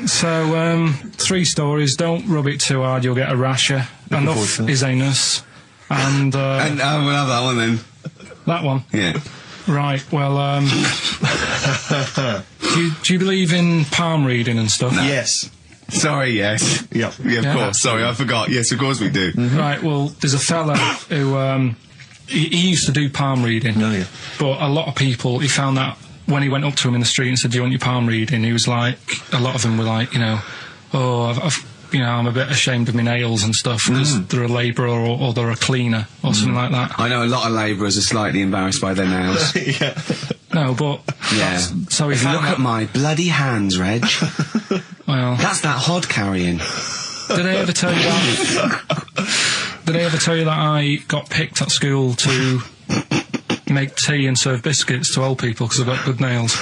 So, 3 stories. Don't rub it too hard, you'll get a rasher. Enough is anus. And we'll have that one then. That one? Yeah. Right, well, do you believe in palm reading and stuff? No. Yes. Sorry, yes. Yeah, of course. Sorry, I forgot. Yes, of course we do. Right, well, there's a fella who, he used to do palm reading. Oh, yeah. But a lot of people, he found that when he went up to him in the street and said, do you want your palm reading? He was like, a lot of them were like, I'm a bit ashamed of my nails and stuff because they're a labourer or they're a cleaner or something like that. I know a lot of labourers are slightly embarrassed by their nails. Yeah. No, but... Yeah. So he found Look at my bloody hands, Reg. Well... That's that hod carrying. Did I ever tell you that? Did I ever tell you that I got picked at school to make tea and serve biscuits to old people because I've got good nails?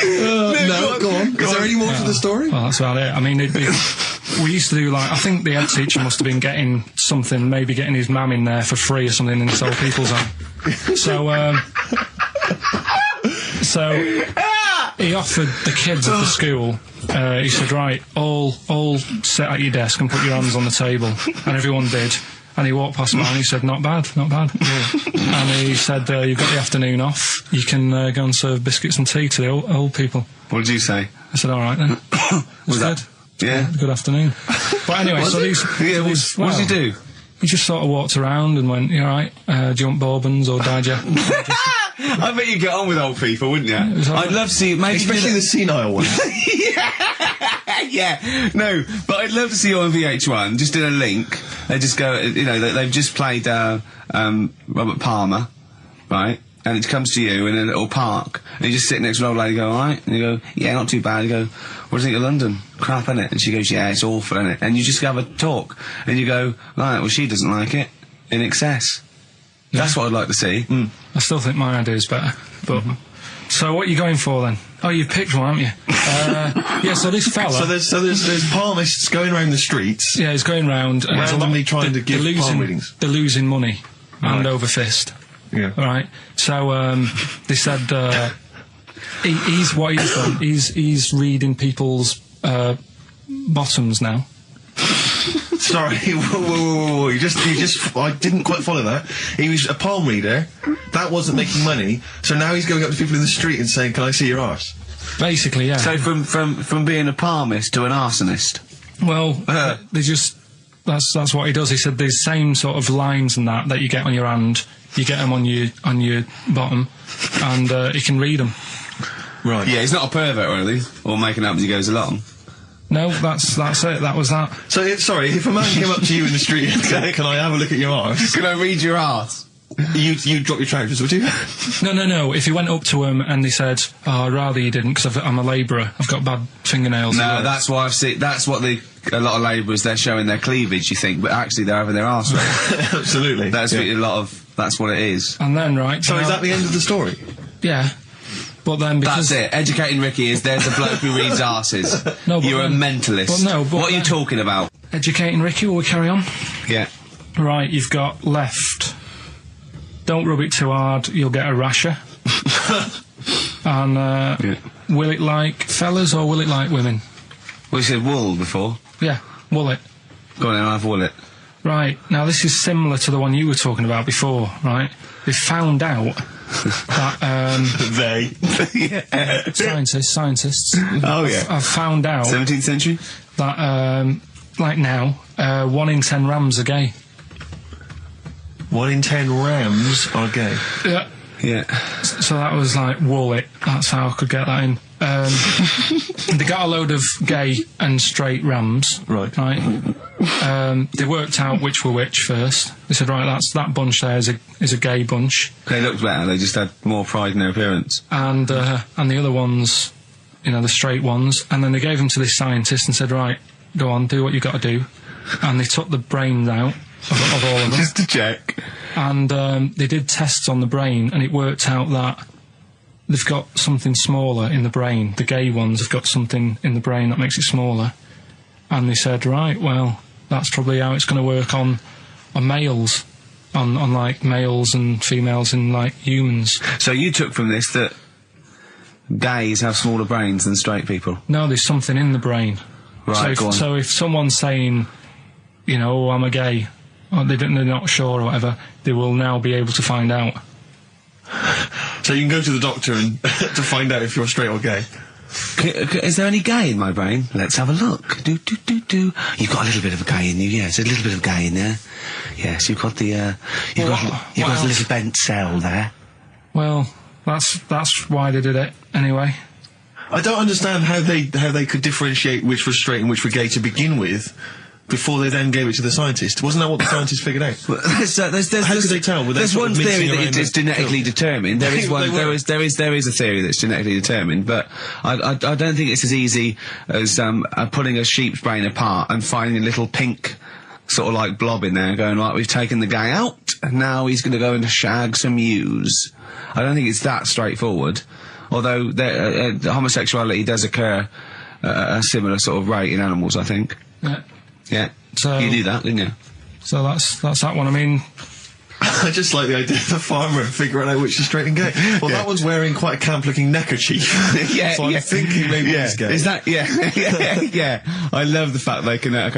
No, go on. Is there any more to the story? Well, that's about it. I mean, we used to do, like, I think the head teacher must have been getting something, maybe getting his mum in there for free or something in this old people's home. So he offered the kids at the school, he said, right, all sit at your desk and put your hands on the table. And everyone did. And he walked past me and he said, not bad, not bad. And he said, you've got the afternoon off, you can go and serve biscuits and tea to the old people. What did you say? I said, all right then. Was that? Yeah. Good afternoon. But anyway, so these... Yeah, what did he do? He just sort of walked around and went, you all right, do you want bourbons or digest? I bet you get on with old people, wouldn't you? I'd love to see... Maybe especially the senile ones. Yeah, no, but I'd love to see you on VH1, just in a link. They just go, they've just played Robert Palmer, right? And it comes to you in a little park, and you just sit next to an old lady, go, alright? And you go, yeah, not too bad. You go, what do you think of London? Crap, innit? And she goes, yeah, it's awful, innit? And you just have a talk, and you go, right, well, she doesn't like it, in excess. Yeah. That's what I'd like to see. I still think my idea is better, but... So what are you going for then? Oh, you've picked one, haven't you? Yeah, so this fella... So there's palmists going around the streets... Yeah, he's going round... and randomly trying to give palm readings. They're losing money, hand over fist. Yeah. Right? So, they said, he's what he's done, he's reading people's, bottoms now. Sorry, whoa. You just, I didn't quite follow that. He was a palm reader, that wasn't making money, so now he's going up to people in the street and saying, can I see your arse? Basically, yeah. So from being a palmist to an arsonist? Well, they just, that's what he does. He said the same sort of lines and that you get on your hand, you get them on your bottom, and he can read them. Right. Yeah, he's not a pervert or anything, or making up as he goes along. No, that's it. That was that. So, sorry, if a man came up to you in the street and said, can I have a look at your arse? Can I read your arse? You'd drop your trousers, would you? No. If he went up to him and he said, oh, I'd rather you didn't, because I'm a labourer. I've got bad fingernails. No, that's why I've seen... That's what a lot of labourers, they're showing their cleavage, you think, but actually they're having their arse read. Absolutely. That's that's what it is. And then, right... So is that the end of the story? Yeah. But then because... That's it. Educating Ricky is there's a bloke who reads arses. No, You're a mentalist. What are you talking about? Educating Ricky, will we carry on? Yeah. Right, you've got left. Don't rub it too hard, you'll get a rasher. And, will it like fellas or will it like women? Well, you said wool before. Yeah, will it. Go on then, I'll have wool it. Right, now this is similar to the one you were talking about before, right? They found out that, scientists. Oh, yeah. I've found out... 17th century? That, like now, 1 in 10 rams are gay. 1 in 10 rams are gay? Yeah. Yeah. So that was like, wool it. That's how I could get that in. They got a load of gay and straight rams. Right. They worked out which were which first. They said, right, that bunch there is a gay bunch. They looked better, they just had more pride in their appearance. And the other ones, the straight ones, and then they gave them to this scientist and said, right, go on, do what you got to do. And they took the brains out of all of them. Just to check. And they did tests on the brain, and it worked out that they've got something smaller in the brain. The gay ones have got something in the brain that makes it smaller. And they said, right, well, that's probably how it's going to work on males, on like males and females and like humans. So you took from this that gays have smaller brains than straight people? No, there's something in the brain. Right, go on. So if someone's saying, you know, oh, I'm a gay, or they're not sure or whatever, they will now be able to find out. So you can go to the doctor and to find out if you're straight or gay. Is there any gay in my brain? Let's have a look. Do. You've got a little bit of a gay in you, yes. A little bit of gay in there. Yes, you've got the, you've got a little bent cell there. Well, that's why they did it, anyway. I don't understand how they could differentiate which was straight and which were gay to begin with, before they then gave it to the scientist. Wasn't that what the scientists figured out? Well, how could they tell? There's one theory that it's genetically determined. There is one. There is a theory that's genetically determined, but I don't think it's as easy as pulling a sheep's brain apart and finding a little pink sort of like blob in there, going right, we've taken the gay out, and now he's going to go and shag some ewes. I don't think it's that straightforward. Although homosexuality does occur at a similar sort of rate in animals, I think. Yeah. Yeah. So you knew that, didn't you? So that's that one. I mean, I just like the idea of the farmer figuring out which is straight and gay. Well, that one's wearing quite a camp-looking neckerchief. So I'm thinking maybe he's gay. Is that? Yeah. I love the fact they can. That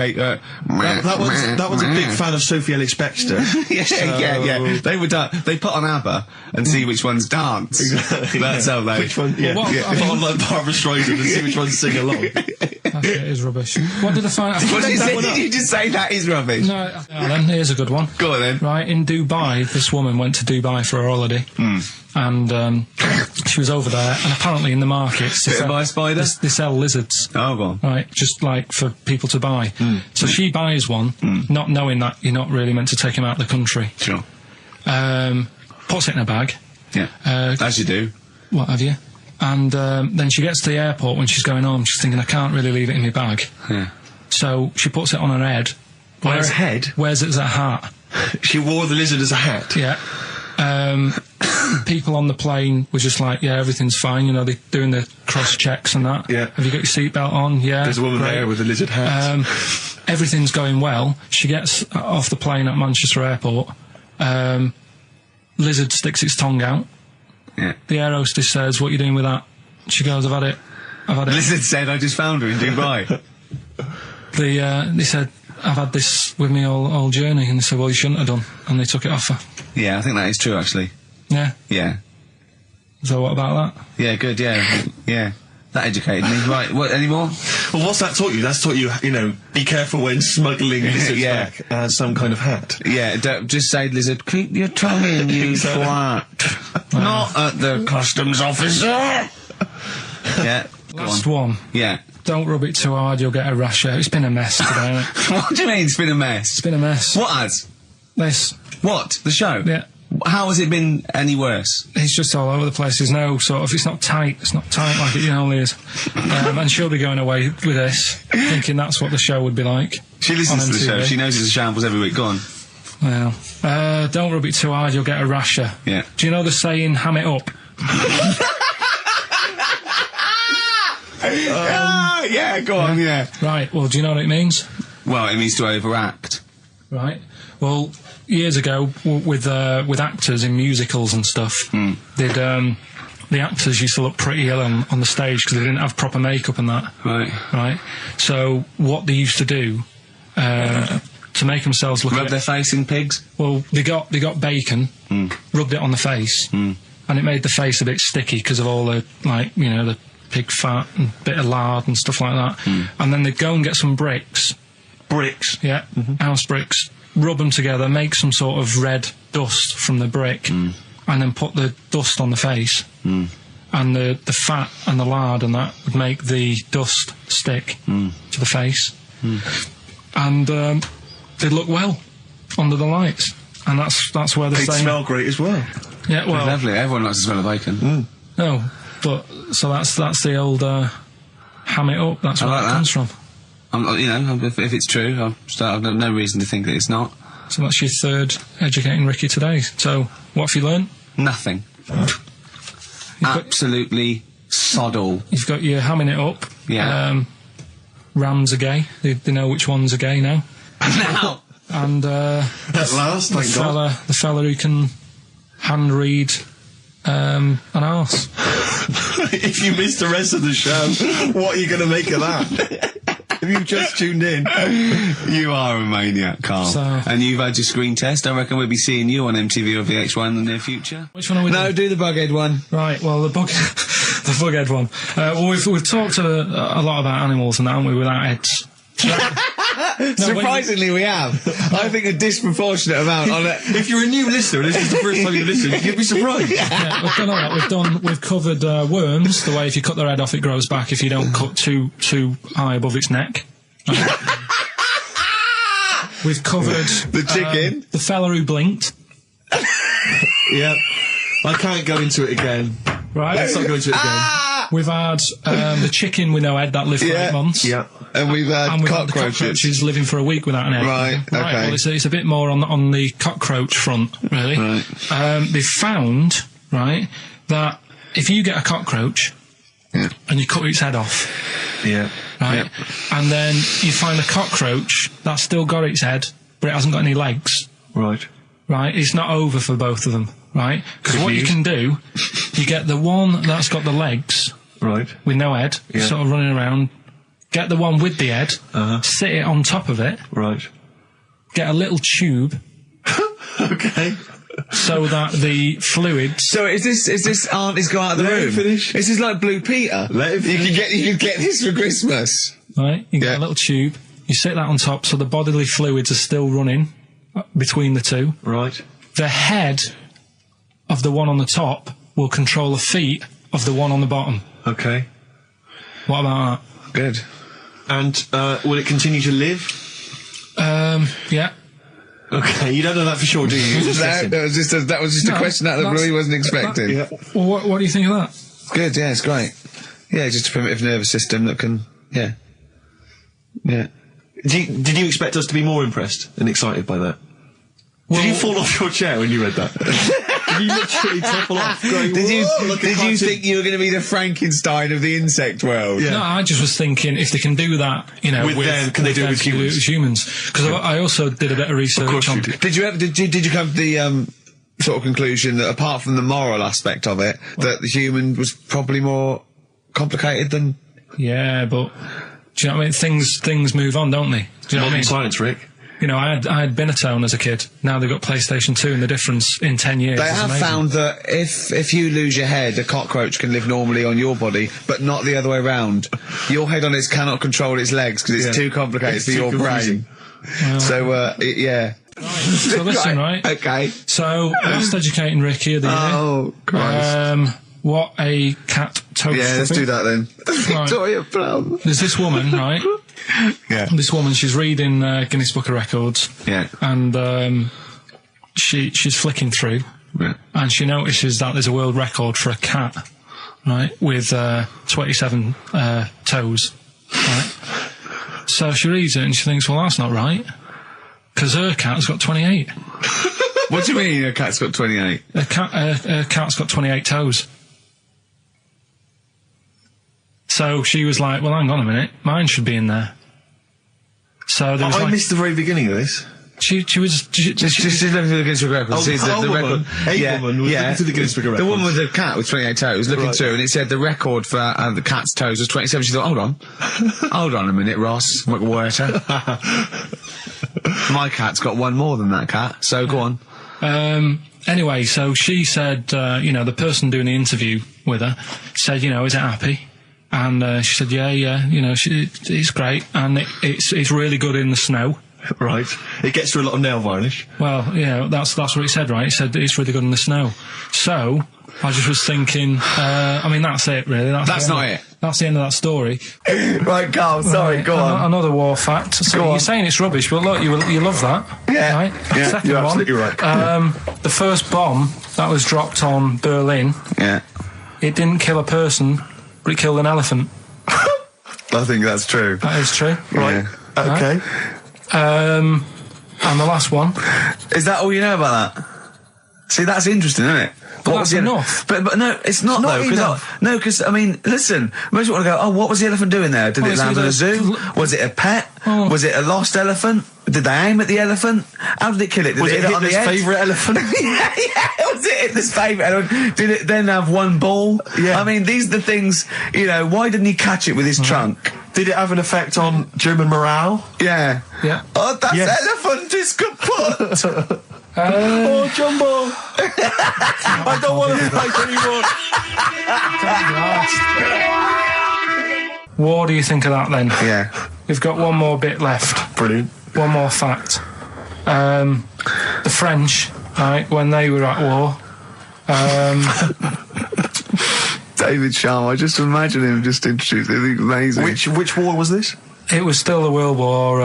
one's a big fan of Sophie Ellis-Bextor. Yeah. They would. They put on ABBA and see which ones dance. Exactly. That's how they. Which one? Yeah. Put on like Barbara Streisand and see which ones sing along. It is rubbish. What did I find? Did you just say that is rubbish? No. Then here's a good one. Go on then. Right, in Dubai, this woman went to Dubai for a holiday, and she was over there, and apparently in the markets Bit by a spider? they sell lizards. Oh, go on. Right, just like for people to buy. So she buys one, not knowing that you're not really meant to take him out of the country. Sure. Puts it in a bag. Yeah. As you do. What have you? And then she gets to the airport when she's going home. She's thinking, I can't really leave it in my bag. Yeah. So she puts it on her head. Wears a head? Wears it as a hat. She wore the lizard as a hat? Yeah. People on the plane were just like, yeah, everything's fine. You know, they're doing the cross checks and that. Yeah. Have you got your seatbelt on? Yeah. There's a woman there with a lizard hat. Everything's going well. She gets off the plane at Manchester Airport. Lizard sticks its tongue out. Yeah. The air hostess says, what are you doing with that? She goes, I've had it. Lizard said, I just found her in Dubai. They said, I've had this with me all journey. And they said, well, you shouldn't have done. And they took it off her. Yeah, I think that is true, actually. Yeah. Yeah. So what about that? Yeah, good, yeah. Yeah. That educated me. Right, what, any more? Well, what's that taught you? That's taught you, you know, be careful when smuggling lizards back as some kind of hat. Yeah, don't just say, lizard, keep your tongue in, you twat. Not at the customs officer. Yeah. Last one. Yeah. Don't rub it too hard, you'll get a rash out. It's been a mess today, hasn't it? What do you mean it's been a mess? It's been a mess. What has? This. What? The show? Yeah. How has it been any worse? It's just all over the place. There's no sort of... It's not tight like it normally is. And she'll be going away with this, thinking that's what the show would be like. She listens to the show. She knows it's a shambles every week. Go on. Well, don't rub it too hard, you'll get a rasher. Yeah. Do you know the saying, ham it up? Yeah, go on, yeah. Right, well, do you know what it means? Well, it means to overact. Right. Well, years ago, with actors in musicals and stuff, they'd, the actors used to look pretty ill on the stage because they didn't have proper makeup and that. Right. Right. So what they used to do, to make themselves look... Rub their face in pigs? Well, they got bacon, rubbed it on the face, and it made the face a bit sticky because of all the, like, you know, the pig fat and bit of lard and stuff like that. And then they'd go and get some bricks. Bricks? Yeah, house bricks. Rub them together, make some sort of red dust from the brick, and then put the dust on the face. And the fat and the lard and that would make the dust stick to the face. And they'd look well under the lights. And that's where they'd smell great as well. Yeah, well... Lovely, everyone likes to smell of bacon. No, but... So that's the old ham it up, that's where that comes from. You know, if it's true, I've no reason to think that it's not. So that's your third Educating Ricky today. So, what have you learned? Nothing. Absolutely sod all. You've got your hamming it up. Yeah. Rams are gay. They know which ones are gay now. Now! And, at last, thank God. The fella who can hand read an arse. If you missed the rest of the show, what are you going to make of that? If you've just tuned in. You are a maniac, Karl. So- And you've had your screen test. I reckon we'll be seeing you on MTV or VH1 in the near future. Which one are we No, doing? do the Bughead one. Right, well, the bughead one. Well, we've talked a lot about animals and that, haven't we, without heads. Surprisingly, we have. I think a disproportionate amount on it. If you're a new listener, and this is the first time you've listened, you'd be surprised. Yeah, we've done all that. We've covered worms, the way if you cut their head off, it grows back if you don't cut too high above its neck. We've covered The chicken. the fella who blinked. Yeah. I can't go into it again. Right. Let's not go into it again. We've had the chicken with no head that lived for 8 months. Yeah. And we've had And we've had the cockroaches. cockroaches living for a week without an egg. Right, okay. Well, it's a bit more on the cockroach front, really. Right. They found, right, that if you get a cockroach and you cut its head off, Yeah. right, and then you find a cockroach that's still got its head, but it hasn't got any legs, Right. right, it's not over for both of them, right? Because what you can do, you get the one that's got the legs Right. with no head, Yeah. sort of running around, get the one with the head, sit it on top of it, Right. get a little tube Okay. so that the fluids... So is this auntie's go out of the Let him room? finish. This is like Blue Peter. Let him You could get this for Christmas. Right, you get Yeah. a little tube, you sit that on top so the bodily fluids are still running between the two. Right. The head of the one on the top will control the feet of the one on the bottom. Okay. What about Good. And will it continue to live? that? Yeah. Okay, you don't know that for sure, do you? You're just guessing. That was just a No, question out of the blue he wasn't expecting. Yeah. Well, what do you think of that? Good, yeah, it's great. Yeah, just a primitive nervous system that can, yeah. Did you expect us to be more impressed and excited by that? Did you fall off your chair when you read that? Did you literally topple off? Going, Did you "Whoa, look at cartoon." think you were going to be the Frankenstein of the insect world? Yeah. No, I just was thinking if they can do that, you know, With them, can they do it with them, humans? Because I also did a bit of research course on. you did. Did you come to the sort of conclusion that apart from the moral aspect of it, that the human was probably more complicated than? Yeah, but do you know what I mean? Things move on, don't they? Do you know what I mean? Science, Rick. You know, I had Binatone as a kid. Now they've got PlayStation 2, and the difference in 10 years They is have amazing. found that if you lose your head, a cockroach can live normally on your body, but not the other way round. Your head on its cannot control its legs because it's Yeah. too complicated It's for too your confusing. brain. So, yeah. So listen, right? Okay. So, last educating Ricky of the year. Oh, Christ. What a cat toast. Yeah, let's do that then. Right. Victoria Plum. There's this woman, right? Yeah. This woman, she's reading Guinness Book of Records. Yeah. And she's flicking through. Yeah. And she notices that there's a world record for a cat, right, with 27 toes, right? So she reads it and she thinks, well, that's not right, because her cat's got 28. What do you mean a cat's got 28? A cat's got 28 toes. So she was like, well, hang on a minute, mine should be in there. So there was I like... missed the very beginning of this. She was... Just looking through the Guinness Book of Records. Oh, sees the a woman record. was looking through the Guinness Book of The Records. woman with the cat with 28 toes looking Right. through, and it said the record for the cat's toes was 27. She thought, hold on a minute, Ross McWhirter. My cat's got one more than that cat, so go on. Anyway, so she said, you know, the person doing the interview with her said, you know, is it happy? And she said, yeah, you know, it's great, and it's really good in the snow. Right. It gets through a lot of nail varnish. Well, you know, that's what it said, right? It said it's really good in the snow. So I just was thinking, I mean, that's it, really. That's not it. That's the end of that story. Right, Carl, sorry, go on. Another war fact. So Go you're on. saying it's rubbish, but look, you love that. Yeah. Right? Yeah, Second you're one. absolutely right. The first bomb that was dropped on Berlin, Yeah. it didn't kill a person, but it killed an elephant. I think that's true. That is true. Right. Yeah. Okay. And the last one. Is that all you know about that? See, that's interesting, isn't it? But that's enough. But no, it's not though. Because I mean, listen, most people want to go, oh, what was the elephant doing there? Did it land in a zoo? Was it a pet? Was it a lost elephant? Did they aim at the elephant? How did it kill it? Did Was it it hit on the Hitler's head? favourite elephant? yeah. Was it Hitler's favourite elephant? Did it then have one ball? Yeah. I mean, these are the things, you know, why didn't he catch it with his trunk? Did it have an effect on German morale? Yeah. Yeah. Oh, that Yes. elephant is kaput! Oh, Jumbo! I don't want to fight anymore. War, do you think of that then? Yeah. We've got one more bit left. Brilliant. One more fact. The French, right, when they were at war, David Sharma, I just imagine him just introduced it. It's amazing. Which war was this? it was still the World War...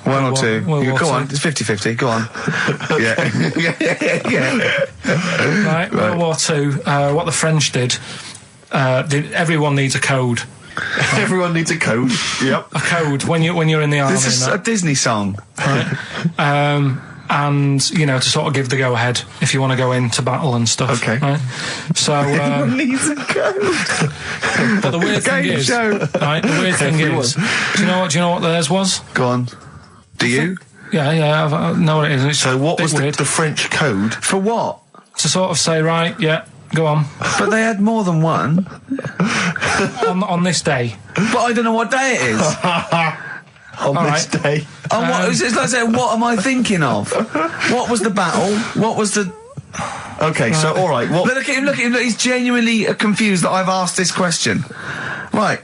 One or two. World War Go II. on, it's 50-50, go on. yeah. Right, World War II, what the French did, everyone needs a code. Everyone needs a code. Yep. A code when you're in the army. This is a Disney song. Right? And, you know, to sort of give the go-ahead if you want to go into battle and stuff. Okay. Right? So, Everyone needs a code. but the weird thing is, right, the weird thing is, do you know what theirs was? Go on. Do you? Yeah, I know what it is. It's So what a bit was weird. the French code? For what? To sort of say, right, yeah, go on, But they had more than one. on this day. But I don't know what day it is. On All this right. day. And what, it's like saying, what am I thinking of? What was the battle? What was the... Okay, so all right. What? Look at him, look, he's genuinely confused that I've asked this question. Right.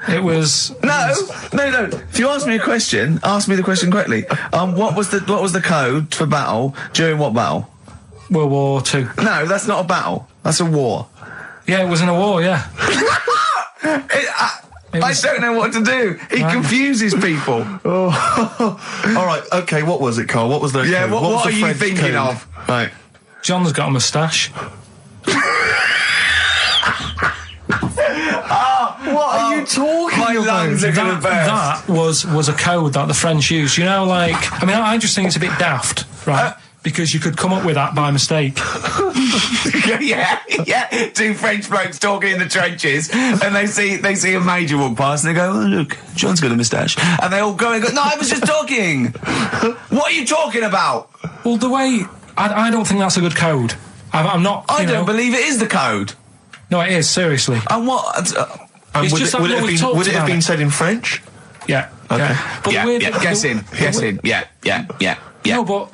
It was... No. If you ask me a question, ask me the question correctly. What was the code for battle during what battle? World War II. No, that's not a battle. That's a war. Yeah, it was in a war, yeah. I don't know what to do. He confuses people. Oh. All right. Okay. What was it, Karl? What was the Yeah. code? What was are the you French thinking code? of? Right. John's got a moustache. What are you talking My about? lungs are gonna burst. That was a code that the French used. You know, like, I mean, I just think it's a bit daft, right? Because you could come up with that by mistake. yeah. Two French blokes talking in the trenches, and they see a major walk past, and they go, "Oh, look, John's got a moustache," and they all go and go, "No, I was just talking. What are you talking about?" Well, the way... I don't think that's a good code. I'm not... I you don't know, believe it is the code. No, it is, seriously. And what? And It's would just it, that would it when have we been, talked would it have about been it. said in French? Yeah. Okay. Yeah. But the weird- Guess in. Yeah. No, but...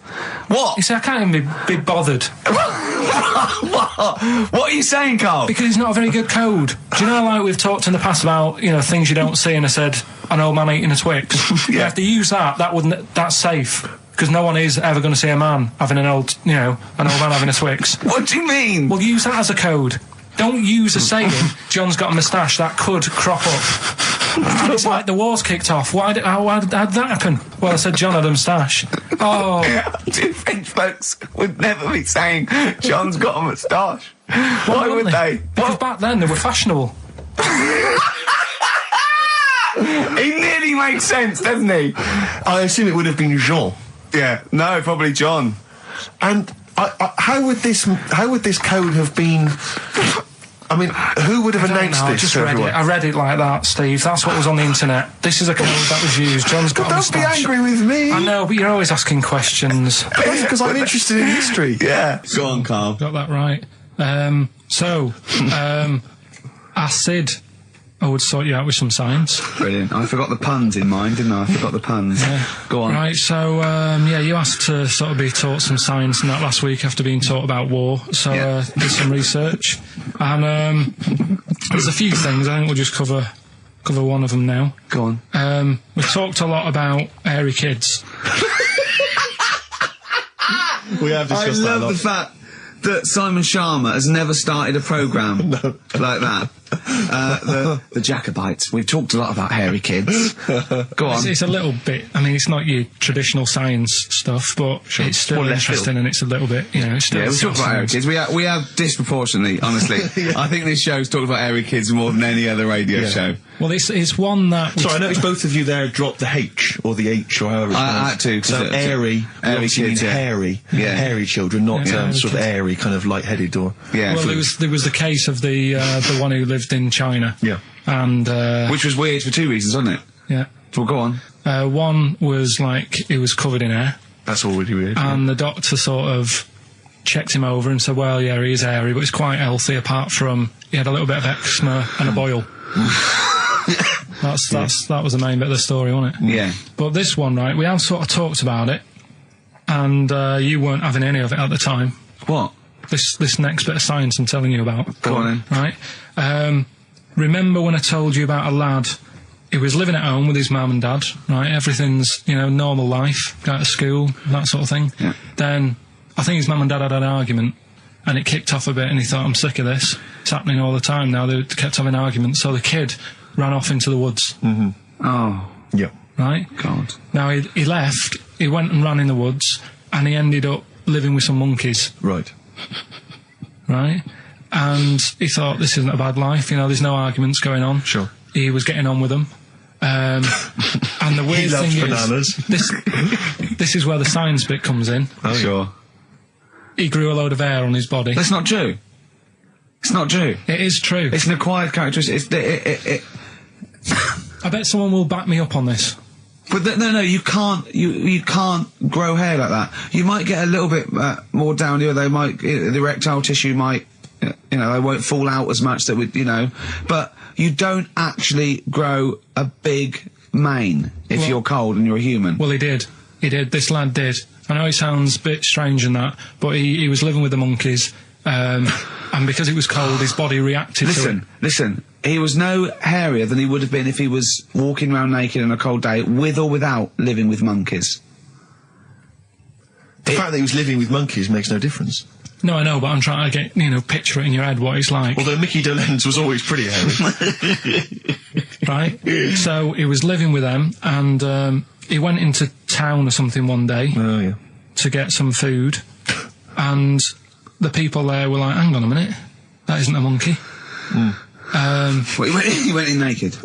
What? You see, I can't even be bothered. What are you saying, Karl? Because it's not a very good code. Do you know, like, we've talked in the past about, you know, things you don't see, and I said, an old man eating a Twix. You have to use that's safe. Because no one is ever going to see a man having an old man having a Twix. What do you mean? Well, use that as a code. Don't use a saying, John's got a moustache, that could crop up. It's like the war's kicked off. How did that happen? Well, I said John had a moustache. Oh. Two French folks would never be saying John's got a moustache. Why would they? Because back then they were fashionable. He nearly makes sense, doesn't he? I assume it would have been Jean. Yeah. No, probably John. And how would this code have been? I mean, who would have announced I this just to read everyone? it. I read it like that, Steve. That's what was on the internet. This is a code that was used. John's got a Don't be moustache. angry with me. I know, but you're always asking questions. That's because I'm interested in history. Yeah. Go on, Karl. Got that right. Acid. I would sort you out with some science. Brilliant. I forgot the puns in mine, didn't I? I forgot the puns. Go on. Right, so, you asked to sort of be taught some science and that last week after being taught about war, so did some research. And there's a few things, I think we'll just cover one of them now. Go on. We've talked a lot about hairy kids. We have I discussed that a love lot. the fact that Simon Sharma has never started a programme like that. The Jacobites. We've talked a lot about hairy kids. Go on. It's a little bit. I mean, it's not your traditional science stuff, but it's still More left interesting, and it's a little bit. It's still. Yeah, we talk about hairy kids. We have disproportionately, honestly. I think this show's talked about hairy kids more than any other radio show. Well, it's one that. Sorry, I noticed both of you there dropped the H or the H or however. I had to. So airy obviously means hairy, hairy children, not sort of airy, kind of light-headed or. Yeah. Well, there was the case of the one who lived in China. Yeah. And which was weird for two reasons, wasn't it? Yeah. Well, go on. One was like he was covered in hair. That's already weird. And the doctor sort of checked him over and said, well, yeah, he is hairy, but he's quite healthy apart from he had a little bit of eczema and a boil. That was the main bit of the story, wasn't it? Yeah. But this one, right, we have sort of talked about it, and you weren't having any of it at the time. What? This next bit of science I'm telling you about. Go on then. Right? Remember when I told you about a lad who was living at home with his mum and dad, right? Everything's, normal life, go to school, that sort of thing. Yeah. Then, I think his mum and dad had an argument, and it kicked off a bit, and he thought, I'm sick of this. It's happening all the time now. They kept having arguments, so the kid ran off into the woods. Mm-hmm. Oh. Yeah. Right? God. Now, he left, he went and ran in the woods, and he ended up living with some monkeys. Right. Right? And he thought, this isn't a bad life, there's no arguments going on. Sure. He was getting on with them. And the weird thing bananas. is, this is where the science bit comes in. Oh, sure. He grew a load of hair on his body. That's not true. It's not true. It is true. It's an acquired characteristic. I bet someone will back me up on this. But no, you can't. You can't grow hair like that. You might get a little bit more down here. They might, the erectile tissue might, they won't fall out as much. That would, but you don't actually grow a big mane if you're cold and you're a human. Well, he did. This lad did. I know it sounds a bit strange in that, but he was living with the monkeys, and because it was cold, his body reacted to it. Listen. He was no hairier than he would have been if he was walking around naked on a cold day, with or without living with monkeys. The fact that he was living with monkeys makes no difference. No, I know, but I'm trying to get, picture it in your head what it's like. Although Mickey Dolenz was always pretty hairy. Right? So he was living with them, and he went into town or something one day to get some food, and the people there were like, hang on a minute, that isn't a monkey. He went in naked?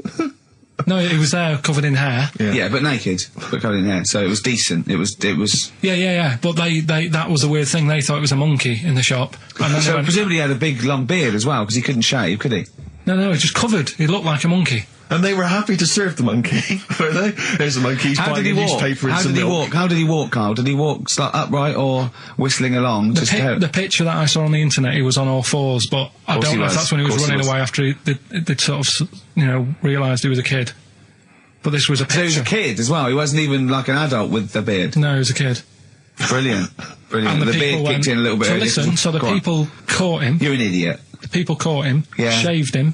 No, he was there covered in hair. Yeah, but naked, but covered in hair, so it was decent. It was. Yeah. But they that was the weird thing. They thought it was a monkey in the shop. And then so presumably he had a big long beard as well, because he couldn't shave, could he? No, he was just covered. He looked like a monkey. And they were happy to serve the monkey, were they? There's the monkey. How did he walk? How did he walk, Karl? Did he walk upright or whistling along? The picture that I saw on the internet, he was on all fours, but I don't know if that's when he was running away after they'd sort of, realised he was a kid. But this was a picture. So he was a kid as well? He wasn't even like an adult with the beard? No, he was a kid. Brilliant. And the beard kicked in a little bit. So listen, the people caught him. You're an idiot. The people caught him, shaved him,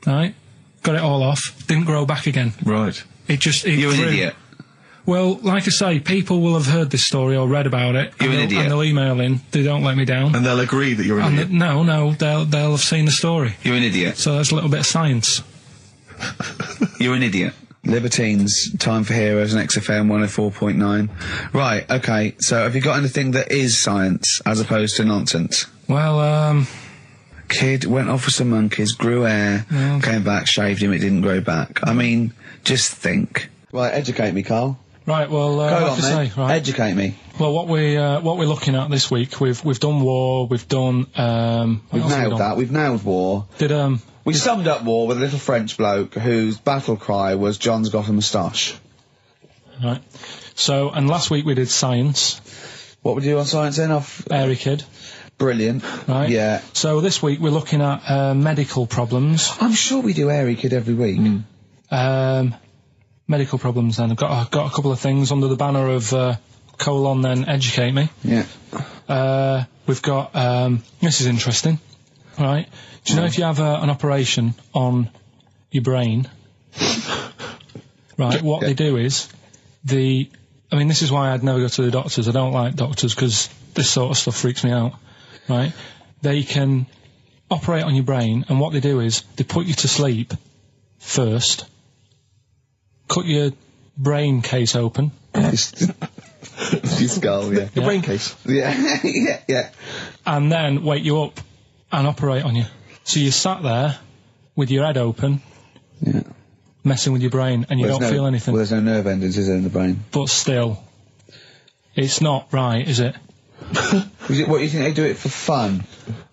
right? Got it all off, didn't grow back again. Right. You're an idiot. Well, like I say, people will have heard this story or read about it. You're an idiot. And they'll email in, they don't let me down. And they'll agree that you're an idiot. No, they'll have seen the story. You're an idiot. So that's a little bit of science. You're an idiot. Libertines, Time for Heroes and XFM 104.9. Right, okay, so have you got anything that is science as opposed to nonsense? Well, Kid went off with some monkeys, grew hair, came back, shaved him, it didn't grow back. I mean, just think. Right, educate me, Karl. Right, well, Go on, mate. Educate me. Well, what we're looking at this week, we've done war, we've done we've nailed that. We've nailed war. We summed up war with a little French bloke whose battle cry was "John's got a moustache." Right. So, and last week we did science. What would you do on science then? Hairy kid. Brilliant. Right. Yeah. So this week we're looking at medical problems. I'm sure we do hairy kid every week. Medical problems. Then I've got a couple of things under the banner of colon. Then educate me. Yeah. We've got this is interesting. Right. Do you know if you have an operation on your brain, right, what they do is, this is why I'd never go to the doctors. I don't like doctors because this sort of stuff freaks me out, right? They can operate on your brain, and what they do is they put you to sleep first, cut your brain case open. Your skull, yeah. Your brain case. Yeah, yeah. And then wake you up and operate on you. So you sat there with your head open, messing with your brain, and you don't feel anything. Well, there's no nerve endings, is there, in the brain? But still, it's not right, is it? What, do you think they do it for fun?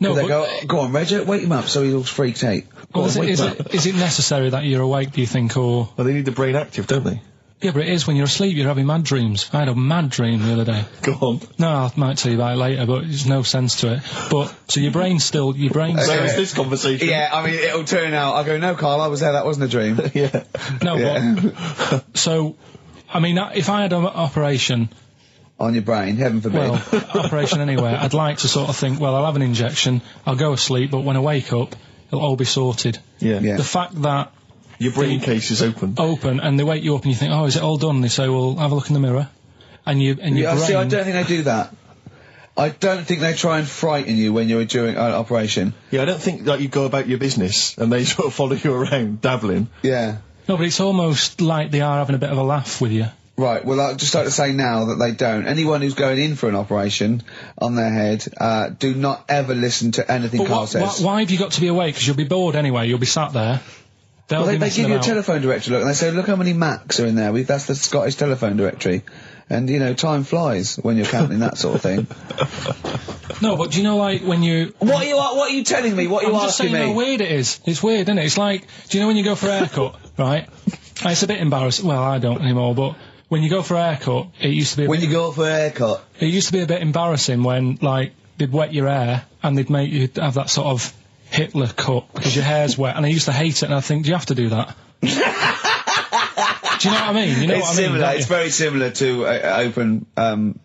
No, they but... go on, Reg, wake him up so he's all freaked out. Well, is it necessary that you're awake, do you think, or... Well, they need the brain active, don't they? Yeah, but it is when you're asleep, you're having mad dreams. I had a mad dream the other day. Go on. No, I might tell you about it later, but there's no sense to it. But, so your brain's still... So is this conversation. Yeah, I mean, it'll turn out, I'll go, no, Karl, I was there, that wasn't a dream. Yeah. No, but... So, I mean, if I had an operation... On your brain, heaven forbid. Well, operation anywhere, I'd like to sort of think, well, I'll have an injection, I'll go asleep, but when I wake up, it'll all be sorted. Yeah. Yeah. The fact that... Your brain case is open. And they wake you up and you think, oh, is it all done? And they say, well, have a look in the mirror. And your brain... See, I don't think they do that. I don't think they try and frighten you when you're doing an operation. Yeah, I don't think that you go about your business and they sort of follow you around, dabbling. Yeah. No, but it's almost like they are having a bit of a laugh with you. Right, well, I'd just like to say now that they don't. Anyone who's going in for an operation on their head, do not ever listen to anything Karl says. Why have you got to be awake? Because you'll be bored anyway, you'll be sat there. Well, they give you a telephone directory, look, and they say, look how many Macs are in there. That's the Scottish telephone directory. And, you know, time flies when you're counting that sort of thing. No, but do you know, like, when you... What are you telling me? What are you I'm just asking saying me? how weird it is. It's weird, isn't it? It's like, do you know when you go for a haircut, right? It's a bit embarrassing. Well, I don't anymore, but... When you go for a haircut, it used to be... When you go for a haircut? It used to be a bit embarrassing when, like, they'd wet your hair and they'd make you have that sort of Hitler cut because your hair's wet, and I used to hate it, and I think, do you have to do that? Do you know what I mean? You know what I mean? Similar. It's very similar to open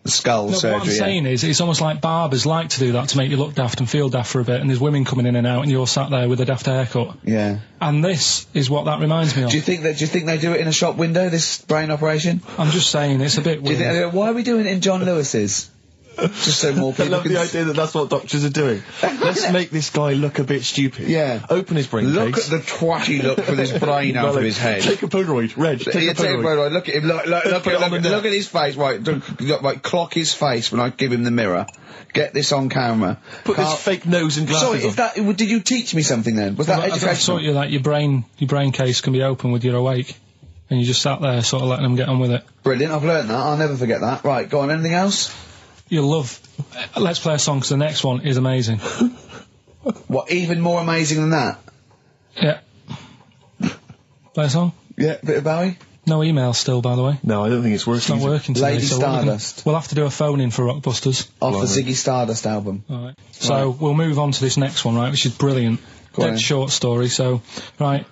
skull surgery. What I'm saying is, it's almost like barbers like to do that to make you look daft and feel daft for a bit, and there's women coming in and out, and you're sat there with a daft haircut. Yeah. And this is what that reminds me of. Do you think they do it in a shop window, this brain operation? I'm just saying, it's a bit weird. Why are we doing it in John Lewis's? Just so more people I love the idea that that's what doctors are doing. Let's make this guy look a bit stupid. Yeah. Open his brain Look case. at the twatty look with his brain out of his head. Take a Polaroid. Reg, take a Polaroid. Look at him. Look at his face. Right, clock his face when I give him the mirror. Get this on camera. Put this fake nose and glasses Sorry, did you teach me something then? Was that educational? I taught you that your brain case can be open when you're awake. And you just sat there sort of letting them get on with it. Brilliant, I've learned that. I'll never forget that. Right, go on, anything else? You'll love... Let's play a song, because the next one is amazing. What, even more amazing than that? Yeah. Play a song? Yeah, bit of Bowie? No email still, by the way. No, I don't think it's working. It's not working today. Lady Stardust. We'll have to do a phone-in for Rockbusters. Off the Ziggy Stardust album. Alright. So, we'll move on to this next one, right, which is brilliant. Dead short story, so... Right,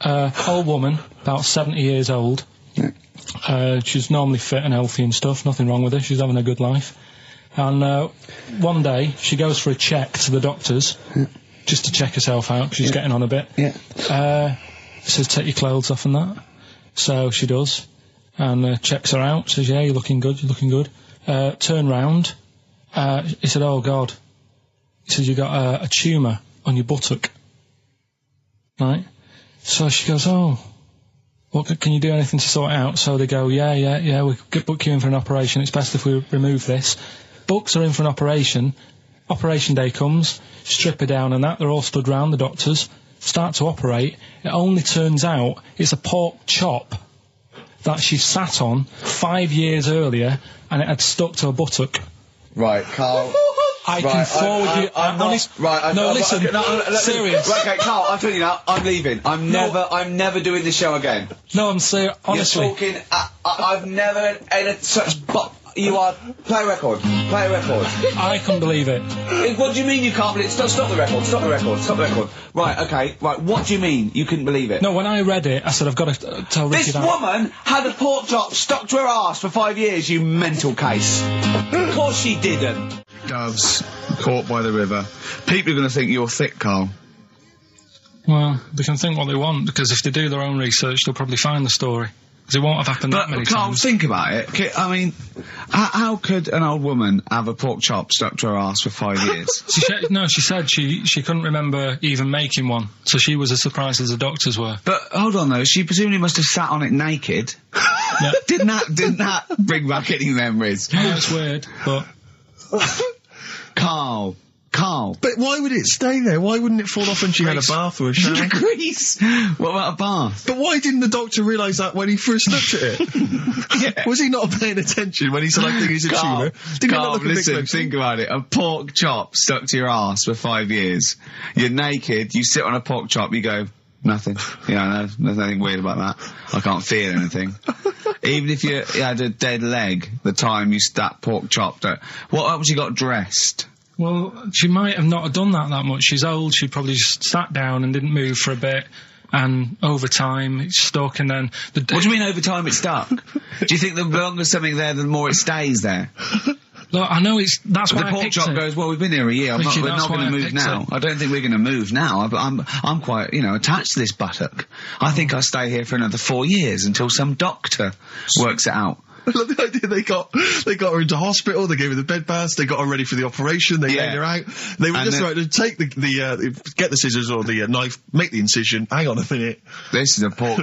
old woman, about 70 years old. Yeah. She's normally fit and healthy and stuff, nothing wrong with her, she's having a good life. And one day, she goes for a check to the doctors, just to check herself out, 'cause she's getting on a bit. Yeah. Says, take your clothes off and that. So she does, and checks her out, says, yeah, you're looking good, you're looking good. Turn round, he said, oh God. He says, you got a tumour on your buttock. Right? So she goes, oh, what, can you do anything to sort it out? So they go, yeah, we could book you in for an operation, it's best if we remove this. Books are in for an operation, operation day comes, strip her down and that, they're all stood round, the doctors, start to operate. It only turns out it's a pork chop that she sat on 5 years earlier, and it had stuck to her buttock. Right, Karl. I can forward you. I'm honest. Right. Listen. Serious. Right, okay, Karl. I'm telling you now. I'm leaving. I'm never doing this show again. No, I'm serious. Honestly. You're talking. I've never had such. You are. Play a record. Play a record. I can't believe it. What do you mean you can't believe it? Stop the record. Stop the record. Stop the record. Right. Okay. Right. What do you mean you couldn't believe it? No, when I read it, I said I've got to tell Richard. This woman had a pork chop stuck to her arse for 5 years. You mental case. Of course she didn't. Doves caught by the river. People are going to think you're thick, Karl. Well, they can think what they want, because if they do their own research, they'll probably find the story. Because it won't have happened that many Carl, times. think about it. I mean, how could an old woman have a pork chop stuck to her arse for 5 years? She said she couldn't remember even making one, so she was as surprised as the doctors were. But hold on though, she presumably must have sat on it naked. Yeah. Didn't that bring back any memories? I know it's weird, but Carl. But why would it stay there? Why wouldn't it fall off when she had a bath or a shower? Grease. What about a bath? But why didn't the doctor realise that when he first looked at it? Yeah. Was he not paying attention when he said, I think he's a tumour? Didn't Carl, it not look a big listen, mention? think about it. A pork chop stuck to your arse for 5 years. You're naked, you sit on a pork chop, you go, nothing. Yeah, I know, there's nothing weird about that. I can't feel anything. Even if you had a dead leg, the time you that pork chop, what else you got dressed? well, she might have not have done that much. She's old. She probably just sat down and didn't move for a bit. And over time, it's stuck, and then... What do you mean over time it's stuck? Do you think the longer something there, the more it stays there? Look, I know that's why the pork chop goes, well, we've been here a year, Ricky, we're not going to move now. I don't think we're going to move now. I'm quite, attached to this buttock. I think I'll stay here for another 4 years until some doctor works it out. I love the idea they got her into hospital, they gave her the bed baths, they got her ready for the operation, they laid her out. They were And just right to take get the scissors or the knife, make the incision, hang on a minute. This is a pork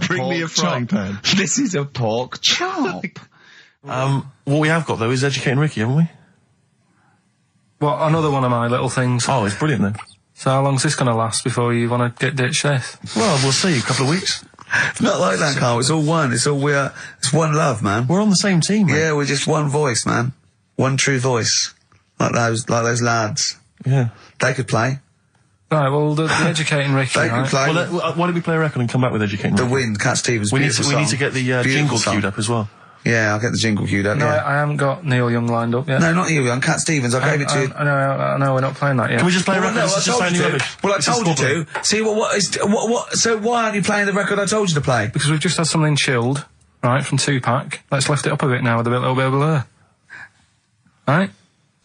Bring me a frying pan. This is a pork chop. What we have got though is Educating Ricky, haven't we? Well, another one of my little things. Oh, it's brilliant then. So how long's this going to last before you want to get ditched this? Well, we'll see, a couple of weeks. It's not like that, Karl. It's all one. It's one love, man. We're on the same team, man. Yeah, we're just one voice, man. One true voice. Like those lads. Yeah. They could play. Right, well, the Educating Ricky, They could right? play. Well, why don't we play a record and come back with Educating The Ricky? Wind, Cat Stevens. We need beautiful to song. get the Beautiful jingle song. queued up as well. Yeah, I'll get the jingle queued up, No, yeah. I haven't got Neil Young lined up yet. No, not you, young Cat Stevens. I gave it to you. I know, we're not playing that yet. Can we just play a Well, record? no, This I is just told you sounding to. rubbish. Well, I This is told you squabbling. to. See, so why aren't you playing the record I told you to play? Because we've just had something chilled, right, from Tupac. Let's lift it up a bit now with a little bit of blur. Right?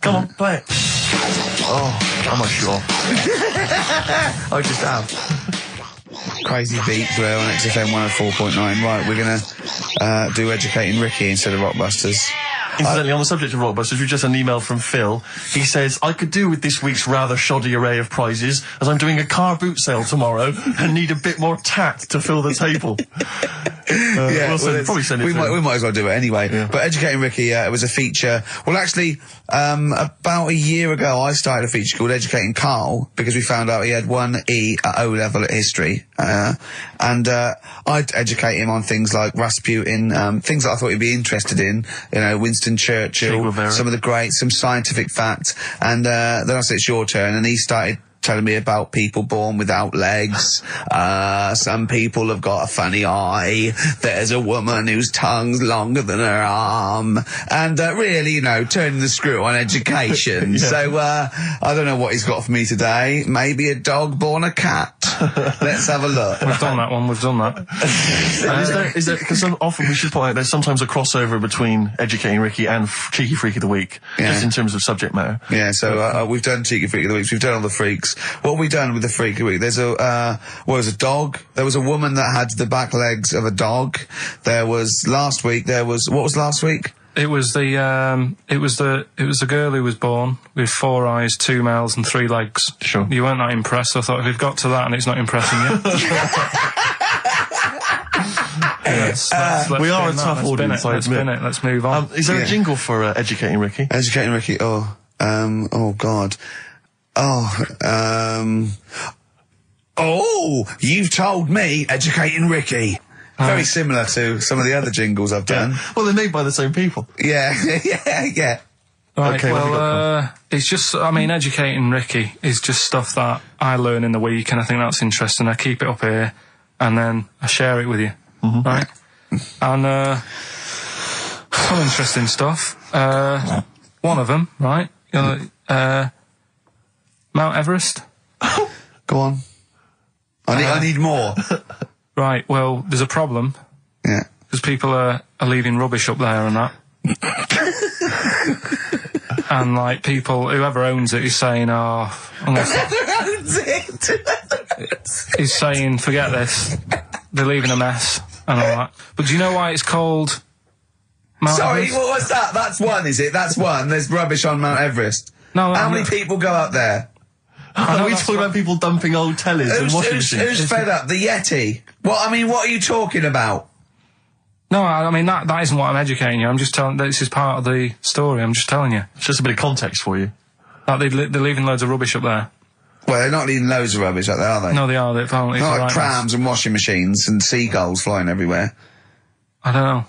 Come on, play it. Oh, I'm not sure. I just have. Crazy beat there on XFM 104.9. Right, we're going to do Educating Ricky instead of Rockbusters. Incidentally, on the subject of Rockbusters, we've just had an email from Phil. He says, I could do with this week's rather shoddy array of prizes, as I'm doing a car boot sale tomorrow and need a bit more tact to fill the table. Probably send it we to him. might as well do it anyway. Yeah. But Educating Ricky, it was a feature. Well, actually, about a year ago, I started a feature called Educating Karl because we found out he had 1 E at O level at history, and I'd educate him on things like Rasputin, things that I thought he'd be interested in. Winston Churchill, some of the greats, some scientific facts, and then I said, it's your turn, and he started telling me about people born without legs. Some people have got a funny eye. There's a woman whose tongue's longer than her arm. And really, turning the screw on education. Yeah. So, I don't know what he's got for me today. Maybe a dog born a cat. Let's have a look. We've done that one, we've done that. Is there, because often we should point out there's sometimes a crossover between Educating Ricky and Cheeky Freak of the Week, just in terms of subject matter. Yeah, so we've done Cheeky Freak of the Week, we've done all the freaks. What have we done with the Freak of the Week? There's a dog. There was a woman that had the back legs of a dog. What was last week? It was the girl who was born with 4 eyes, 2 mouths and 3 legs. Sure. You weren't that impressed, so I thought if we've got to that and it's not impressing you. We are a tough audience, I admit. Let's move on. Is there a jingle for Educating Ricky? Educating Ricky, oh God. You've told me Educating Ricky. Very similar to some of the other jingles I've done. Well, they're made by the same people. Yeah, yeah. Right, Okay, what have we got, it's just, Educating Ricky is just stuff that I learn in the week, and I think that's interesting. I keep it up here, and then I share it with you, right? And, some interesting stuff. One of them, right? Mount Everest. Go on. I need more. Right, well, there's a problem. Yeah. Because people are leaving rubbish up there and that. And, whoever owns it is saying, he's saying, forget this. They're leaving a mess. and all that. But do you know why it's called Mount Sorry, Everest? what was that? That's one, is it? That's one. There's rubbish on Mount Everest. No, How many people go up there? Are we talking about people dumping old tellies and washing machines? Who's fed up? The Yeti? What are you talking about? No, I mean, that isn't what I'm educating you. I'm just telling, this is part of the story. I'm just telling you. It's just a bit of context for you. Like, they're leaving loads of rubbish up there. Well, they're not leaving loads of rubbish up there, are they? No, they are. They're apparently Not like right prams and washing machines and seagulls flying everywhere. I don't know.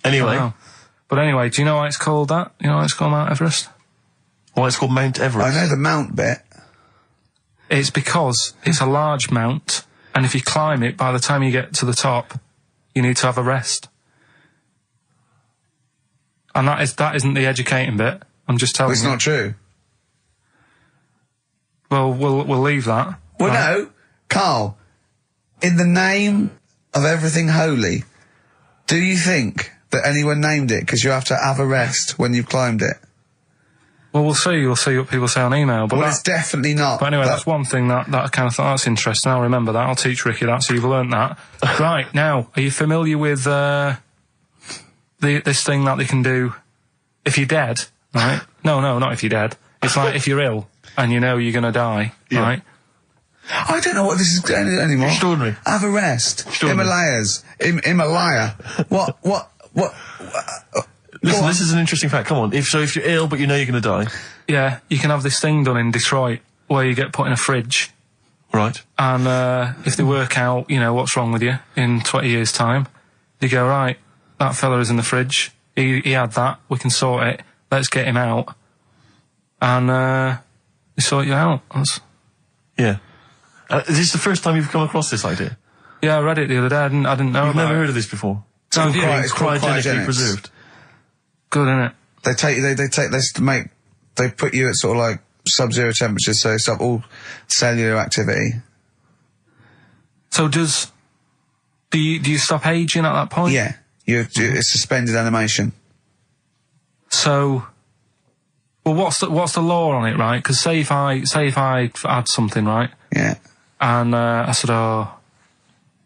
Anyway. I don't know. But anyway, do you know why it's called that? You know why it's called Mount Everest? Why it's called Mount Everest? I know the mount bit. It's because it's a large mount, and if you climb it, by the time you get to the top, you need to have a rest. And that isn't the educating bit. I'm just telling you. It's not true. Well, we'll leave that. Well, right? no, Karl, in the name of everything holy, do you think that anyone named it because you have to have a rest when you've climbed it? Well, we'll see. You'll see what people say on email. But Well, it's definitely not. But anyway, that's one thing that I kind of thought, that's interesting. I'll remember that. I'll teach Ricky that, so you've learnt that. Right, now, are you familiar with this thing that they can do if you're dead, right? No, not if you're dead. It's like if you're ill and you know you're going to die, right? I don't know what this is anymore. Extraordinary. Have a rest. Extraordinary. Himalayas. Himalaya. What? Listen, this is an interesting fact. Come on. If you're ill but you know you're going to die. Yeah, you can have this thing done in Detroit where you get put in a fridge. Right. And if they work out, you know, what's wrong with you in 20 years' time, they go, right, that fella is in the fridge. He had that. We can sort it. Let's get him out. And they sort you out. Yeah. Is this the first time you've come across this idea? Yeah, I read it the other day. I didn't know You've about never it. heard of this before? It's called Cryogenically cryogenics. preserved. Good, innit? They take this to make. They put you at sort of like sub-zero temperatures, so stop all cellular activity. So do you stop aging at that point? Yeah, it's suspended animation. So, well, what's the law on it, right? Because say if I had something, right? Yeah. And I said, oh,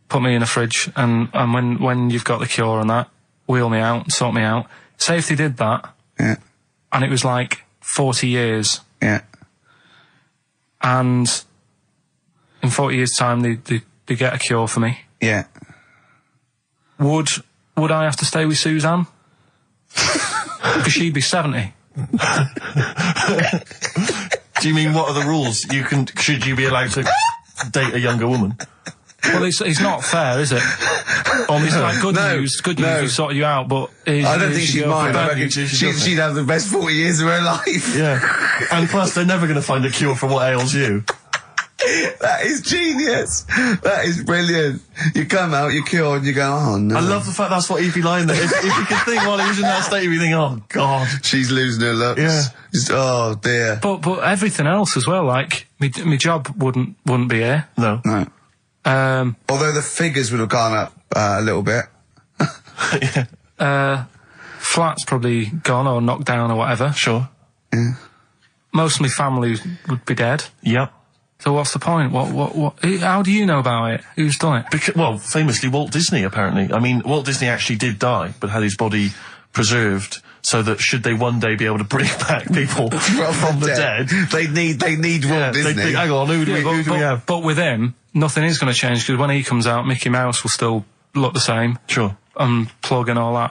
put me in a fridge, and when you've got the cure and that, wheel me out, sort me out. Say if they did that, Yeah. and it was like 40 years, Yeah. and in 40 years' time they get a cure for me. Yeah. Would I have to stay with Suzanne? Because she'd be 70. Do you mean what are the rules? Should you be allowed to date a younger woman? Well, it's not fair, is it? It's like good news, we sorted you out, but... I don't think she'd mind. I reckon she'd she'd have the best 40 years of her life. Yeah. And plus, they're never going to find a cure for what ails you. That is genius. That is brilliant. You come out, you're cured, and you go, oh no. I love the fact that's what he'd be lying there. If you could think while he was in that state, you'd be thinking, oh God. She's losing her looks. Yeah. Just, oh dear. But everything else as well, like, my job wouldn't be here. No. No. Although the figures would have gone up a little bit. Yeah. Flat's probably gone or knocked down or whatever. Sure. Yeah. Most of my family would be dead. Yep. So what's the point? What? How do you know about it? Who's done it? Well, famously, Walt Disney, apparently. I mean, Walt Disney actually did die, but had his body preserved so that should they one day be able to bring back people from the dead. They need Walt Disney. Hang on, who do we have? But with him, nothing is going to change, because when he comes out, Mickey Mouse will still look the same. Sure. Unplug and all that.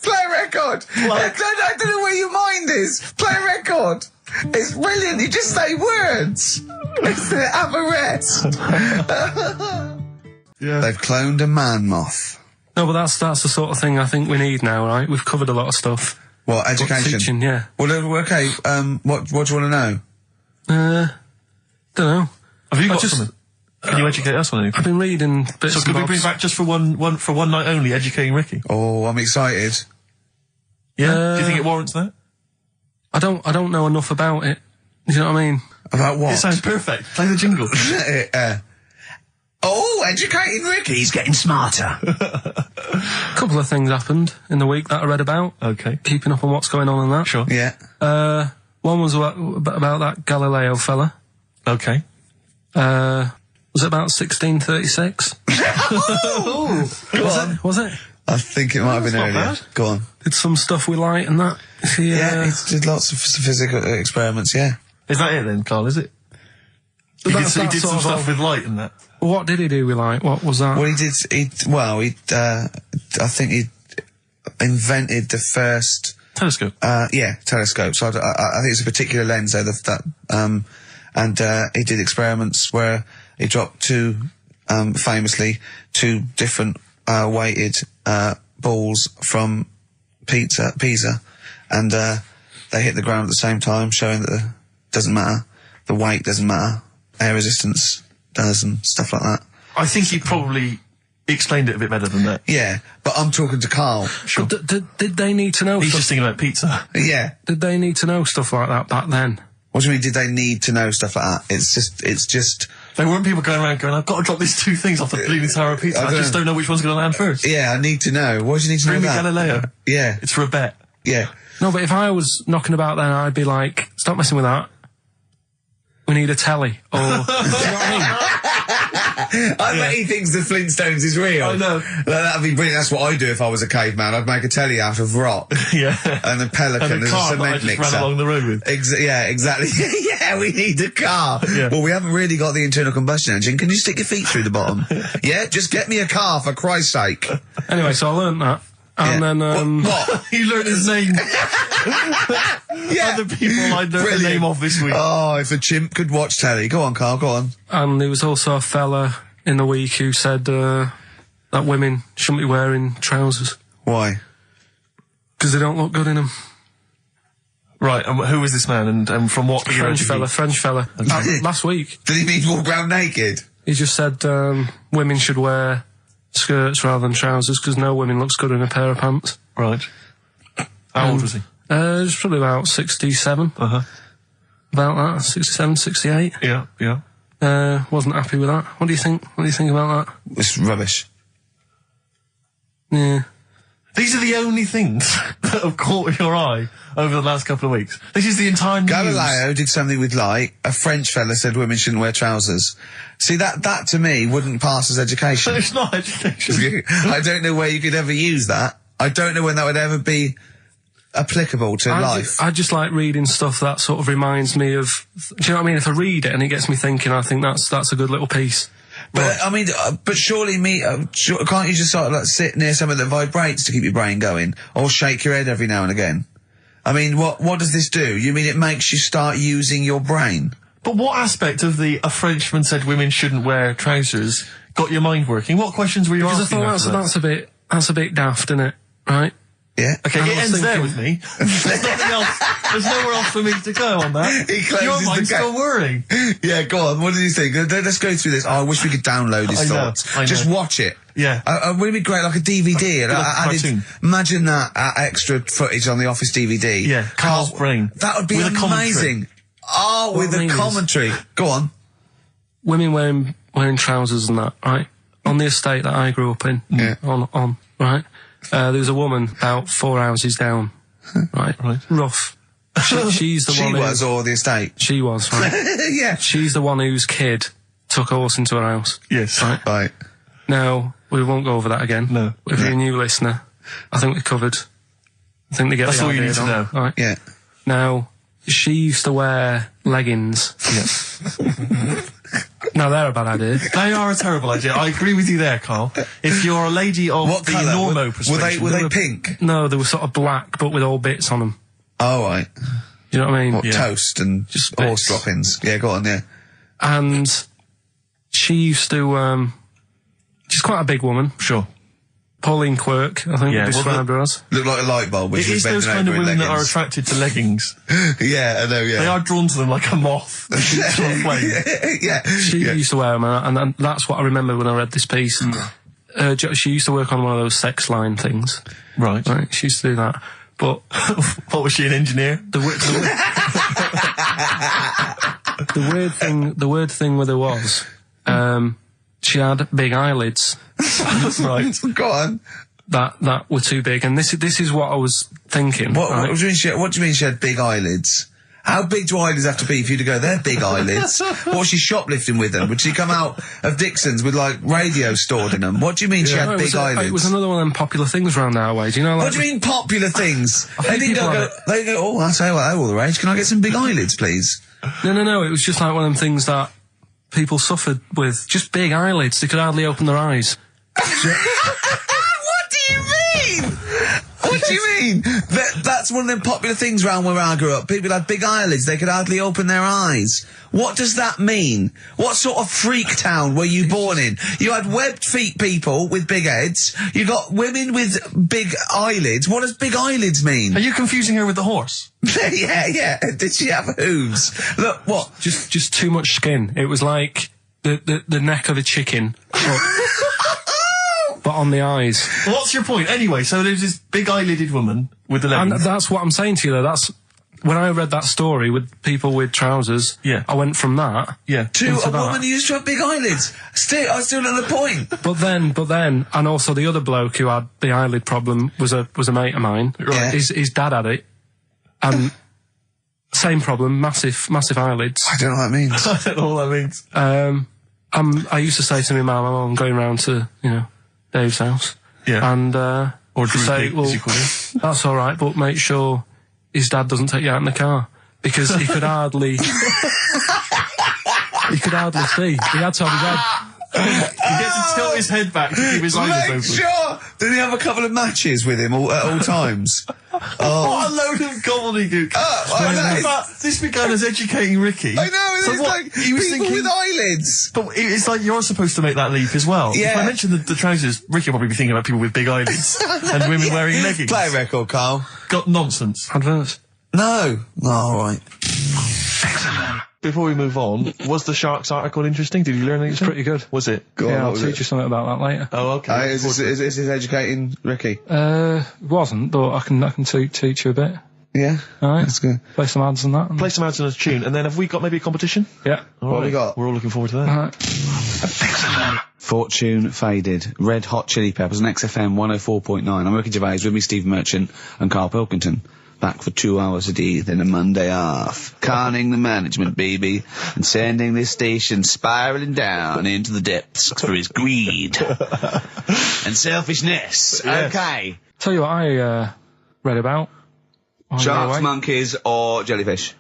Play a record! I don't know where your mind is. Play a record! It's brilliant, you just say words! It's the have a rest! Yeah. They've cloned a man moth. No, but that's the sort of thing I think we need now, right? We've covered a lot of stuff. What, education? Teaching, yeah. Well, okay, what do you want to know? Don't know. Have you got something? Can you educate us on anything? I've been reading bits So could and we bring bobs. back just for one night only, educating Ricky? Oh, I'm excited. Yeah? Do you think it warrants that? I don't know enough about it. You know what I mean? About what? It sounds perfect. Play the jingle. Educating Ricky, he's getting smarter. A couple of things happened in the week that I read about. Okay. Keeping up on what's going on in that. Sure. Yeah. One was about that Galileo fella. Okay. Was it about 1636? Was it? I think it might have been not earlier. bad. Go on. Did some stuff with light and that? Yeah, he did lots of physical experiments, yeah. Is that it then, Carl, is it? He did some stuff with light and that. What did he do with light? What was that? Well, I think he invented the first... Telescope. Telescope. So I think it's a particular lens though, and he did experiments where he dropped famously two different weighted balls from Pisa, and they hit the ground at the same time, showing that it doesn't matter, the weight doesn't matter, air resistance does, and stuff like that. I think he probably explained it a bit better than that. Yeah, but I'm talking to Karl. Sure. Did they need to know He's stuff? just thinking about pizza. Yeah. Did they need to know stuff like that back then? What do you mean, did they need to know stuff like that? It's just... There weren't people going around going, I've got to drop these two things off the bleeding tower of pizza. I just don't know which one's going to land first. Yeah, I need to know. Why do you need to Bring know me that? Galileo. Yeah. It's for a bet. Yeah. No, but if I was knocking about then, I'd be like, stop messing with that. We need a telly. Or, do you know what I mean? I bet he thinks the Flintstones is real. I know. That'd be brilliant. That's what I'd do if I was a caveman. I'd make a telly out of rock. Yeah. And a pelican And a as car a that I cement just mixer. ran along the road with. Yeah, exactly. Yeah, we need a car. Yeah. Well, we haven't really got the internal combustion engine. Can you stick your feet through the bottom? Yeah, just get me a car, for Christ's sake. Anyway, so I learned that. And Yeah. then, What? He learned his name. Yeah. Other people I learned the Brilliant. name of this week. Oh, if a chimp could watch telly. Go on, Karl, go on. and there was also a fella in the week who said, that women shouldn't be wearing trousers. Why? Because they don't look good in them. Right, and who was this man and from what era French did he- fella. Last week. Did he mean walk around naked? He just said, women should wear skirts rather than trousers because no woman looks good in a pair of pants. Right. How old was he? He was probably about 67. Uh-huh. About that, 67, 68. Yeah. Wasn't happy with that. What do you think? What do you think about that? It's rubbish. Yeah. These are the only things that have caught your eye over the last couple of weeks. This is the entire news. Galileo did something with light. A French fella said women shouldn't wear trousers. See, that to me wouldn't pass as education. It's not education. I don't know where you could ever use that. I don't know when that would ever be applicable to life. I just like reading stuff that sort of reminds me of. Do you know what I mean? If I read it and it gets me thinking, I think that's a good little piece. But I mean, but surely can't you just sort of like sit near something that vibrates to keep your brain going, or shake your head every now and again? I mean, what does this do? You mean it makes you start using your brain? But what aspect of a Frenchman said women shouldn't wear trousers got your mind working? What questions were you Because I asking? thought after that? that's a bit daft, isn't it? Right? Yeah. Okay, I it was ends there thinking- with me. There's nothing else. There's nowhere else for me to go on that. He closes Your the mind's gate. still worrying. Yeah, go on. What did you think? Let's go through this. Oh, I wish we could download his I know, thoughts. I know. Just watch it. Yeah. Wouldn't it be great, like a DVD? Like a cartoon. Imagine that extra footage on the Office DVD. Yeah, Carl's brain. That would be With a commentary. amazing. Oh, with What I a mean is- commentary. Go on. Women wearing trousers and that, right? On the estate that I grew up in, Yeah. on right? There was a woman about 4 houses down, right? Right. Rough. She's the She one. was, or the estate. She was, right? Yeah. She's the one whose kid took a horse into her house. Yes. Right. Right. Now, we won't go over that again. No. If you're a new listener, I think we covered. I think they get That's the all you idea need to down, know. Right. Yeah. Now, she used to wear leggings. Yeah. Now, they're a bad idea. They are a terrible idea. I agree with you there, Carl. If you're a lady of What the colour? normo persuasion... Were they pink? No, they were sort of black, but with all bits on them. Oh, right. You know what I mean? What, Yeah. toast and Just horse bits. droppings. Yeah, go on, yeah. And she used to, she's quite a big woman. Sure. Pauline Quirk, I think Yeah, we described her as. Looked like a light bulb, which It was is those bending kind of over in women that are leggings. attracted to leggings. Yeah, I know, yeah. They are drawn to them like a moth to a flame. Yeah. She yeah. used to wear them, and that's what I remember when I read this piece. She used to work on one of those sex line things. Right. Right, she used to do that. But What was she, an engineer? the weird thing with her was, she had big eyelids Right. Go on. that were too big, and this is what I was thinking. What right? do you mean she had big eyelids? How big do eyelids have to be for you to go, they're big eyelids? What's she shoplifting with them? Would she come out of Dixon's with, like, radio stored in them? What do you mean she had big eyelids? It was another one of them popular things around our way. Do you know, like... What do you mean popular things? They didn't go, oh, I say, well, all the rage. Can I get some big eyelids, please? No. It was just like one of them things that people suffered with. Just big eyelids. They could hardly open their eyes. What do you mean? What do you mean? That's one of them popular things around where I grew up. People had big eyelids. They could hardly open their eyes. What does that mean? What sort of freak town were you born in? You had webbed feet people with big heads. You got women with big eyelids. What does big eyelids mean? Are you confusing her with the horse? Yeah. Did she have hooves? Look, what? Just too much skin. It was like the neck of a chicken. But on the eyes. What's your point? Anyway, so there's this big eyelided woman with the leggings. And that's what I'm saying to you, though. That's... When I read that story with people with trousers, I went from that to a woman who used to have big eyelids. I still at the point. But then, and also the other bloke who had the eyelid problem was a mate of mine. Right. His dad had it, and same problem, massive eyelids. I don't know what that means. I don't know what that means. I used to say to my mum, I'm going round to Dave's house, and or to say, well, that's all right, but make sure his dad doesn't take you out in the car, because he could hardly see. He had to have his head. He gets to tilt his head back to keep his eyes open. Sure. Did he have a couple of matches with him at all times? What a load of gobbledygook. This began as educating Ricky. I know, it's like he was people with eyelids. But it's like you're supposed to make that leap as well. Yeah. If I mentioned the trousers, Ricky will probably be thinking about people with big eyelids and women wearing leggings. Play a record, Karl. Got nonsense. Adverts. No. All right. Before we move on, was the Sharks article interesting? Did you learn anything? It's pretty good. Was it? I'll teach you something about that later. Oh, okay. Is this educating Ricky? Wasn't, but I can teach you a bit. Yeah. All right. That's good. Play some ads and that. Play some ads and a tune, and then have we got maybe a competition? Yeah. What have we got? We're all looking forward to that. All right. Fortune Faded, Red Hot Chili Peppers on XFM 104.9. I'm Ricky Gervais, with me Steve Merchant and Karl Pilkington. Back for 2 hours a day, then a Monday off. Conning the management, baby, and sending this station spiraling down into the depths for his greed and selfishness. Yes. Okay. Tell you what I read about. Sharks, monkeys, or jellyfish?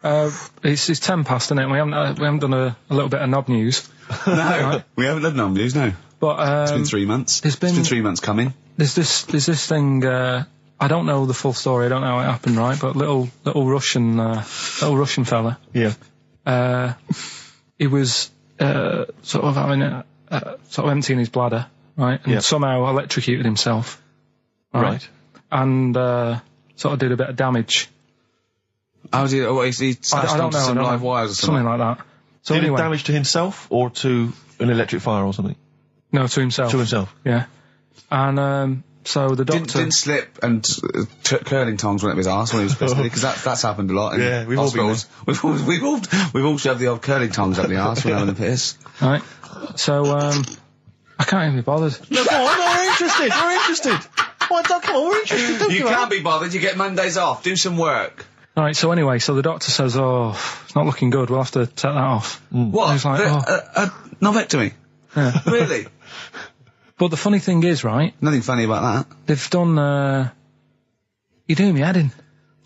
It's 10 past, isn't it? We haven't done a little bit of knob news. No, Right. We haven't done knob news, no. But It's been 3 months. It's been 3 months coming. There's this thing. I don't know the full story. I don't know how it happened, right? But little Russian fella. Yeah. He was sort of having sort of emptying his bladder, right? And somehow electrocuted himself. Right. And sort of did a bit of damage. How did he slashed onto some live wires or something? Something like that. So Did anyway, it damage to himself or to an electric fire or something? no, to himself. To himself. Yeah. And so the doctor Didn't slip and curling tongs went up his arse when he was pissed, because that's happened a lot in Yeah, we've all been hospitals. We've all shoved the old curling tongs up the arse when having a piss. Right. So I can't even be bothered. No, go on, we're interested. We're interested. Come on, we're interested. Don't You give up. can't be bothered. You get Mondays off. Do some work. Right. So anyway, so the doctor says, "Oh, it's not looking good. We'll have to take that off." What? I was like, "Oh." Novectomy? Yeah. Really? But the funny thing is, right? Nothing funny about that. They've done. You're doing me head in.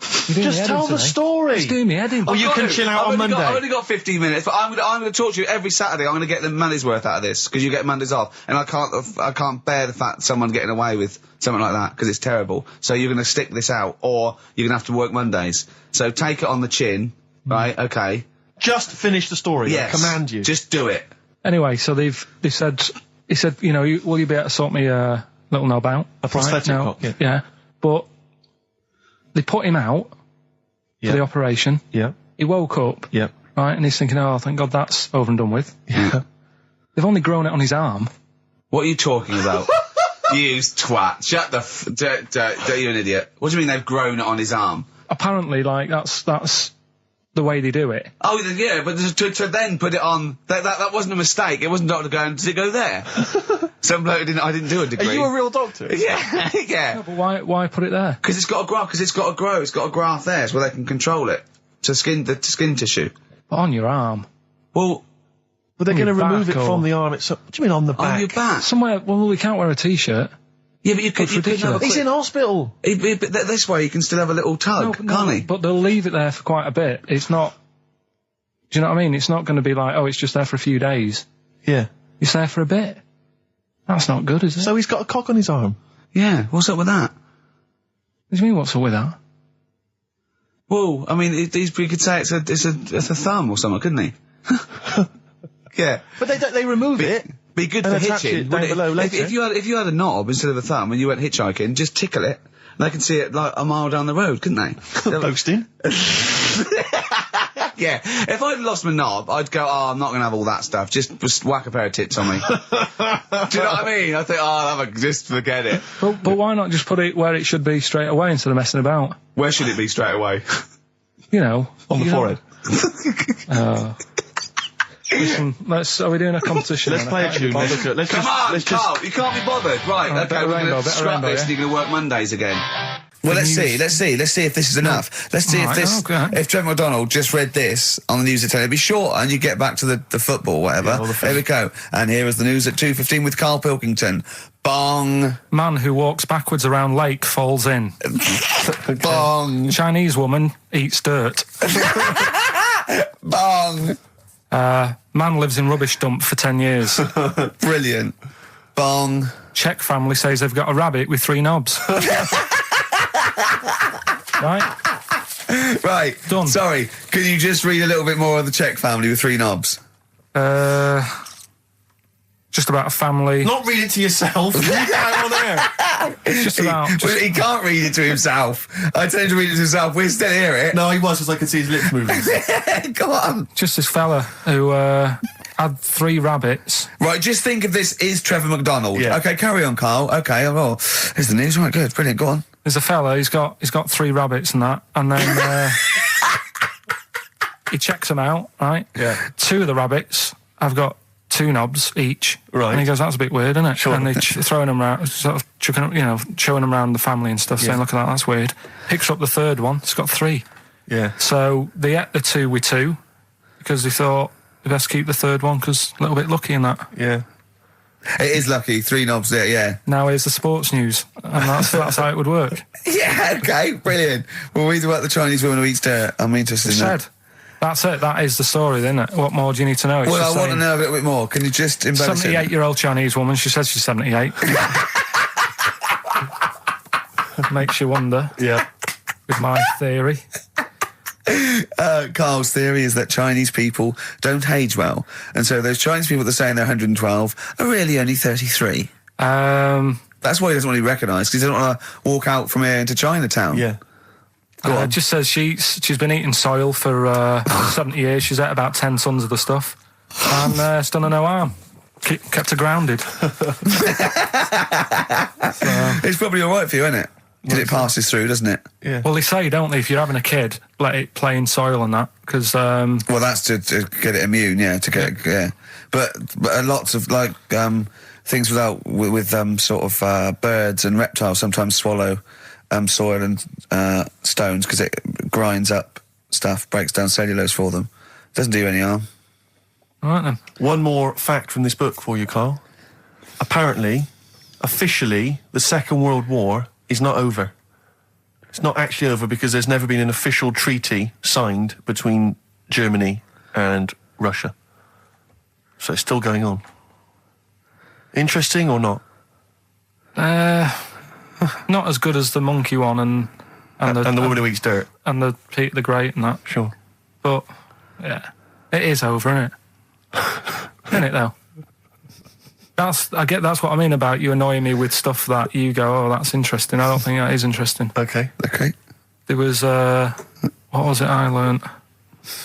Just tell the story. Just doing me head in. Oh, you can chill out on Monday. I've only got 15 minutes, but I'm going to talk to you every Saturday. I'm going to get the money's worth out of this, because you get Mondays off, and I can't bear the fact someone getting away with something like that, because it's terrible. So you're going to stick this out, or you're going to have to work Mondays. So take it on the chin, right? Okay. Just finish the story. Yes. I command you. Just do it. Anyway, so they said, he said, will you be able to sort me a little knob out? A prosthetic Right? cock, Yeah. But they put him out for the operation. Yeah. He woke up. Yeah. Right, and he's thinking, oh, thank God that's over and done with. Yeah. They've only grown it on his arm. What are you talking about? You twat. Shut the you're an idiot. What do you mean they've grown it on his arm? Apparently, like, that's the way they do it. Oh, yeah, but to then put it on, that wasn't a mistake. It wasn't doctor going, did it go there? Some bloke I didn't do a degree. Are you a real doctor? Yeah, yeah. No, but why put it there? Because it's got to grow, It's got a graph there, so where they can control it. skin tissue. On your arm. Well, But they're On going to your remove it back, or- from the arm itself. What do you mean on the back? on your back. Somewhere, well, we can't wear a t-shirt. Yeah, but you could have ridiculous. a He's in hospital. But this way you can still have a little tug, can't he? But they'll leave it there for quite a bit. It's not... Do you know what I mean? It's not going to be like, oh, it's just there for a few days. Yeah. It's there for a bit. That's not good, is it? So he's got a cock on his arm. Yeah, what's up with that? What do you mean, what's up with that? Well, I mean, you could say it's a thumb or something, couldn't he? Yeah. But they remove it. Be good And for attach hitching. it down below later. If you had a knob instead of a thumb and you went hitchhiking, just tickle it. They can see it like a mile down the road, couldn't they? Posting. Yeah. If I'd lost my knob, I'd go, oh, I'm not going to have all that stuff. Just whack a pair of tits on me. Do you know what I mean? I think, oh, just forget it. But why not just put it where it should be straight away instead of messing about? Where should it be straight away? You know. On the forehead. Listen, are we doing a competition? Let's then? play I a can't tune. be bothered. Let's Come on, just Karl, you can't be bothered. Right, Oh, okay, better we're going rainbow, to better scrap rainbow, this yeah? and you're going to work Mondays again. Well, let's see if this is enough. Let's see if Alright, this, okay. if Trevor McDonald just read this on the news at 10, it'd be short and you get back to the football, whatever. Yeah, or the film. Here we go. And here is the news at 2:15 with Karl Pilkington. Bong. Man who walks backwards around lake falls in. Bong. Chinese woman eats dirt. Bong. Man lives in rubbish dump for 10 years. Brilliant. Bong. Czech family says they've got a rabbit with 3 knobs. Right? Right. Done. Sorry. Can you just read a little bit more of the Czech family with 3 knobs? Just about a family. not read it to yourself. Read it out on air. It's just about. Well, he can't read it to himself. I told him to read it to himself. We still hear it. No, he was, because I could see his lips moving. Go on. Just this fella who had 3 rabbits. Right, just think if this is Trevor McDonald. Yeah. Okay, carry on, Karl. Okay, well, here's the news. Right, good, brilliant. Go on. There's a fella. He's got 3 rabbits and that, and then he checks them out. Right. Yeah. 2 of the rabbits have got 2 knobs each. Right. And he goes, that's a bit weird, isn't it? Sure. And they throwing them around, sort of chucking, showing them around the family and stuff, saying, look at that, that's weird. Picks up the 3rd one. It's got 3. Yeah. So they ate the 2 with 2 because they thought they best keep the 3rd one because a little bit lucky in that. Yeah. It is lucky. 3 knobs there, yeah. Now here's the sports news, and that's how it would work. Yeah, okay, brilliant. Well, read about the Chinese woman who eats dirt. I'm interested in that. Said. That's it. That is the story, isn't it? What more do you need to know? It's Well, just I want to saying, know a little bit more. Can you just embellish it? 78-year-old Chinese woman. She says she's 78. Makes you wonder. Yeah. With my theory. Karl's theory is that Chinese people don't age well. And so those Chinese people that are saying they're 112 are really only 33. That's why he doesn't want to be recognised, because he doesn't want to walk out from here into Chinatown. Yeah. It just says she's been eating soil for 70 years. She's ate about 10 tons of the stuff. And it's done her no harm. Kept her grounded. It's probably all right for you, isn't it? Because it passes through, doesn't it? Yeah. Well, they say, don't they, if you're having a kid, let it play in soil and that, because... Well, that's to get it immune, yeah, to get yeah. But lots of, like, things with sort of birds and reptiles sometimes swallow soil and stones because it grinds up stuff, breaks down cellulose for them. Doesn't do you any harm. All right, then. One more fact from this book for you, Karl. Apparently, officially, the Second World War is not over. It's not actually over because there's never been an official treaty signed between Germany and Russia. So it's still going on. Interesting or not? Not as good as the monkey one and the woman who eats dirt. and the Pete the Great and that. Sure. But yeah, it is over, isn't it? Isn't it though? That's what I mean about you annoying me with stuff that you go, oh, that's interesting. I don't think that is interesting. Okay. Okay. There was what was it I learnt?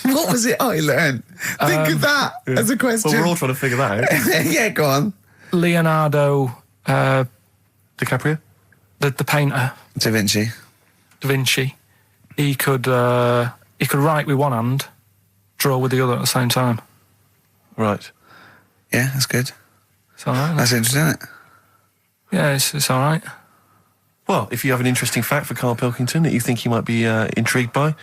What was it I learned? Think of that as a question. Well, we're all trying to figure that out. Yeah, go on. Leonardo DiCaprio? the painter, Da Vinci. Da Vinci, he could write with one hand, draw with the other at the same time. Right. Yeah, that's good. It's all right. That's interesting, isn't it? Yeah, it's all right. Well, if you have an interesting fact for Karl Pilkington that you think he might be intrigued by,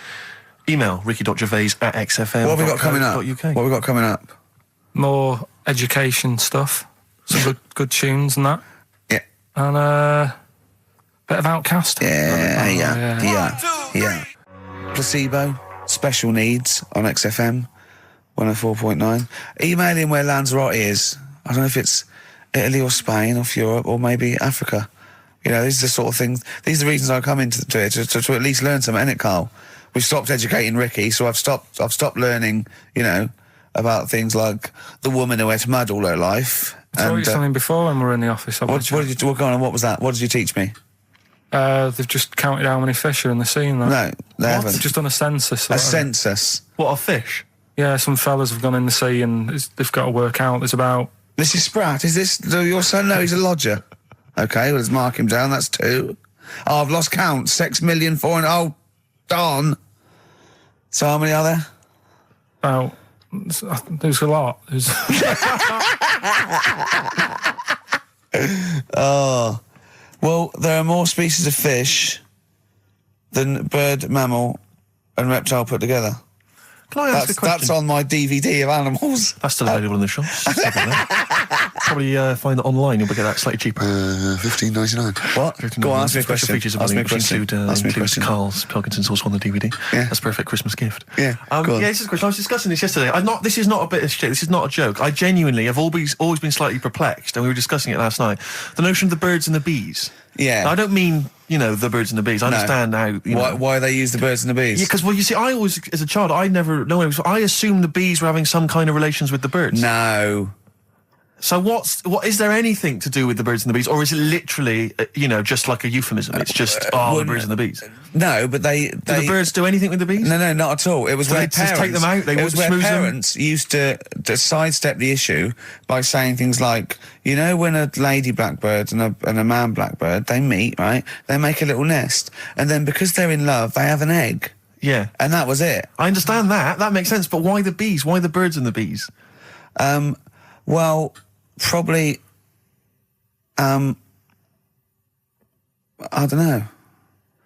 Email ricky.gervais@xfm. What have we got coming up? UK. What have we got coming up? More education stuff. Some good tunes and that. Yeah. And a bit of Outcast. Yeah. Placebo, Special Needs on XFM 104.9. Email in where Lanzarote is. I don't know if it's Italy or Spain or Europe or maybe Africa. You know, these are the sort of things, these are the reasons I come into it, to at least learn something, innit, Karl? We've stopped educating Ricky, so I've stopped learning, you know, about things like the woman who ate mud all her life. I told you something before when we were in the office. What was that? What did you teach me? They've just counted how many fish are in the sea and that. No, they haven't. They've just done a census. A census? What, of fish? Yeah, some fellas have gone in the sea and they've got to work out. There's about... This is Spratt. Is this your son? No, he's a lodger. Okay, well, let's mark him down. That's 2. Oh, I've lost count. 6,400,000. Oh, darn. So how many are there? About... There's a lot. There's... Oh. Well, there are more species of fish than bird, mammal and reptile put together. Can I ask a question? That's on my DVD of animals. That's still available in the shops. Probably find that online. You'll get that slightly cheaper. $15.99. What? Go on, ask me a question. Special features Ask me a which question. includes Karl's Pilkington's also on the DVD. Yeah. That's a perfect Christmas gift. Yeah, go on. Yeah, this is a question. I was discussing this yesterday. This is not a bit of shit. This is not a joke. I genuinely have always been slightly perplexed, and we were discussing it last night. The notion of the birds and the bees. Yeah. Now, I don't mean, you know, the birds and the bees. I understand how... Why they use the birds and the bees? Yeah, because, well, you see, I always, as a child, I never... No, I assumed the bees were having some kind of relations with the birds. No. So what is there anything to do with the birds and the bees, or is it literally, just like a euphemism? It's just, the birds and the bees. No, but they... Do the birds do anything with the bees? No, not at all. It was where they just take them out? It was where parents used to sidestep the issue by saying things like, you know, when a lady blackbird and a man blackbird, they meet, right? They make a little nest. And then because they're in love, they have an egg. Yeah. And that was it. I understand that. That makes sense. But why the bees? Why the birds and the bees? Well, probably... I don't know.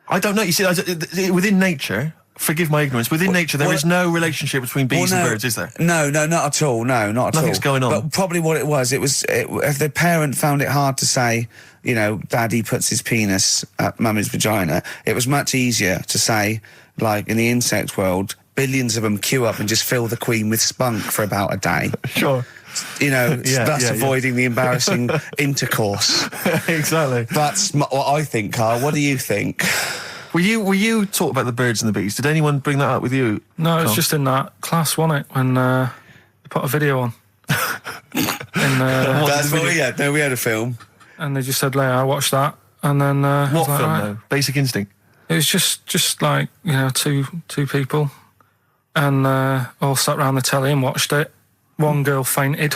I don't know. You see, within nature, forgive my ignorance, within nature there is no relationship between bees and birds, is there? No, not at all. No, not at all. Nothing's going on. But probably what it was, if the parent found it hard to say, you know, Daddy puts his penis at Mummy's vagina, it was much easier to say, like, in the insect world, billions of them queue up and just fill the queen with spunk for about a day. Sure. You know, thus avoiding the embarrassing intercourse. Exactly. That's what I think, Karl. What do you think? Were you taught about the birds and the bees? Did anyone bring that up with you? No, it was just in that class, wasn't it? When they put a video on. That's what we had. No, we had a film. And they just said, I watched that. And then... what film, though? Basic Instinct? It was just like, you know, two people. And all sat around the telly and watched it. One girl fainted.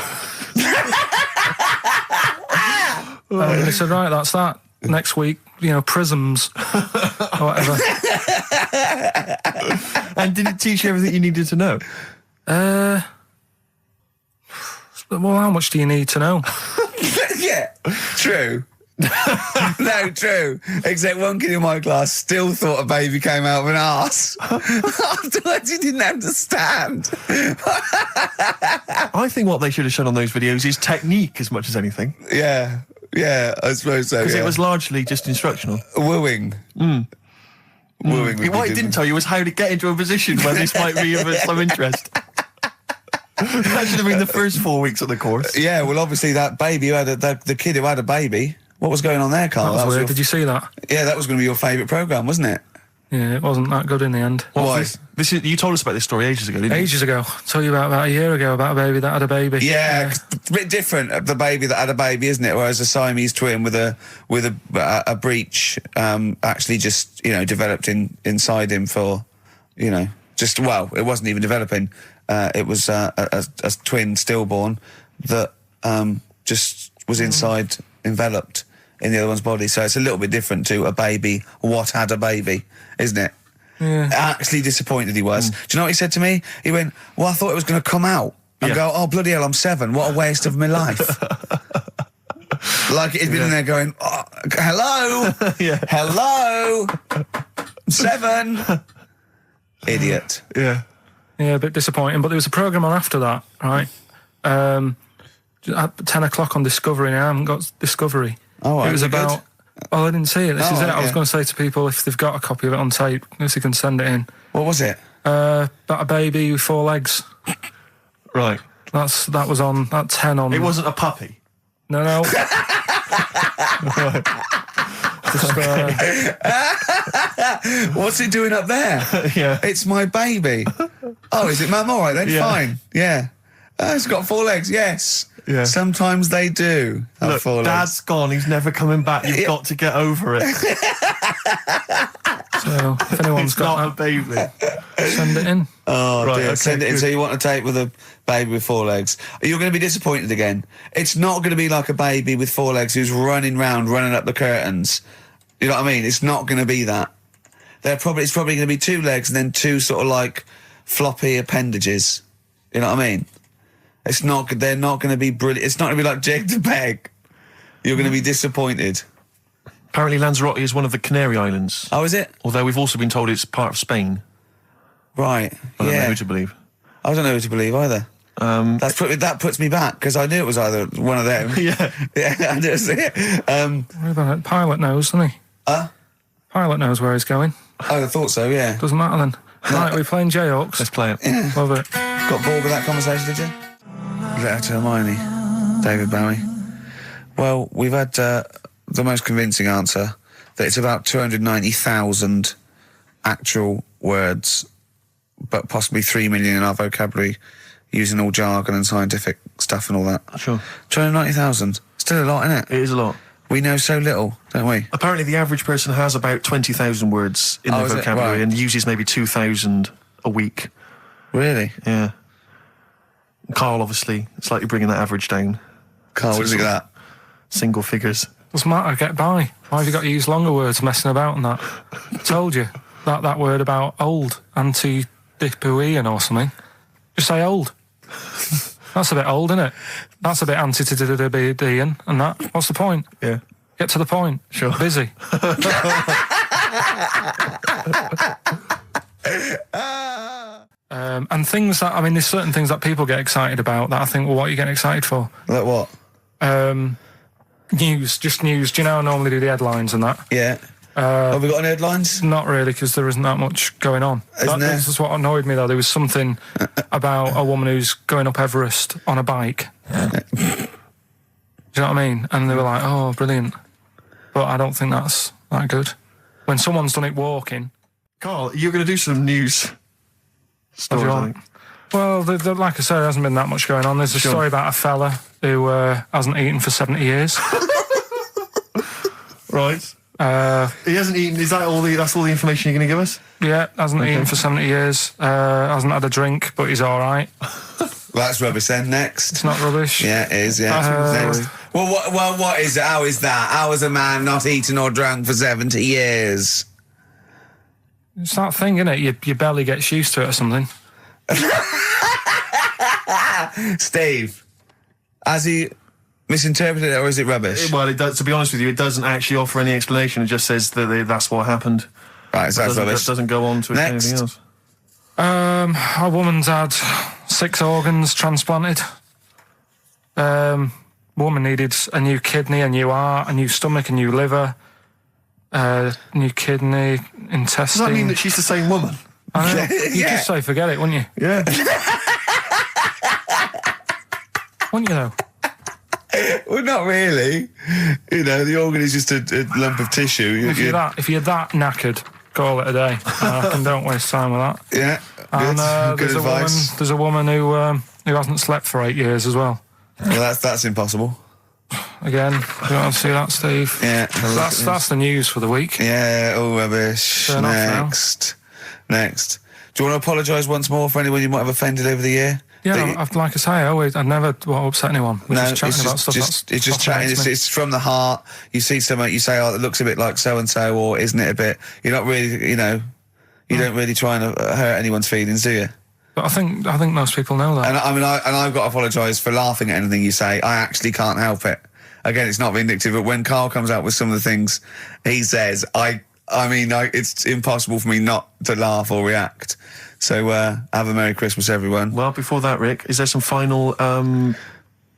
And they said, right, that's that. Next week, you know, prisms or whatever. And did it teach you everything you needed to know? Well, how much do you need to know? Yeah, true. No, true. Except one kid in my class still thought a baby came out of an arse. Afterwards, he didn't understand. I think what they should have shown on those videos is technique as much as anything. Yeah, I suppose so. Because it was largely just instructional. Wooing. Wooing. What it didn't tell you was how to get into a position where this might be of some interest. That should have been the first 4 weeks of the course. Yeah, well, obviously that baby who had the kid who had a baby. What was going on there, Karl? That was weird. Did you see that? Yeah, that was going to be your favourite programme, wasn't it? Yeah, it wasn't that good in the end. Why? You told us about this story ages ago, didn't you? Ages ago. I told you about a year ago about a baby that had a baby. Yeah, it's a bit different, the baby that had a baby, isn't it? Whereas a Siamese twin with a breech actually just, you know, developed inside him for, you know, it wasn't even developing. It was a twin stillborn that just was enveloped in the other one's body. So it's a little bit different to a baby what had a baby, isn't it? Yeah. Actually disappointed he was. Do you know what he said to me? He went, well, I thought it was going to come out. And go, oh, bloody hell, I'm 7. What a waste of my life. Like he'd been in there going, oh, hello? Yeah. Hello? 7? Idiot. Yeah. Yeah, a bit disappointing. But there was a programme on after that, right? At 10 o'clock on Discovery, and I haven't got Discovery. Oh, right, it was is it about... Oh, I didn't see it. This is it. I was going to say to people, if they've got a copy of it on tape, if they can send it in. What was it? About a baby with 4 legs. Right. That was on at 10 on... It wasn't a puppy. No. Just, What's it doing up there? Yeah. It's my baby. Oh, is it, Mum? All right then, Yeah. fine. Yeah. It's got 4 legs, yes. Yeah. Sometimes they do have Look, 4 legs. Dad's gone. He's never coming back. You've got to get over it. so, if anyone's It's got not a baby. that, send it in. Oh, Right, dear. okay, Send it in. good. So you want to tape with a baby with 4 legs. You're going to be disappointed again. It's not going to be like a baby with 4 legs who's running up the curtains. You know what I mean? It's not going to be that. It's probably going to be 2 legs and then 2 sort of like floppy appendages. You know what I mean? They're not going to be brilliant. It's not going to be like Jake the Peg. You're going to be disappointed. Apparently Lanzarote is one of the Canary Islands. Oh, is it? Although we've also been told it's part of Spain. Right. I don't know Yeah. who to believe. I don't know who to believe either. That puts me back because I knew it was either one of them. Yeah. Yeah, I knew it was it. What about it? Pilot knows, doesn't he? Pilot knows where he's going. I thought so, yeah. Doesn't matter then. Right, we're playing J-Hawks. Let's play it. Love it. Got bored with that conversation, did you? Letter to Hermione, David Bowie. Well, we've had the most convincing answer that it's about 290,000 actual words, but possibly 3 million in our vocabulary, using all jargon and scientific stuff and all that. Sure. 290,000. Still a lot, isn't it? It is a lot. We know so little, don't we? Apparently the average person has about 20,000 words in their is it? vocabulary Right. and uses maybe 2,000 a week. Really? Yeah. Karl, obviously, slightly bringing that average down. Carl, what do you think of that? Single figures. Doesn't matter, get by. Why have you got to use longer words messing about and that? Told you. That word about old, anti-dipuian or something. Just say old. That's a bit old, isn't it? That's a bit anti-dipuian and that. What's the point? Yeah. Get to the point. Sure. Busy. And things that, I mean, there's certain things that people get excited about that I think, well, what are you getting excited for? Like what? News, just news. Do you know I normally do the headlines and that? Yeah. Have we got any headlines? Not really, because there isn't that much going on. Isn't there? This is what annoyed me, though. There was something about a woman who's going up Everest on a bike. Do you know what I mean? And they were like, oh, brilliant. But I don't think that's that good. When someone's done it walking... Karl, you're going to do some news stories, I think. Well, like I said, there hasn't been that much going on. There's a story about a fella who hasn't eaten for 70 years. Right. He hasn't eaten. Is that all the? That's all the information you're going to give us? Yeah, hasn't eaten for 70 years. Hasn't had a drink, but he's all right. That's rubbish then. Next. It's not rubbish. Yeah, it is, yeah. Next. Well, what is it? How is that? How is a man not eaten or drunk for 70 years? It's that thing, isn't it? Your belly gets used to it or something. Steve, has he misinterpreted it or is it rubbish? Well, it does. To be honest with you, it doesn't actually offer any explanation. It just says that that's what happened. Right, so that's rubbish. It doesn't go on to Next. anything else. A woman's had 6 organs transplanted. Woman needed a new kidney, a new heart, a new stomach, a new liver, new kidney, intestine. Does that mean that she's the same woman? I know. You'd Yeah. just say forget it, wouldn't you? Yeah. Wouldn't you, though? Well, not really. You know, the organ is just a lump of tissue. If you're that knackered, call it a day. Don't waste time with that. Yeah, And good advice. there's a woman who hasn't slept for 8 years as well. Well, that's impossible. Again, you want to see that, Steve? Yeah. That's the news for the week. Yeah, all rubbish. Turn off now. Next. Do you want to apologise once more for anyone you might have offended over the year? Yeah, like I say, I'd never want to upset anyone. We're just chatting about stuff it's just that's chatting. affects me. It's from the heart. You see something, you say, "Oh, it looks a bit like so and so," or "Isn't it a bit?" You're not really, you know, you don't really try and hurt anyone's feelings, do you? But I think most people know that. And I've got to apologise for laughing at anything you say. I actually can't help it. Again, it's not vindictive, but when Karl comes out with some of the things he says, I I mean, it's impossible for me not to laugh or react. So, have a Merry Christmas, everyone. Well, before that, Rick, is there some final,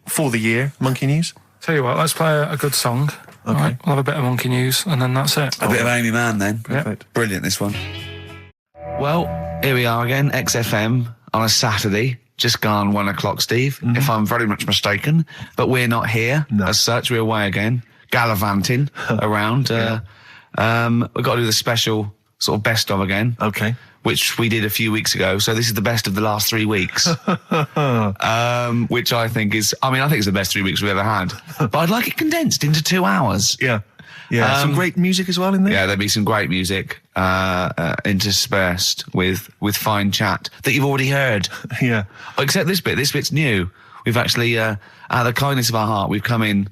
for the year, Monkey News? Tell you what, let's play a good song. Okay. Right, we'll have a bit of Monkey News, and then that's it. A bit of Amy Mann, then. Perfect. Brilliant, this one. Well, here we are again, XFM, on a Saturday. Just gone 1 o'clock, Steve, if I'm very much mistaken. But we're not here, as such. We're away again, gallivanting around. We've got to do the special sort of best of again. Okay. Which we did a few weeks ago. So this is the best of the last 3 weeks. Which I think is, I think it's the best 3 weeks we've ever had. But I'd like it condensed into 2 hours. Yeah. Yeah, some great music as well in there. Yeah, there'll be some great music interspersed with fine chat that you've already heard. Yeah. Except this bit. This bit's new. We've actually, out of the kindness of our heart, we've come in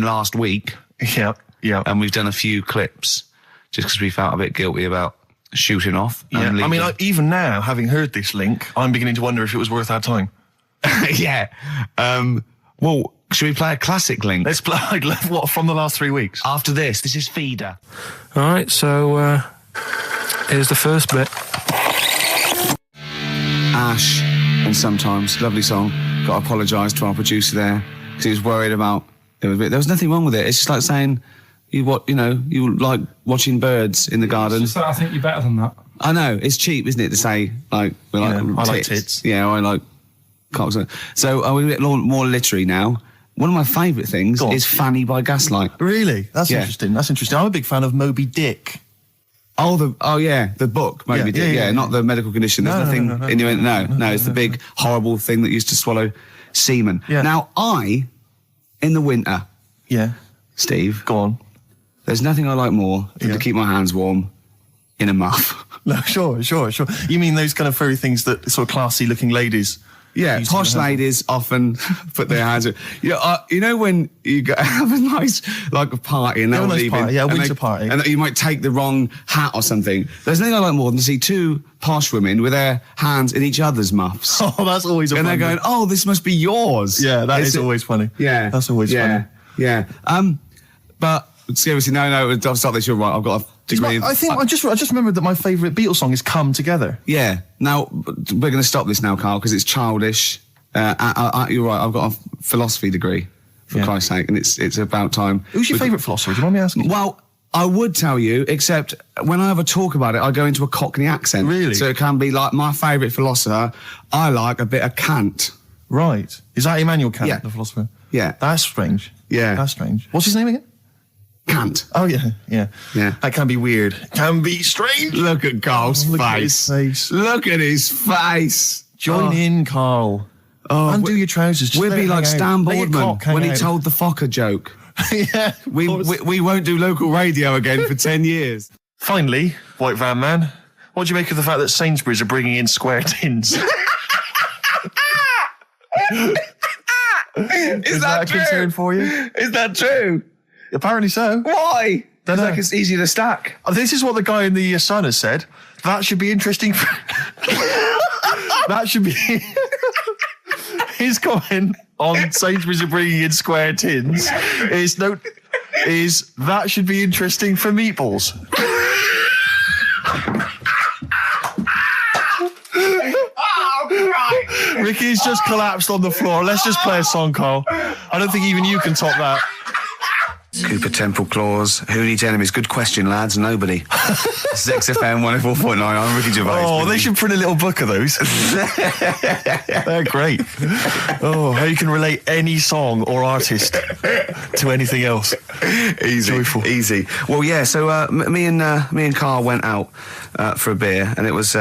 last week. Yeah, yeah. And we've done a few clips just because we felt a bit guilty about shooting off. Yeah. And leaving. Even now, having heard this link, I'm beginning to wonder if it was worth our time. Yeah. Well, should we play a classic link? Let's play, what, from the last 3 weeks? After this is Feeder. All right, so here's the first bit. Ash, and Sometimes, lovely song. Got to apologise to our producer there because he was worried about there was nothing wrong with it. It's just like saying you like watching birds in the garden. It's just that I think you're better than that. I know, it's cheap, isn't it, to say like we like I like tits. Yeah, I like cocks. So we're a bit more literary now. One of my favourite things is Fanny by Gaslight. Really? That's interesting. That's interesting. I'm a big fan of Moby Dick. Oh yeah, the book, Moby Dick. Yeah, not the medical condition. There's nothing innuendo. No, it's the big horrible thing that used to swallow semen. Yeah. Now in the winter, Yeah. Steve, Go on. there's nothing I like more than to keep my hands warm in a muff. No, sure. You mean those kind of furry things that sort of classy looking ladies? Yeah, used to posh have? ladies often put their hands. You know when you have a nice a party and they're a nice leaving, party, yeah, a and winter party. and you might take the wrong hat or something. There's nothing I like more than to see two posh women with their hands in each other's muffs, Oh, that's always a and fun they're going, "Oh, this must be yours." Yeah, that is always funny. Yeah, That's always funny. Yeah. But seriously, no, I'll stop this. You're right. I've got a degree. I just remembered that my favourite Beatles song is "Come Together." Yeah. Now we're going to stop this now, Karl, because it's childish. You're right. I've got a philosophy degree, for Christ's sake, and it's about time. Who's your favourite philosopher? Do you mind me asking? Well, I would tell you, except when I have a talk about it, I go into a Cockney accent. Really? So it can be like my favourite philosopher. I like a bit of Kant. Right. Is that Immanuel Kant, Yeah. the philosopher? Yeah. That's strange. Yeah. That's strange. What's his name again? Kant. Oh, yeah. Yeah. That can be weird. Can be strange. Look at Karl's Look at face. his face. Look at his face. Join in, Karl. Undo your trousers. Just We'd let be it like hang out. Stan Let your Boardman cock hang when he out. told the Fokker joke. Yeah. We won't do local radio again for 10 years. Finally, White Van Man, what do you make of the fact that Sainsbury's are bringing in square tins? Is that a concern for you? Is that true? Apparently so. Why? Dunno. It's like it's easy to stack. This is what the guy in the Sun has said. That should be interesting. That should be his comment on Sainsbury's are bringing in square tins. Is that should be interesting for meatballs. Ricky's just collapsed on the floor. Let's just play a song, Karl. I don't think even you can top that. Cooper Temple Claws. Who needs enemies? Good question, lads. Nobody. This is XFM 104.9. I'm Ricky Gervais. Oh, they should print a little book of those. They're great. Oh, how you can relate any song or artist to anything else. Easy. Joyful. Easy. Well, yeah, so me and Karl went out for a beer, and it was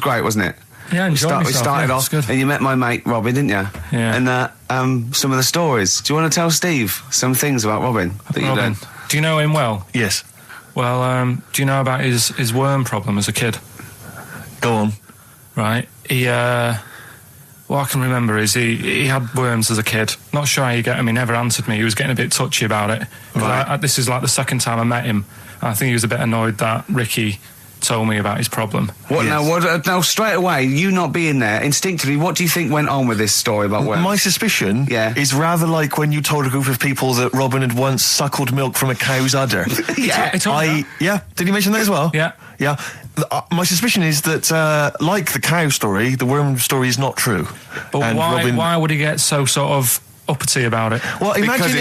great, wasn't it? Yeah, I enjoyed myself. We started yeah, off, good. and you met my mate Robin, didn't you? Yeah. And some of the stories. Do you want to tell Steve some things about Robin that you Robin, learned? do you know him well? Yes. Well, do you know about his worm problem as a kid? Go on. Right. He, what I can remember is he had worms as a kid. Not sure how you get him. He never answered me. He was getting a bit touchy about it. Right. This is like the second time I met him. And I think he was a bit annoyed that Ricky told me about his problem. What now? Now, straight away, you not being there, instinctively, what do you think went on with this story about worms? My suspicion is rather like when you told a group of people that Robin had once suckled milk from a cow's udder. Did he mention that as well? Yeah. My suspicion is that, like the cow story, the worm story is not true. But and why would he get so sort of uppity about it? Well, imagine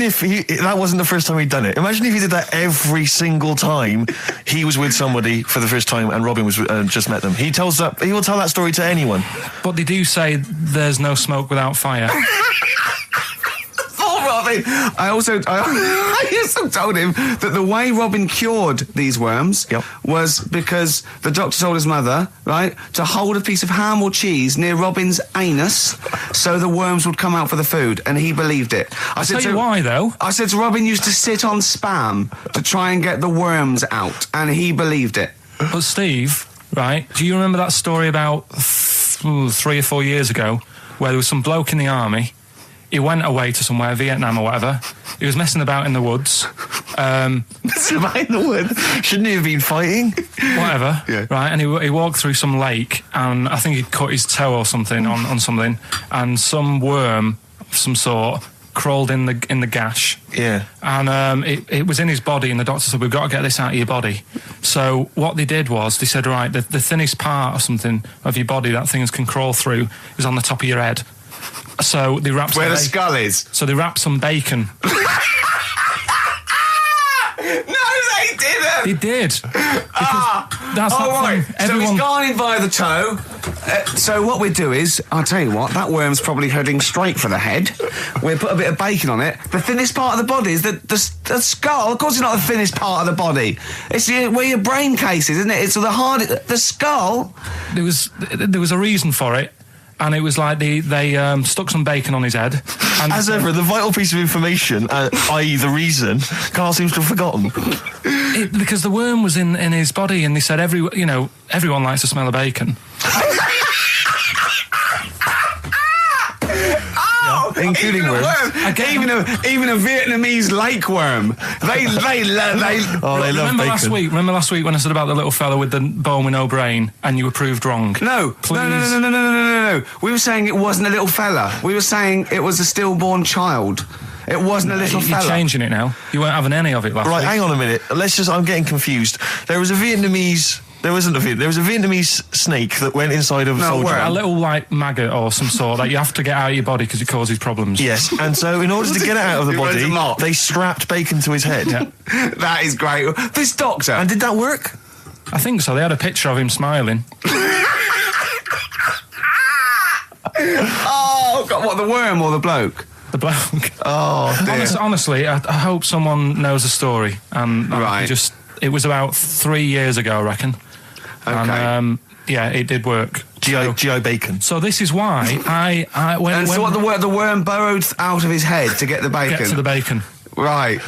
if that wasn't the first time he'd done it. Imagine if he did that every single time he was with somebody for the first time and Robin was just met them. He will tell that story to anyone. But they do say there's no smoke without fire. Robin. I also told him that the way Robin cured these worms was because the doctor told his mother, right, to hold a piece of ham or cheese near Robin's anus so the worms would come out for the food, and he believed it. I'll tell you why, though. I said to Robin used to sit on spam to try and get the worms out, and he believed it. But Steve, right, do you remember that story about 3 or 4 years ago where there was some bloke in the army? He went away to somewhere, Vietnam or whatever. He was messing about in the woods. Messing about in the woods? Shouldn't he have been fighting? Whatever. Yeah. Right, and he walked through some lake, and I think he'd cut his toe or something on something, and some worm of some sort crawled in the gash. Yeah. And it was in his body, and the doctor said, we've got to get this out of your body. So what they did was, they said, right, the thinnest part or something of your body that things can crawl through is on the top of your head. So they wrapped where the skull is. So they wrapped some bacon. No, they didn't. They did. That's right. Thing. So he's gone in by the toe. So what we do is, I'll tell you what, that worm's probably heading straight for the head. We'll put a bit of bacon on it. The thinnest part of the body is the skull. Of course, it's not the thinnest part of the body. It's where your brain case is, isn't it? It's the skull. There was a reason for it. And it was like they stuck some bacon on his head. And as ever, the vital piece of information, i.e. the reason, Karl seems to have forgotten. Because the worm was in his body, and they said everyone likes the smell of bacon. Including worms. Even a Vietnamese lake worm. They love bacon. Remember last week when I said about the little fella with the bone with no brain, and you were proved wrong? No. We were saying it wasn't a little fella. We were saying it was a stillborn child. It wasn't a little fella. You're changing it now. You weren't having any of it last week. Right, hang on a minute. I'm getting confused. There was a Vietnamese snake that went inside of a soldier. A little, like, maggot or some sort that you have to get out of your body because it causes problems. Yes, and so in order to get it out of the body, they strapped bacon to his head. Yeah. That is great. This doctor. And did that work? I think so. They had a picture of him smiling. Oh, God, what, the worm or the bloke? The bloke. Oh, dear. Honestly, I hope someone knows the story. Right. It was about 3 years ago, I reckon. Okay. And, it did work. GI bacon. So this is why I went. So what the worm burrowed out of his head to get the bacon? Get to the bacon. Right.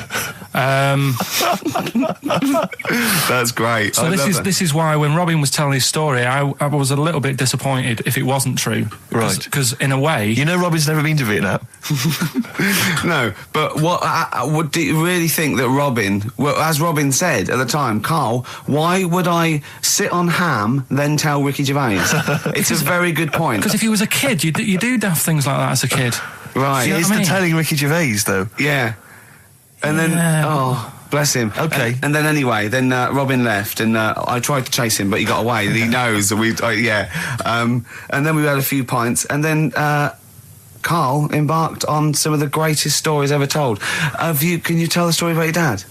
That's great. So this is why when Robin was telling his story, I was a little bit disappointed if it wasn't true. Right. Because in a way, Robin's never been to Vietnam. No, but do you really think that Robin? Well, as Robin said at the time, Karl, why would I sit on ham then tell Ricky Gervais? It's a very good point. Because if he was a kid, you do daft things like that as a kid. Right. It's the telling Ricky Gervais though. Yeah. And then, bless him. Okay. And then anyway, Robin left, and I tried to chase him, but he got away. He knows that and then we had a few pints, and then Karl embarked on some of the greatest stories ever told. Can you tell the story about your dad?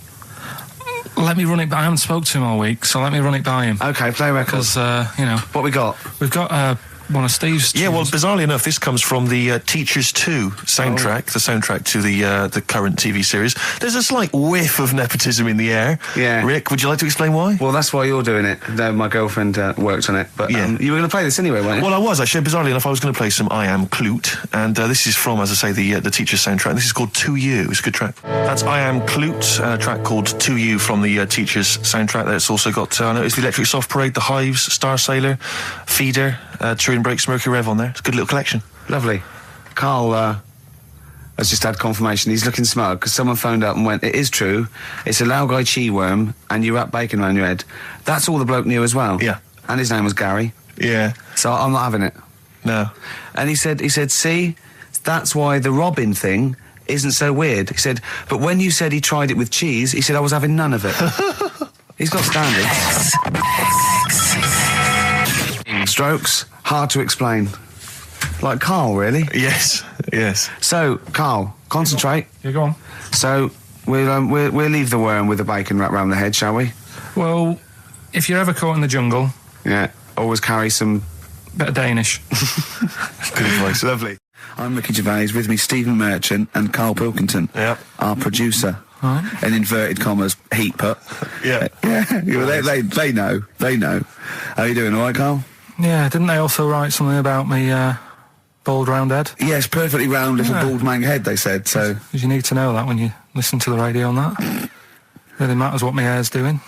Let me run it by. I haven't spoke to him all week, so let me run it by him. Okay, play records. Because what we got? We've got one of Steve's tunes. Yeah, well, bizarrely enough, this comes from the Teachers 2 soundtrack, the soundtrack to the current TV series. There's a slight whiff of nepotism in the air. Yeah. Rick, would you like to explain why? Well, that's why you're doing it. My girlfriend worked on it. But you were going to play this anyway, weren't you? Well, I was, actually. Bizarrely enough, I was going to play some I Am Clute, and this is from, as I say, the Teachers soundtrack. This is called To You. It's a good track. That's I Am Clute, and a track called To You from the Teachers soundtrack. That's also got, I noticed the Electric Soft Parade, The Hives, Star Sailor, Feeder, Turin Breaks, Mercury Rev on there. It's a good little collection. Lovely. Karl, has just had confirmation. He's looking smug because someone phoned up and went, "It is true. It's a Laogai chi worm, and you wrap bacon around your head." That's all the bloke knew as well. Yeah. And his name was Gary. Yeah. So I'm not having it. No. And he said, see, that's why the Robin thing isn't so weird. He said, but when you said he tried it with cheese, he said I was having none of it. He's got standards. Strokes, hard to explain. Like Karl, really. Yes. Yes. So, Karl, concentrate. Yeah, go on. So, we'll leave the worm with the bacon wrapped around the head, shall we? Well, if you're ever caught in the jungle, Yeah. Always carry some... bit of Danish. Good advice. Lovely. I'm Ricky Gervais, with me Stephen Merchant and Karl Pilkington, Yep. our producer. Right. In inverted commas, heat put. Yeah. Yeah, they know. They know. How you doing, all right, Karl? Yeah, didn't they also write something about me, bald round head? Yes, perfectly round little Yeah. bald man head, they said, so... Because you need to know that when you listen to the radio and that. Really matters what my hair's doing.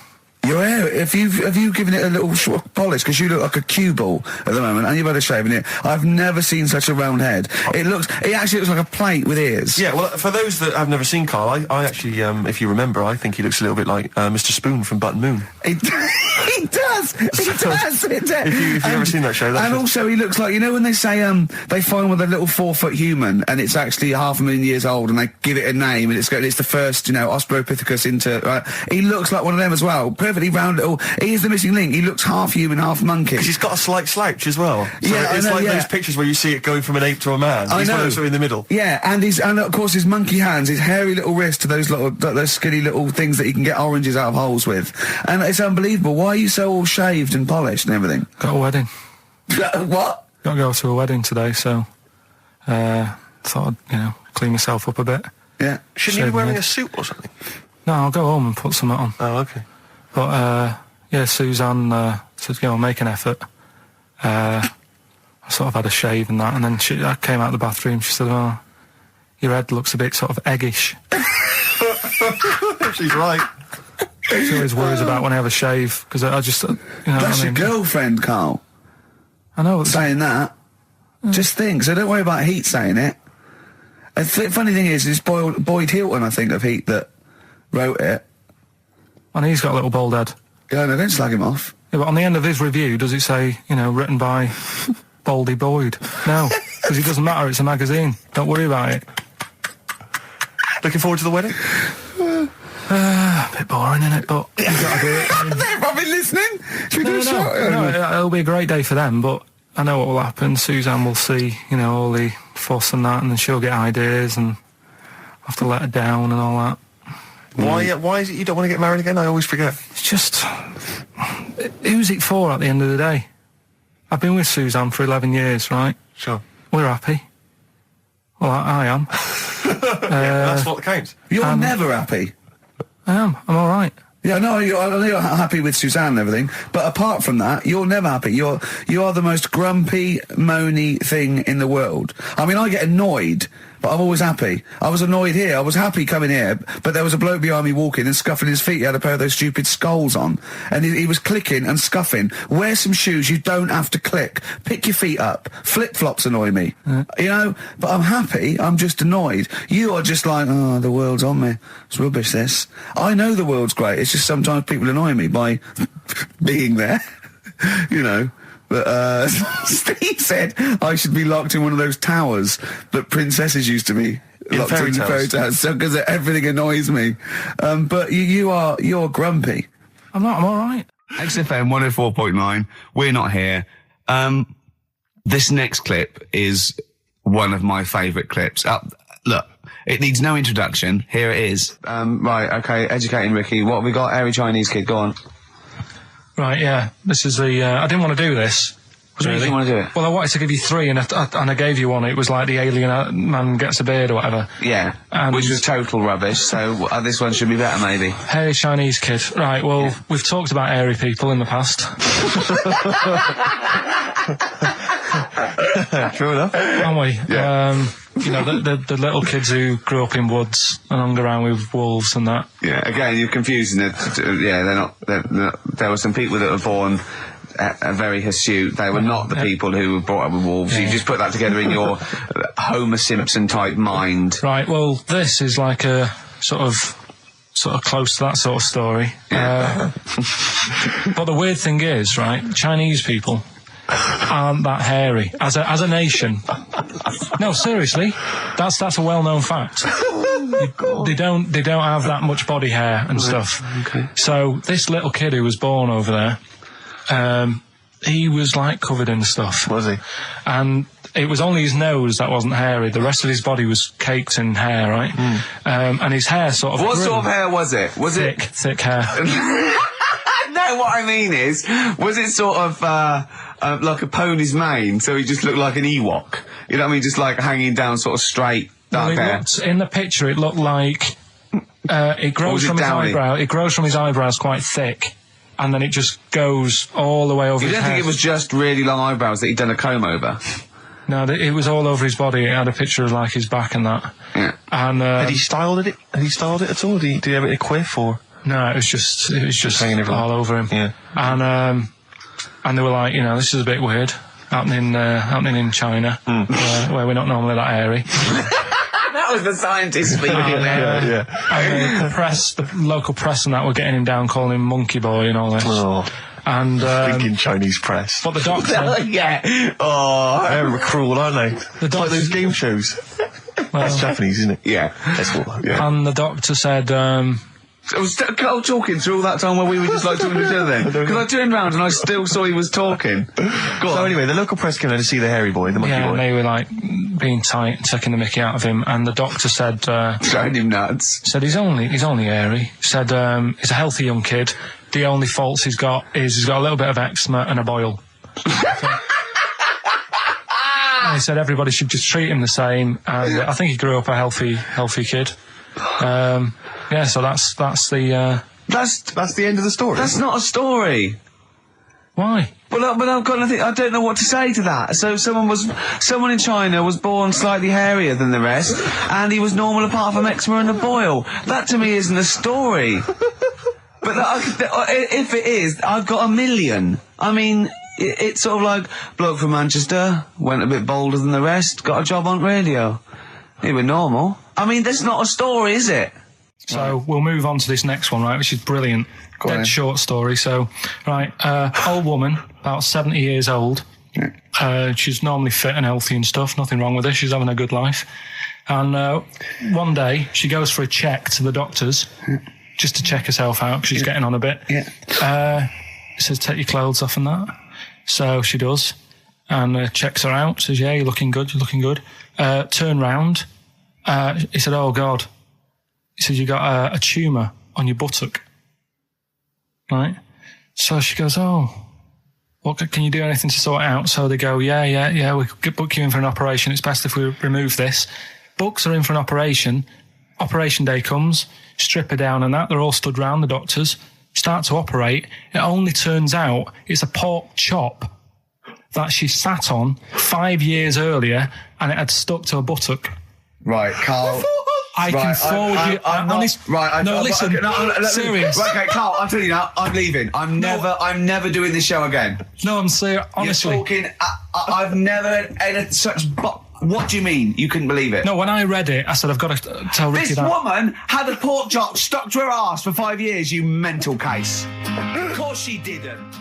Your hair, have you given it a little sort of polish? Because you look like a cue ball at the moment, and you've had a shave in it. I've never seen such a round head. It actually looks like a plate with ears. Yeah, well, for those that have never seen Karl, I actually, if you remember, I think he looks a little bit like Mr. Spoon from Button Moon. He does. If you've never seen that show, that's and also he looks like, you know when they say they find with a little 4-foot human and it's actually 500,000 years old and they give it a name and it's the first, Australopithecus into. Right? He looks like one of them as well. Perfectly round little. He is the missing link. He looks half human, half monkey. Because he's got a slight slouch as well. So Yeah, it's I know, like yeah. those pictures where you see it going from an ape to a man. I He's one know. of those in the middle. Yeah, and of course his monkey hands, his hairy little wrist to those skinny little things that he can get oranges out of holes with, and it's unbelievable. Why are you so all shaved and polished and everything? Got a wedding. What? Got to go to a wedding today, so thought I'd, clean myself up a bit. Yeah. Shouldn't he be wearing Shaving a suit or something? No, I'll go home and put something on. Oh, okay. But, yeah, Suzanne said, make an effort. I sort of had a shave and that, and then I came out of the bathroom, she said, oh, your head looks a bit sort of eggish. She's right. She always worries about when I have a shave, because I just, That's your girlfriend, Karl, I know. saying that. Just think. So don't worry about Heat saying it. Funny thing is, it's Boyd Hilton, I think, of Heat that wrote it. And he's got a little bald head. Yeah, no, don't slag him off. Yeah, but on the end of his review, does it say, written by Baldy Boyd? No, because it doesn't matter, it's a magazine. Don't worry about it. Looking forward to the wedding? A bit boring, isn't it? But you got to do it. They're probably listening. Should we do a shot? No, it'll be a great day for them, but I know what will happen. Suzanne will see, all the fuss and that, and then she'll get ideas, and I'll have to let her down and all that. Why is it you don't want to get married again? I always forget. It's just... who's it for at the end of the day? I've been with Suzanne for 11 years, right? Sure. We're happy. Well, I am. That's what counts. You're never happy. I am. I'm all right. Yeah, no, I know you're happy with Suzanne and everything, but apart from that, you're never happy. You are the most grumpy, moany thing in the world. I mean, I get annoyed, but I'm always happy. I was annoyed here. I was happy coming here, but there was a bloke behind me walking and scuffing his feet. He had a pair of those stupid skulls on, and he was clicking and scuffing. Wear some shoes. You don't have to click. Pick your feet up. Flip-flops annoy me. But I'm happy. I'm just annoyed. You are just like, oh, the world's on me. It's rubbish, this. I know the world's great. It's just sometimes people annoy me by being there, But Steve said I should be locked in one of those towers that princesses used to be locked in fairy tales, because everything annoys me. But you're grumpy. I'm not. I'm all right. XFM 104.9. We're not here. This next clip is one of my favourite clips. Look, it needs no introduction. Here it is. Right, okay, educating Ricky. What have we got? Hairy Chinese kid, go on. Right, yeah. This is the... I didn't want to do this. What do you mean you want to do it? Well, I wanted to give you three, and I gave you one. It was like the alien man gets a beard or whatever. Yeah, which was total rubbish, so this one should be better, maybe. Hairy Chinese kid. Right, well, we've talked about hairy people in the past. True enough. Aren't we? Yeah. The little kids who grew up in woods and hung around with wolves and that. Yeah, again, you're confusing it. Yeah, they're not... There were some people that were born very hirsute. They were not the people who were brought up with wolves. You just put that together in your Homer Simpson type mind. Right, well, this is like a sort of close to that sort of story. But the weird thing is, right, Chinese people aren't that hairy as a nation. No, seriously, that's a well-known fact. They don't have that much body hair and stuff. Okay. So this little kid who was born over there, he was like covered in stuff. Was he? And it was only his nose that wasn't hairy. The rest of his body was caked in hair, right? And his hair sort of. What grew. sort of hair was it? Was thick hair? No, what I mean is, was it sort of like a pony's mane? So he just looked like an Ewok. You know what I mean? Just like hanging down, sort of straight, dark hair. In the picture, it looked like it grows from his eyebrow. It grows from his eyebrows quite thick, and then it just goes all the way over. You his don't think head. it was just really long eyebrows that he'd done a comb over? No, it was all over his body. It had a picture of like his back and that. Yeah. And Had he styled it? Had he styled it at all? Did he have it a quiff or? no, it was just hanging everywhere. all over him. Yeah. And they were like, this is a bit weird happening in China, where we're not normally that hairy. That was the scientist speaking there. And the local press and that were getting him down, calling him Monkey Boy and all this. Oh, And thinking Chinese press. but the doctor, Yeah. Oh. They're cruel, aren't they? the Like those doctor, game shows. That's Japanese, isn't it? Yeah. That's what. Yeah. and the doctor said, Was Karl talking through all that time while we were just like talking to each other then? Because I turned round and I still saw he was talking. Go So on. anyway, the local press came in to see the hairy boy, the monkey yeah, boy. and they were like being tight, taking the mickey out of him, and the doctor said, Throwing him nuts. he's only hairy. Said he's a healthy young kid. The only faults he's got is he's got a little bit of eczema and a boil. And he said everybody should just treat him the same, and I think he grew up a healthy kid. Yeah, so that's the That's the end of the story. That's not a story. why. But I've got nothing. I don't know what to say to that. So someone in China was born slightly hairier than the rest, and he was normal apart from eczema and a boil. That to me isn't a story. But if it is, I've got a million. I mean, it's sort of like bloke from Manchester went a bit bolder than the rest, got a job on radio. He was normal. I mean, that's not a story, is it? So we'll move on to this next one, right, which is brilliant. Go on then. Dead short story. So, right, old woman, about 70 years old. She's normally fit and healthy and stuff. Nothing wrong with her. She's having a good life. And one day she goes for a check to the doctors, just to check herself out. 'Cause she's getting on a bit. Yeah. He says, "Take your clothes off and that." So she does, and checks her out. Says, "Yeah, you're looking good. You're looking good." Turn round. He said, "Oh God." He says, "You got a tumour on your buttock." Right? So she goes, "Oh, what can you do anything to sort it out?" So they go, yeah, we could book you in for an operation. It's best if we remove this. Books are in for an operation. Operation day comes, strip her down and that. They're all stood round, the doctors. Start to operate. It only turns out it's a pork chop that she sat on 5 years earlier, and it had stuck to her buttock. Right, Karl. I can forward you. Listen. Serious. Right, okay, Karl, I'm telling you now, I'm leaving. I'm never doing this show again. No, I'm serious. Honestly. You're talking, I've never had such, what do you mean? You couldn't believe it? No, when I read it, I said, I've got to tell Ricky This that. woman had a pork chop stuck to her arse for 5 years, you mental case. Of course she didn't.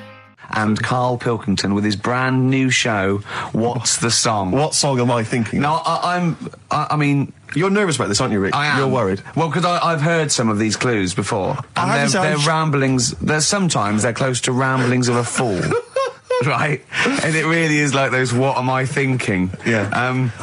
And Karl Pilkington with his brand new show, What's the Song? What song am I thinking? No, I mean... You're nervous about this, aren't you, Rick? I am. You're worried. Well, because I've heard some of these clues before. And they're ramblings... Sometimes they're close to ramblings of a fool. Right? And it really is like those, what am I thinking? Yeah.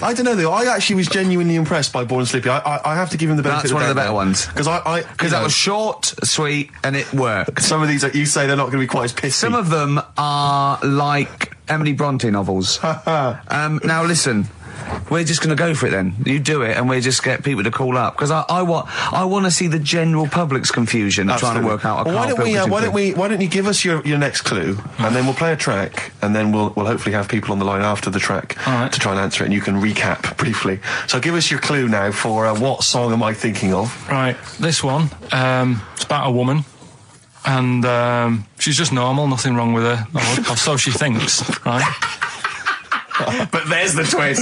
I don't know, though. I actually was genuinely impressed by Born Slippy. I have to give him the benefit That's one of the better ones. Because Because that was short, sweet, and it worked. Some of these, like you say, they're not going to be quite as pissy. Some of them are like Emily Bronte novels. Now listen, we're just going to go for it then. You do it, and we'll just get people to call up, because I want to see the general public's confusion of trying to work out a Well, Karl why don't you give us your next clue, and then we'll play a track, and then we'll hopefully have people on the line after the track to try and answer it, and you can recap briefly. So give us your clue now for what song am I thinking of? Right, this one, it's about a woman. and she's just normal, nothing wrong with her, or so she thinks, right? But there's the twist.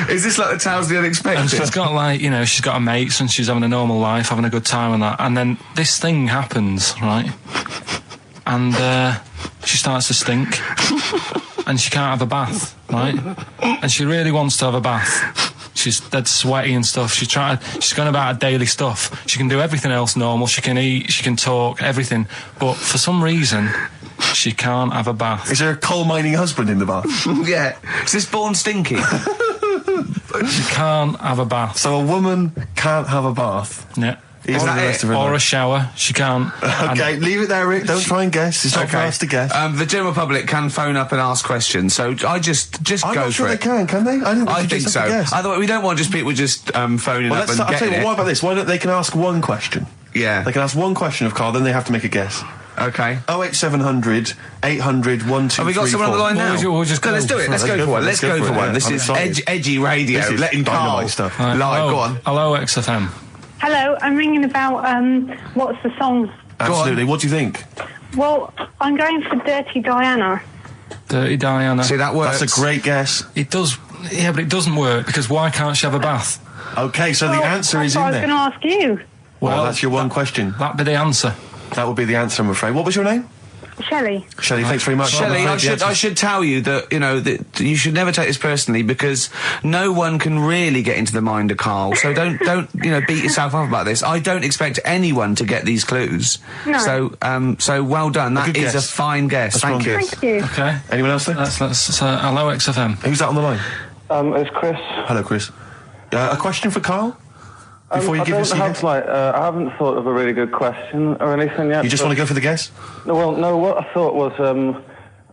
Is this like the Tales of the Unexpected? And she's got like, she's got her mates and she's having a normal life, having a good time and that. And then this thing happens, right? And she starts to stink. And she can't have a bath, right? And she really wants to have a bath. She's dead sweaty and stuff. She's going about her daily stuff. She can do everything else normal. She can eat, she can talk, everything. But for some reason, she can't have a bath. Is there a coal mining husband in the bath? Yeah. Is this born stinky? She can't have a bath. So a woman can't have a bath. Yeah. Even the rest of her Or a life. shower. She can't. Okay, leave it there, Rick. Don't try and guess. It's not for us to guess. The general public can phone up and ask questions, so I just I'm go not sure for they it. can they? I think so. Otherwise, we don't want just people just phoning Well, up and I'll tell getting you it. what about this? Why don't they can ask one question? Yeah. They can ask one question of Karl, then they have to make a guess. Okay. 08700 800 1234. Have we got someone on the line now? We'll just No, let's do it. Let's go for one. Let's go for one. This I'm is excited. edgy radio. This is Letting Karl dynamite stuff. Right. live. Go on. Hello, XFM. Hello, I'm ringing about what's the song? Absolutely. What do you think? Well, I'm going for Dirty Diana. Dirty Diana. See, that works. That's a great guess. It does. Yeah, but it doesn't work because why can't she have a bath? Okay, so the answer is in I was there. going to ask you. Well, that's your one question. That'd be the answer. That would be the answer, I'm afraid. What was your name? Shelley. Shelley, thanks very much. Shelley, I'm afraid I should tell you that, that you should never take this personally because no one can really get into the mind of Karl. So don't beat yourself up about this. I don't expect anyone to get these clues. No. So well done. That good is guess. a fine guess. A strong Thank you. guess. Thank you. Okay. Anyone else there? Let's hello, XFM. Who's that on the line? It's Chris. Hello, Chris. A question for Karl? Before you I give us don't your have guess? I haven't thought of a really good question or anything yet. You just want to go for the guess? No, well, no. What I thought was,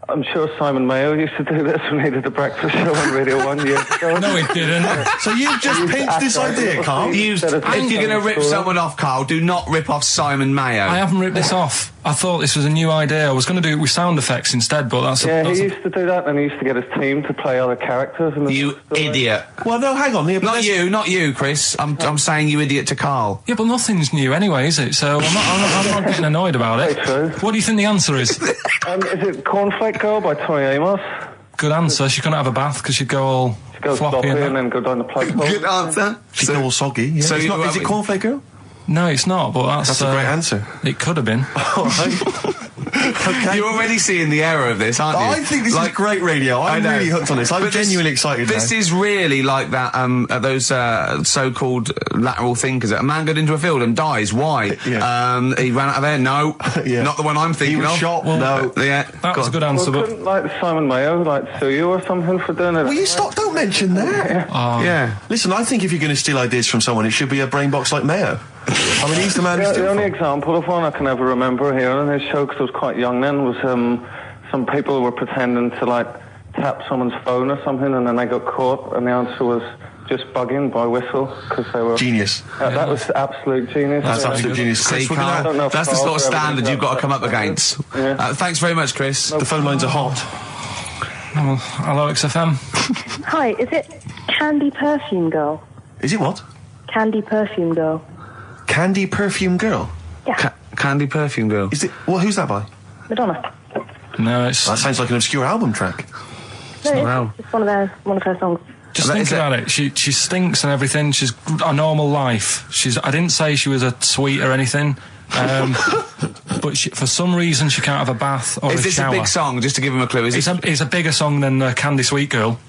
I'm sure Simon Mayo used to do this when he did the breakfast show on Radio 1 years ago. No, it didn't. So you've just pinched this idea, Karl? If you're going to rip someone off, Karl, do not rip off Simon Mayo. I haven't ripped this off. I thought this was a new idea. I was going to do it with sound effects instead, but that's Yeah, he used to do that, and he used to get his team to play other characters. In the You story. idiot. Well, no, hang on. Yeah, but Not you, Chris. I'm saying you idiot to Karl. Yeah, but nothing's new anyway, is it? So I'm not getting annoyed about it. Very true. What do you think the answer is? Is it Cornflake Girl by Tori Amos? Good answer. She couldn't have a bath because she'd go all She goes floppy sloppy and and that. then go down the plug hole. Good answer. She's all soggy. Yeah. so It's not, is it Cornflake Girl? No, it's not, but That's a great answer. It could have been. All right. Okay. You're already seeing the error of this, aren't you? I think this is great radio. I'm I know. really hooked on this. I'm But genuinely excited This now. is really like that. Those so-called lateral thinkers. A man got into a field and dies. Why? Yeah. He ran out of air. No, Yeah. not the one I'm He thinking was of. shot. Well, No. Yeah, That was a good Well, answer, but couldn't Simon Mayo sue you or something for doing it? Will you stop? Don't mention that. Yeah. Listen, I think if you're going to steal ideas from someone, it should be a brain box like Mayo. I mean, he's the man who's The doing only it. example of one I can ever remember hearing on his show, because I was quite young then, was some people were pretending to tap someone's phone or something, and then they got caught, and the answer was just bugging by whistle, because they were... Genius. That was absolute genius. That's absolute genius. See, Chris, we're gonna- Karl, don't know if that's the sort of Karl's ever standard gonna you've got to go come up back. against. Yeah. Thanks very much, Chris. the phone lines are hot. well, hello, XFM. Hi, is it Candy Perfume Girl? Is it what? Candy Perfume Girl. Candy Perfume Girl? Yeah, Candy Perfume Girl. Is it? Well, who's that by? Madonna. No, it's That sounds like an obscure album track. No, it's Wow. just one of her songs. just That think is it. about it. She stinks and everything. She's a normal life. I didn't say she was a sweet or anything. But for some reason she can't have a bath or Is a this shower. a big song? Just to give him a clue. Is it? It's a bigger song than Candy Sweet Girl.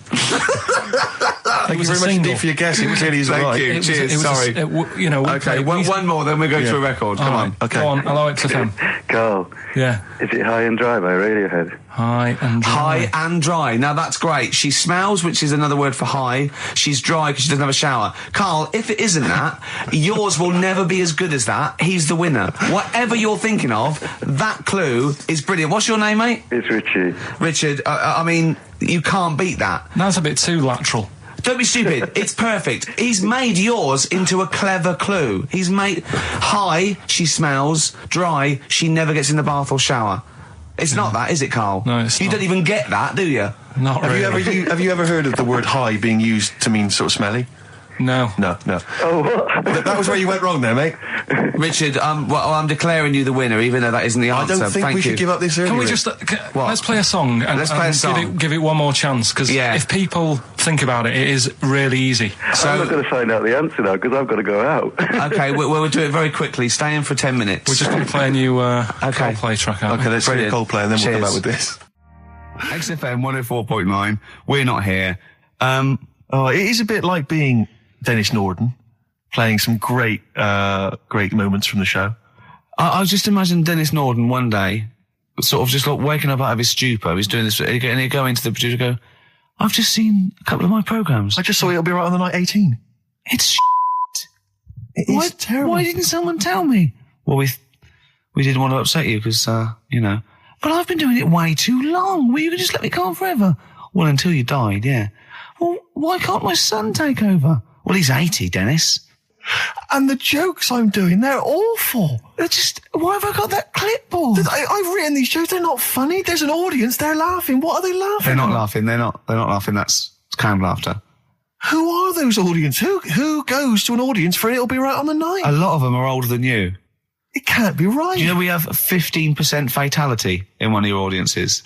Thank you was a very much single. indeed for your guess. It clearly is Thank right. you. Cheers. Sorry. Okay, one more, then we go to a record. Come on. Okay. Go on. Hello, XFM. Carl, Yeah. is it High and Dry by Radiohead? High and dry. High and dry. Now that's great. She smells, which is another word for high. She's dry because she doesn't have a shower. Karl, if it isn't that, yours will never be as good as that. He's the winner. Whatever you're thinking of, that clue is brilliant. What's your name, mate? It's Richie. Richard. I mean, you can't beat that. That's a bit too lateral. Don't be stupid. It's perfect. He's made yours into a clever clue. He's made high, she smells, dry, she never gets in the bath or shower. It's not that, is it, Karl? No, it's You not. don't even get that, do you? Not Have really. you ever heard of the word high being used to mean sort of smelly? No. No. Oh, what? That was where you went wrong there, mate. Richard, I'm declaring you the winner, even though that isn't the I answer. don't think Thank we you. should give up this early. Can we Rick. just let's play a song and, Let's play a and song. give it one more chance? Because if people think about it, it is really easy. I'm not going to find out the answer now because I've got to go out. Okay, we'll do it very quickly. Stay in for 10 minutes. We're just going to play a new Coldplay track out. Okay, let's hear Brilliant. Coldplay and then we'll come Cheers. back with this. XFM 104.9. We're not here. It is a bit like being Dennis Norden, playing some great moments from the show. I was just imagining Dennis Norden one day, sort of just like waking up out of his stupor. He's doing this, and he'd go into the producer and go, I've just seen a couple of my programmes. I just saw It'll Be Right on the Night 18. It's It is terrible. Why didn't someone tell me? Well, we didn't want to upset you because, you know. But I've been doing it way too long. Well, you could just let me go on forever. Well, until you died, yeah. Well, why can't my son take over? Well, he's 80, Dennis. And the jokes I'm doing, they're awful. They're just, why have I got that clipboard? I've written these jokes, they're not funny. There's an audience, they're laughing. What are they laughing They're not at? laughing. They're not laughing. That's canned laughter. Who are those audience? Who goes to an audience for It'll Be Right on the Night? A lot of them are older than you. It can't be right. Do you know we have 15% fatality in one of your audiences?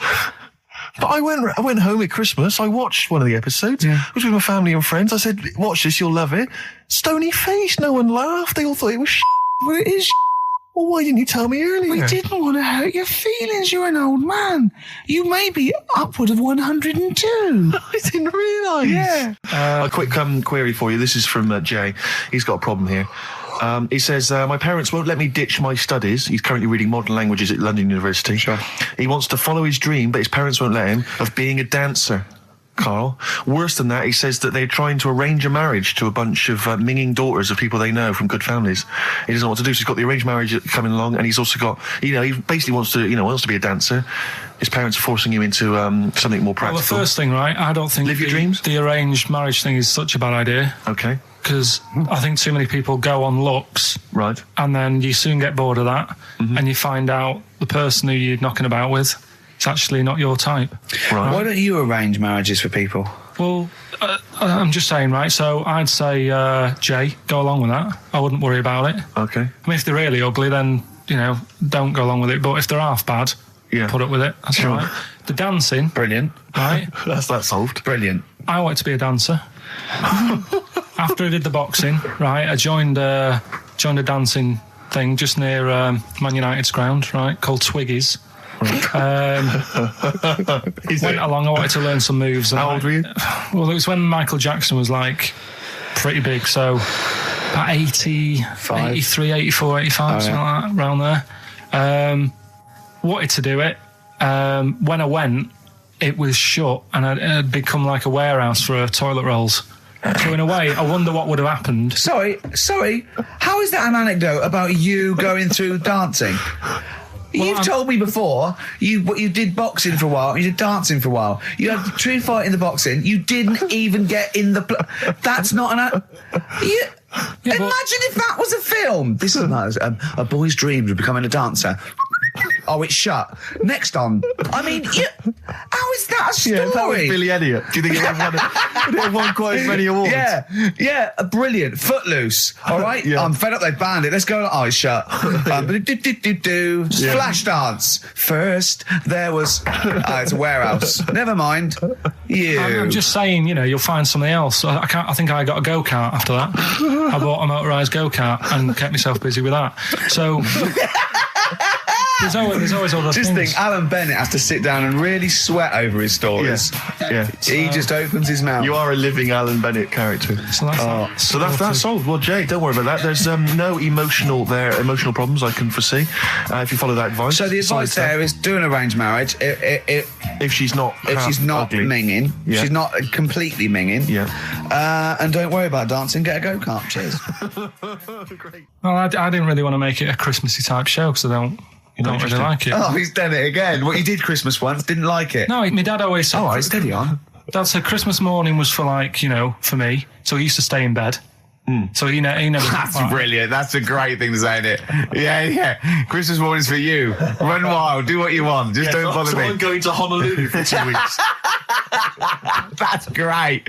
But I went home at Christmas, I watched one of the episodes. Yeah. I was with my family and friends. I said, watch this, you'll love it. Stony face, no one laughed. They all thought it was Well, it is. Well, why didn't you tell me earlier? We didn't want to hurt your feelings. You're an old man. You may be upward of 102. I didn't realise. Yeah. A quick query for you. This is from Jay. He's got a problem here. He says, my parents won't let me ditch my studies. He's currently reading modern languages at London University. Sure. He wants to follow his dream, but his parents won't let him, of being a dancer. Carl. Worse than that, he says that they're trying to arrange a marriage to a bunch of minging daughters of people they know from good families. He doesn't know what to do, so he's got the arranged marriage coming along, and he's also got, he basically wants to be a dancer. His parents are forcing him into something more practical. Well, the first thing, right, I don't think Live your dreams? the arranged marriage thing is such a bad idea. Okay. Because I think too many people go on looks. Right. And then you soon get bored of that, and you find out the person who you're knocking about with is actually not your type. Right. Why don't you arrange marriages for people? Well, I'm just saying, right, so I'd say, Jay, go along with that. I wouldn't worry about it. Okay. I mean, if they're really ugly, then, don't go along with it. But if they're half bad, put up with it. That's Sure. all right. The dancing, Brilliant. right? That's that solved. Brilliant. I wanted to be a dancer. After I did the boxing, right, I joined a dancing thing just near Man United's ground, right, called Twiggy's. Went along, I wanted to learn some moves. And How old were you? Well, it was when Michael Jackson was, pretty big, so about 83, 84, 85, something like that, around there. Wanted to do it. When I went, it was shut, and it had become like a warehouse for toilet rolls. So in a way, I wonder what would have happened. Sorry. How is that an anecdote about you going through dancing? You've told me before you did boxing for a while, you did dancing for a while. You had a true fight in the boxing. You didn't even get in the. That's not an. Imagine if that was a film. This is nice. A boy's dreams of becoming a dancer. Oh, it's shut. Next on. I mean, how is that a story? Yeah, that was Billy Elliot. Do you think it won quite as many awards? Yeah, brilliant. Footloose. All right, Yeah. I'm fed up. They banned it. Let's go. Oh, it's shut. Flash dance. First, there was. It's a warehouse. Never mind. I'm just saying, you'll find something else. I think I got a go-kart after that. I bought a motorised go-kart and kept myself busy with that. So there's always other Just things. think, Alan Bennett has to sit down and really sweat over his stories. Yeah. He just opens his mouth. You are a living Alan Bennett character. So that's solved. Well, Jay, don't worry about that. There's no emotional problems I can foresee if you follow that advice. So the advice there is do an arranged marriage. If she's not ugly. minging, she's not completely minging. Yeah. And don't worry about dancing. Get a go-kart. Cheers. Great. Well, I didn't really want to make it a Christmassy type show because I don't really like it. Oh, he's done it again. Well, he did Christmas once, didn't like it. No, my dad always said. All right, steady on. Dad said Christmas morning was for for me. So he used to stay in bed. So he never. That's brilliant. That's a great thing to say, isn't it? Yeah. Christmas morning's for you. Run wild. Do what you want. Just don't bother me. I'm going to Honolulu for 2 weeks. That's great.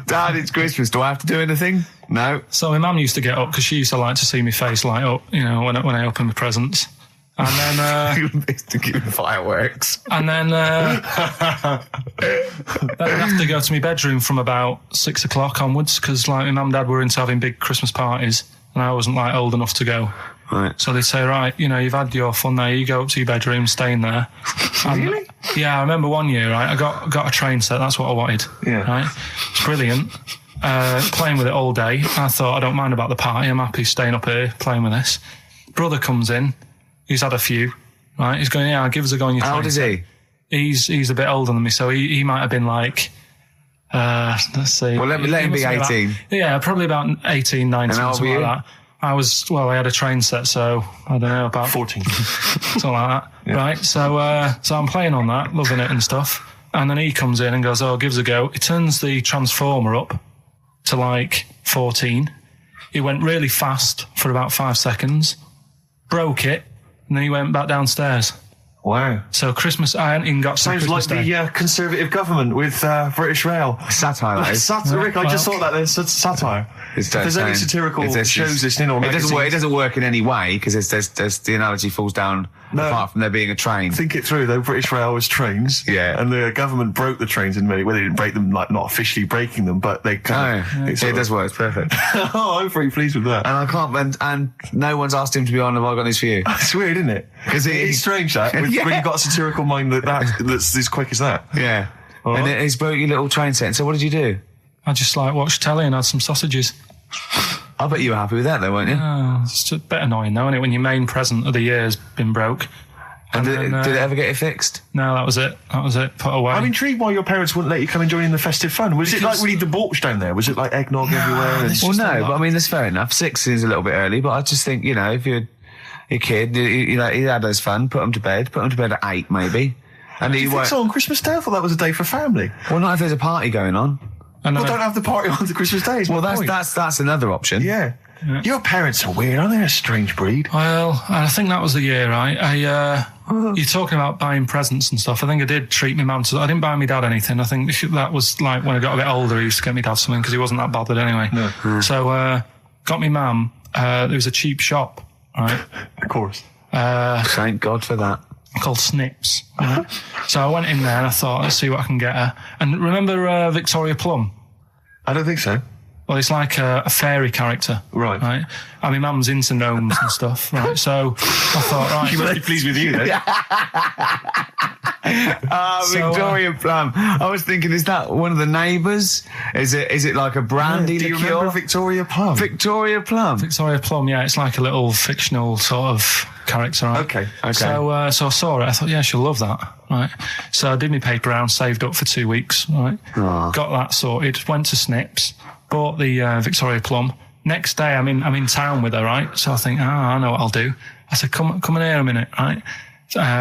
Dad, it's Christmas. Do I have to do anything? No. So my mum used to get up because she used to like to see my face light up, you know, when I opened my presents. And then, to give fireworks. and then, I'd have to go to my bedroom from about 6 o'clock onwards because, like, my mum and dad were into having big Christmas parties and I wasn't, like, old enough to go. Right. So they'd say, right, you know, you've had your fun there, you go up to your bedroom, stay in there. Really? Yeah, I remember one year, right, I got a train set, that's what I wanted. Yeah. Right? It's brilliant. Playing with it all day. I thought, I don't mind about the party, I'm happy staying up here playing with this. Brother comes in, he's had a few, right, he's going, yeah, give us a go on your train. How old is he? He's a bit older than me, so he might have been like, let's see. Well, let him be 18. Yeah, probably about 18, 19, And how old something were like you? that. I had a train set, so I don't know, about 14. something like that. Yeah. Right, so I'm playing on that, loving it and stuff. And then he comes in and goes, oh, gives a go. He turns the transformer up to like 14. He went really fast for about 5 seconds, broke it, and then he went back downstairs. Wow. So Christmas, I hadn't even got to Sounds Christmas like Day. the Conservative government with British Rail. Satire, that is. Rick, I just thought that there's satire. It's If there's any satirical shows listening or it magazines, doesn't work in any way because there's the analogy falls down apart from there being a train. think it through though. British Rail was trains, Yeah. and the government broke the trains in many. Well, they didn't break them, like not officially breaking them, but they kind of. It does work. It's perfect. Oh, I'm very pleased with that. And I can't. And no one's asked him to be on. Have I got news for you? It's weird, isn't it? Because It's strange that when you've got a satirical mind that's as quick as that. Yeah. All And right. he's broke your little train set. So what did you do? I just like watched telly and had some sausages. I bet you were happy with that, though, weren't you? Oh, it's a bit annoying though, isn't it, when your main present of the year's been broke. And did then, it ever get it fixed? No, that was it. Put away. I'm intrigued why your parents wouldn't let you come and join in the festive fun. Was it like really debauched down there? Was it like eggnog everywhere? And Well, no, but I mean, that's fair enough. 6 is a little bit early, but I just think, you know, if you're a kid, you know, he had his fun, put him to bed at 8 maybe. And do he you think won't. so on Christmas Day? I thought that was a day for family. Well, not if there's a party going on. and Well, then don't have the party on the Christmas Day. is Well, my point. that's another option. Yeah. Your parents are weird, aren't they? A strange breed. Well, I think that was the year, right? You're talking about buying presents and stuff. I think I did treat my mum to. I didn't buy my dad anything. I think that was like when I got a bit older, he used to get me dad something because he wasn't that bothered anyway. No. So got me mum. There was a cheap shop, right? Of course. Thank God for that. Called Snips. Right? So I went in there and I thought, let's see what I can get her. And remember Victoria Plum? I don't think so. Well, it's like a fairy character. Right. Right. I mean, mum's into gnomes and stuff, right? So I thought, right. She must be pleased with you then. Victoria Plum. I was thinking, is that one of the neighbours? Is it like a brandy Do you liqueur? remember Victoria Plum? Victoria Plum. Victoria Plum, yeah, it's like a little fictional sort of character, right? Okay. So I saw it, I thought, yeah, she'll love that, right? So I did my paper round, saved up for 2 weeks, right? Got that sorted, went to Snips, bought the Victoria Plum. Next day, I'm in town with her, right? So I think, I know what I'll do. I said, come in here a minute, right?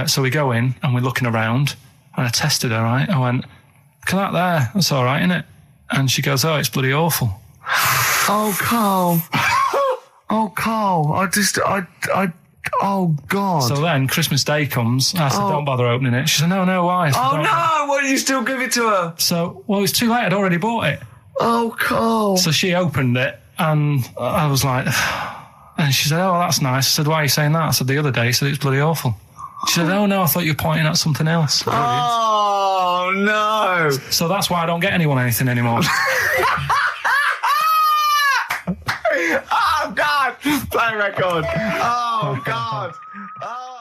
So we go in and we're looking around and I tested her, right? I went, look at that there, that's all right, isn't it? And she goes, oh, it's bloody awful. Oh, Karl. Oh, Karl. Oh, God. So then Christmas Day comes. I said, don't bother opening it. She said, no, why? I said, Oh, "Don't." no. Why did you still give it to her? So, well, it's too late. I'd already bought it. Oh, Karl. So she opened it and I was like, and she said, oh, that's nice. I said, why are you saying that? I said, the other day, said it's bloody awful. She said, oh, no, I thought you were pointing at something else. Oh, no. So that's why I don't get anyone anything anymore. Oh, God. Play record. Oh, God. Oh.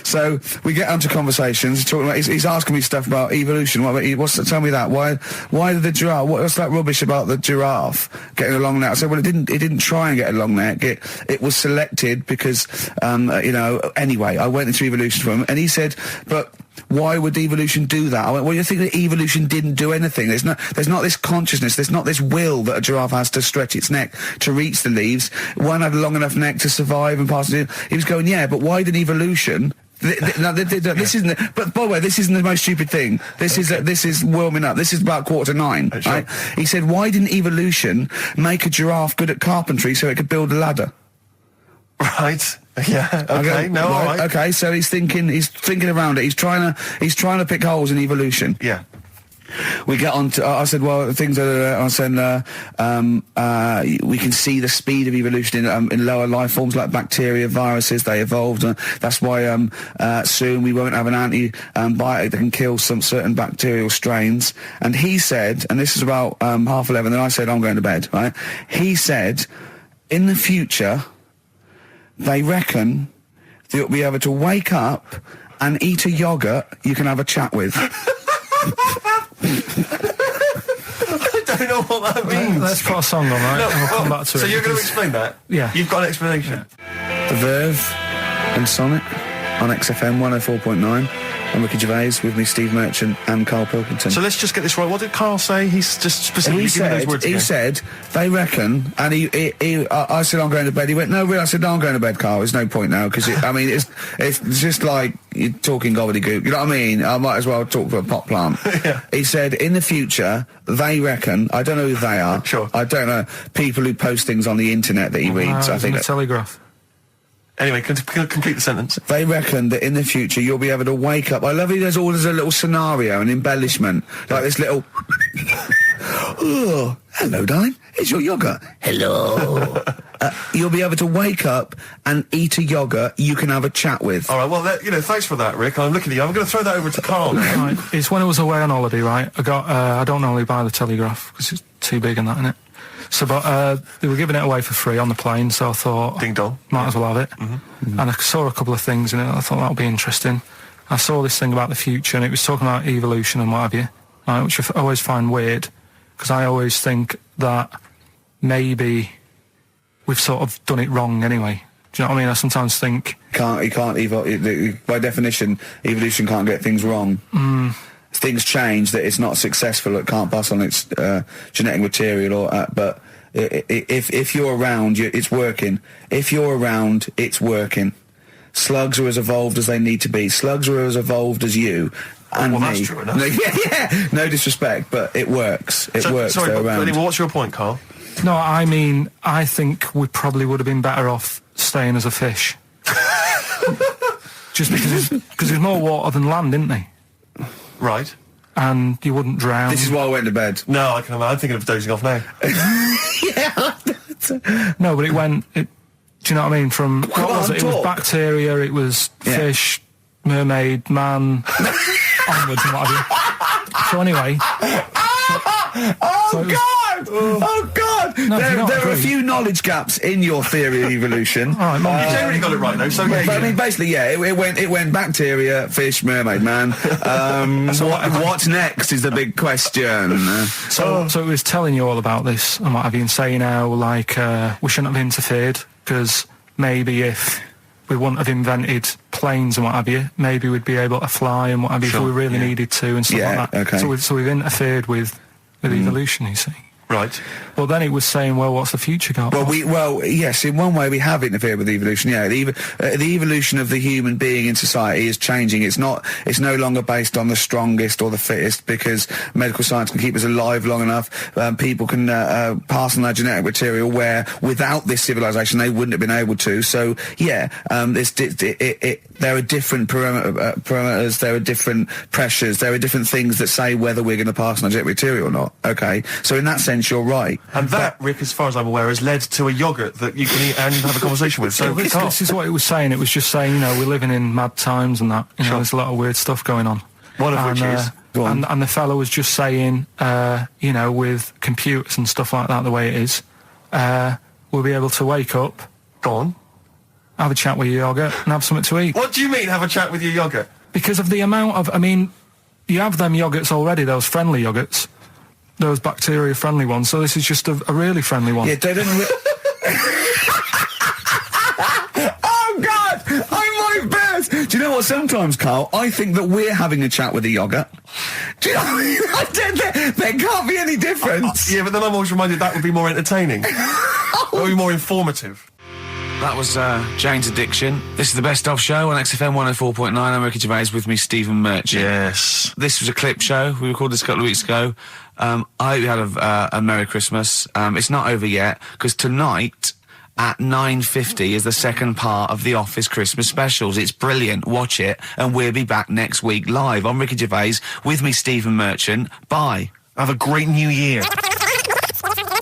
So we get onto conversations. Talking about, he's asking me stuff about evolution. Tell me that. Why did the giraffe? What's that rubbish about the giraffe getting a long neck? I said, well, it didn't try and get a long neck. It was selected because, Anyway, I went into evolution for him, and he said, but why would evolution do that? I went, well, you think that evolution didn't do anything? There's not this consciousness, there's not this will that a giraffe has to stretch its neck to reach the leaves. One had a long enough neck to survive and pass it. He was going, yeah, but why did evolution? This isn't. But by the way, this isn't the most stupid thing. This is warming up. This is about 8:45. Sure. Right? He said, why didn't evolution make a giraffe good at carpentry so it could build a ladder? Right. Yeah. Okay. No. Right, All right. Okay. So he's thinking around it. He's trying to pick holes in evolution. Yeah. We get on to, I said, well, things are, I said, we can see the speed of evolution in lower life forms like bacteria, viruses, they evolved. That's why soon we won't have an antibiotic that can kill some certain bacterial strains. And he said, and this is about 11:30, and I said, I'm going to bed, right? He said, in the future, they reckon that you'll be able to wake up and eat a yoghurt you can have a chat with. I don't know what that means. Let's put a song on, right? No, and we'll come back to so it. you're going to explain that? Yeah. You've got an explanation? The Verve and Sonic on XFM 104.9. I'm Ricky Gervais, with me Steve Merchant and Karl Pilkington. So let's just get this right. What did Karl say? He's just specifically giving those words He again. said, they reckon, and I said, I'm going to bed. He went, no, really? I said, no, I'm going to bed, Karl. There's no point now, because, I mean, it's just like you're talking gobbledygook. You know what I mean? I might as well talk for a pot plant. Yeah. He said, in the future, they reckon, I don't know who they are. Sure. I don't know, people who post things on the internet that he reads, I think. The Telegraph. Anyway, complete the sentence. They reckon that in the future you'll be able to wake up. I love it. There's a little scenario, an embellishment, like this little. Oh, hello, darling. It's your yogurt. Hello. You'll be able to wake up and eat a yogurt you can have a chat with. All right, well, thanks for that, Rick. I'm looking at you. I'm going to throw that over to Karl now. Right. It's when I was away on holiday, right? I got, I don't normally buy the Telegraph, because it's too big and that, innit? So, but they were giving it away for free on the plane, so I thought, Ding dong. might as well have it. And I saw a couple of things in it. I thought that would be interesting. I saw this thing about the future, and it was talking about evolution and what have you, right, which I always find weird, because I always think that maybe we've sort of done it wrong anyway. Do you know what I mean? I sometimes think You can't evolve. By definition, evolution can't get things wrong. Things change, that it's not successful, it can't pass on its genetic material, but if you're around, it's working. If you're around, it's working. Slugs are as evolved as they need to be. Slugs are as evolved as you and well, me. that's true enough. Yeah, no disrespect, but it works. It works. Sorry, They're but around. anyway, what's your point, Karl? no, I mean, I think we probably would have been better off staying as a fish. Just because there's more water than land, isn't there? Right. And you wouldn't drown. This is why I went to bed. No, I can imagine. I'm thinking of dozing off now. No, but it went. Do you know what I mean? From what was it? It was talk. bacteria. It was fish, mermaid, man, onwards and what have you. So anyway. Oh God! No, there are a agree. few knowledge gaps in your theory of evolution. All right, Mum. You generally got it right, though, so yeah. But I mean, basically, yeah, it went bacteria, fish, mermaid, man. What's next is the big question. So it was telling you all about this and what have you, and saying how, like, we shouldn't have interfered, because maybe if we wouldn't have invented planes and what have you, maybe we'd be able to fly and what have you if we really needed to and stuff like that. Okay. So we've interfered with evolution, you see. Right. Well, then it was saying, well, what's the future got? Well, yes, in one way we have interfered with evolution. Yeah, the evolution of the human being in society is changing. It's no longer based on the strongest or the fittest, because medical science can keep us alive long enough. People can pass on their genetic material where without this civilization they wouldn't have been able to. So yeah, there are different parameters, there are different pressures, there are different things that say whether we're going to pass on our genetic material or not. Okay, so in that sense you're right. And that, Rick, as far as I'm aware, has led to a yoghurt that you can eat and have a conversation with. So, this is what it was saying. It was just saying, you know, we're living in mad times and that. You know, there's a lot of weird stuff going on. One of which is... And the fellow was just saying, you know, with computers and stuff like that, the way it is, we'll be able to wake up, Go on. have a chat with your yogurt and have something to eat. What do you mean, have a chat with your yoghurt? Because of the amount of, I mean, you have them yogurts already, those friendly yogurts, those bacteria-friendly ones, so this is just a really friendly one. Yeah, they don't... Oh, God! I'm like bears! Do you know what, sometimes, Karl, I think that we're having a chat with a yoghurt. Do you know what I mean? There can't be any difference. Yeah, but then I'm always reminded that would be more entertaining. That would be more informative. That was Jane's Addiction. This is the Best Of Show on XFM 104.9. I'm Ricky Gervais, with me Stephen Merchant. Yes. This was a clip show. We recorded this a couple of weeks ago. I hope you had a Merry Christmas. It's not over yet, because tonight at 9:50 is the second part of The Office Christmas specials. It's brilliant. Watch it, and we'll be back next week live. I'm Ricky Gervais. With me, Stephen Merchant. Bye. Have a great new year.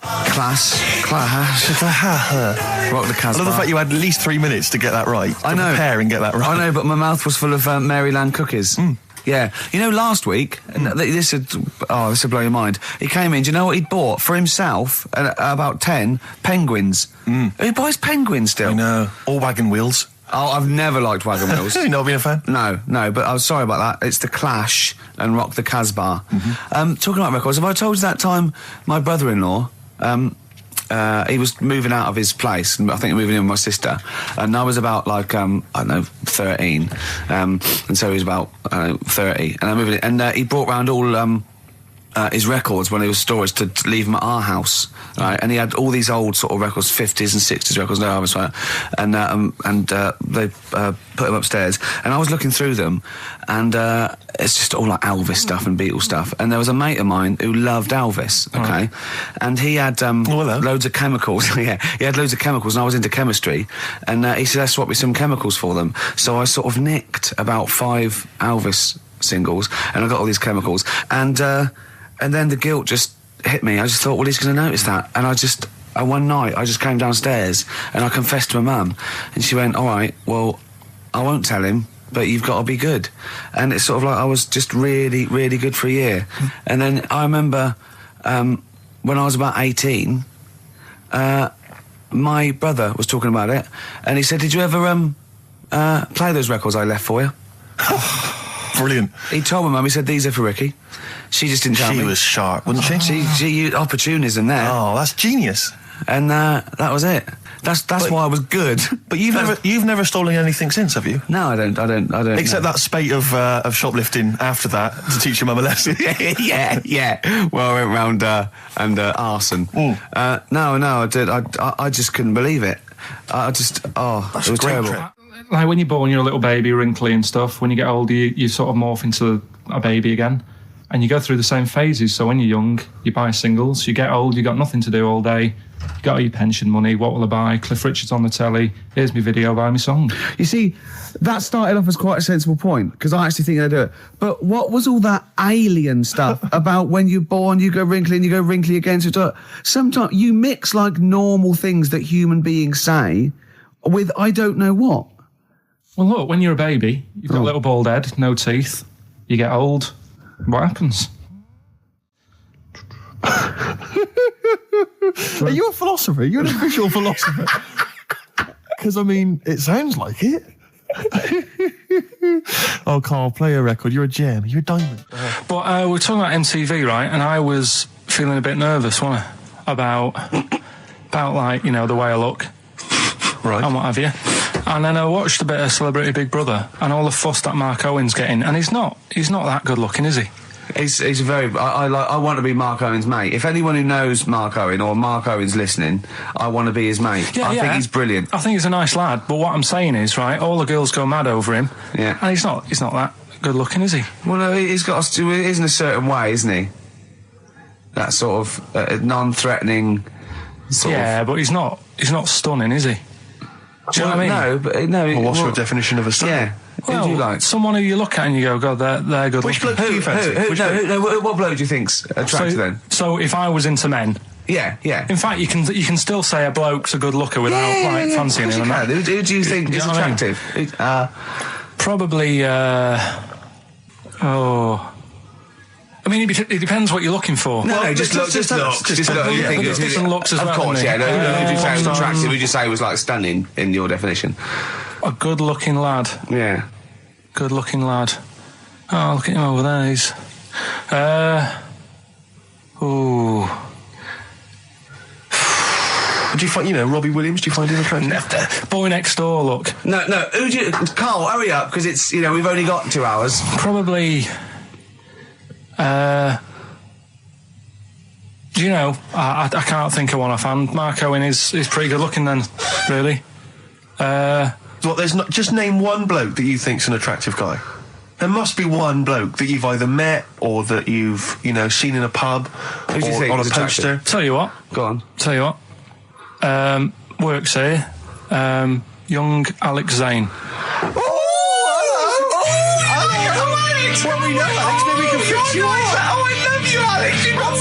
Class. Rock the Casbah. I love the fact you had at least 3 minutes to get that right. I know. Prepare and get that right. I know, but my mouth was full of Maryland cookies. Yeah. You know, last week, and this would blow your mind. He came in, do you know what he'd bought? For himself, about 10 penguins. Who buys penguins still? I know. All wagon wheels. Oh, I've never liked wagon wheels. Have you not been a fan? No, but I was sorry about that. It's The Clash and Rock the Casbah. Talking about records, have I told you that time my brother-in-law, he was moving out of his place, I think moving in with my sister, and I was about like, I don't know, 13, and so he was about, 30, and I moved in, and he brought round all, his records when he was storage to leave them at our house, right? And he had all these old sort of records, 50s and 60s records, no Elvis, right? And they put them upstairs, and I was looking through them, and it's just all like Elvis stuff and Beatles stuff. And there was a mate of mine who loved Elvis, okay, and he had loads of chemicals. Yeah, he had loads of chemicals, and I was into chemistry, and he said, "Let's swap me some chemicals for them." So I sort of nicked about 5 Elvis singles, and I got all these chemicals, and then the guilt just hit me. I just thought, well, he's going to notice that. And one night, I just came downstairs and I confessed to my mum. And she went, all right, well, I won't tell him, but you've got to be good. And it's sort of like I was just really, really good for a year. And then I remember when I was about 18, my brother was talking about it. And he said, did you ever play those records I left for you? Brilliant. He told my mum, he said, these are for Ricky. She just didn't tell me. She was sharp, wasn't she? She used opportunism there. Oh, that's genius. And that was it. That's why I was good. But you've never stolen anything since, have you? No, I don't. Except that spate of shoplifting after that to teach your mum a lesson. yeah. Well, I went round and arson. No, I did. I just couldn't believe it. It was terrible. Like when you're born, you're a little baby, wrinkly and stuff. When you get older, you sort of morph into a baby again. And you go through the same phases. So when you're young, you buy singles. You get old, you got nothing to do all day. You got all your pension money. What will I buy? Cliff Richard's on the telly. Here's my video, buy me song. You see, that started off as quite a sensible point, because I actually think they do it. But what was all that alien stuff about when you're born, you go wrinkly and you go wrinkly again? So sometimes you mix like normal things that human beings say with I don't know what. Well, look, when you're a baby, you've got a little bald head, no teeth. You get old. What happens? Are you a philosopher? You're an official philosopher. Because, I mean, it sounds like it. Oh, Karl, play a record. You're a gem. You're a diamond. But we're talking about MTV, right? And I was feeling a bit nervous, wasn't I? About like, you know, the way I look. Right. And what have you. And then I watched a bit of Celebrity Big Brother and all the fuss that Mark Owen's getting, and he's not that good looking, is he? He's very. I want to be Mark Owen's mate. If anyone who knows Mark Owen or Mark Owen's listening, I want to be his mate. I think he's brilliant. I think he's a nice lad. But what I'm saying is, right, all the girls go mad over him. Yeah. And he's not that good looking, is he? Well, no, he's got. He is in a certain way, isn't he? That sort of non-threatening. But he's not stunning, is he? Do you know what I mean? No, but no. Well, what's your definition of a star? Yeah. Well, who do you like? Someone who you look at and you go, God, they're good Which looking. bloke do you fancy? What bloke do you think's attractive then? So if I was into men, yeah. In fact, you can still say a bloke's a good looker without fancying him. Who do you think is attractive? Probably. I mean, it depends what you're looking for. No, just look. Just look. You think it's different looks as well. Of course, yeah. Who would you say was attractive? Who would you say was like stunning in your definition? A good-looking lad. Yeah. Good-looking lad. Oh, look at him over there. He's. Do you find, Robbie Williams? Do you find him attractive? Boy Next Door. Look. No. Who do you? Karl, hurry up, because it's we've only got 2 hours. Probably. I can't think of one offhand. Mark Owen is pretty good looking then, really. There's not. Just name one bloke that you think's an attractive guy. There must be one bloke that you've either met or that you've, seen in a pub Who do you think on a is poster. attractive? Tell you what. Go on. Tell you what. works here. Young Alex Zane. Well, we know, Alex, maybe we can fix you up. I love you, Alex. You've got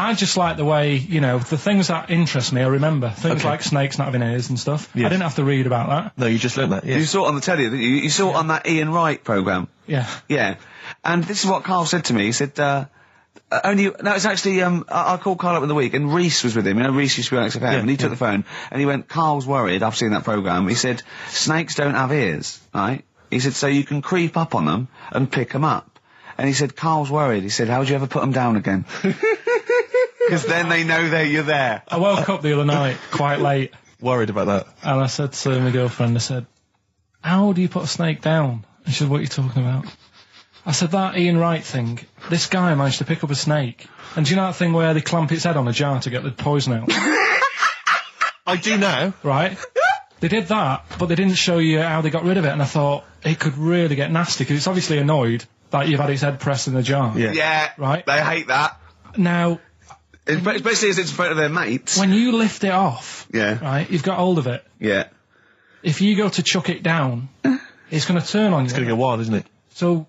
I just like the way, you know, the things that interest me, I remember. Things like snakes not having ears and stuff. Yes. I didn't have to read about that. No, you just learned that, You saw it on the telly, didn't you? You saw it on that Ian Wright programme. Yeah. Yeah. And this is what Karl said to me. He said, it's actually, I called Karl up in the week, and Reese was with him. You know, Reese used to be on XFM, and he took the phone, and he went, Karl's worried, I've seen that programme. He said, snakes don't have ears, right? He said, so you can creep up on them and pick them up. And he said, Karl's worried. He said, how would you ever put them down again? Because then they know you're there. I woke up the other night quite late. Worried about that. And I said to my girlfriend, I said, how do you put a snake down? And she said, what are you talking about? I said, that Ian Wright thing, this guy managed to pick up a snake. And do you know that thing where they clamp its head on a jar to get the poison out? I do now. Right? They did that, but they didn't show you how they got rid of it, and I thought, it could really get nasty, because it's obviously annoyed that you've had its head pressed in the jar. Yeah. Yeah. Right? They hate that. Now, Especially as it's in front of their mates. when you lift it off, Yeah. right, you've got hold of it. Yeah. If you go to chuck it down, it's going to turn on you. It's going to go wild, isn't it? So,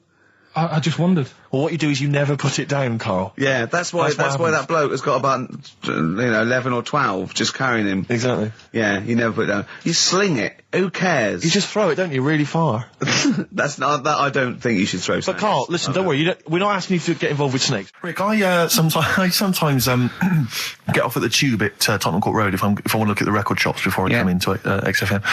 I just wondered. Well, what you do is you never put it down, Karl. Yeah, that's why That's what that bloke has got about 11 or 12 just carrying him. Exactly. Yeah, you never put it down. You sling it. Who cares? You just throw it, don't you, really far. That's not that. I don't think you should throw. But Karl, listen, don't worry. We're not asking you to get involved with snakes. Rick, I sometimes get off at the Tube at Tottenham Court Road if I want to look at the record shops before I come into XFM,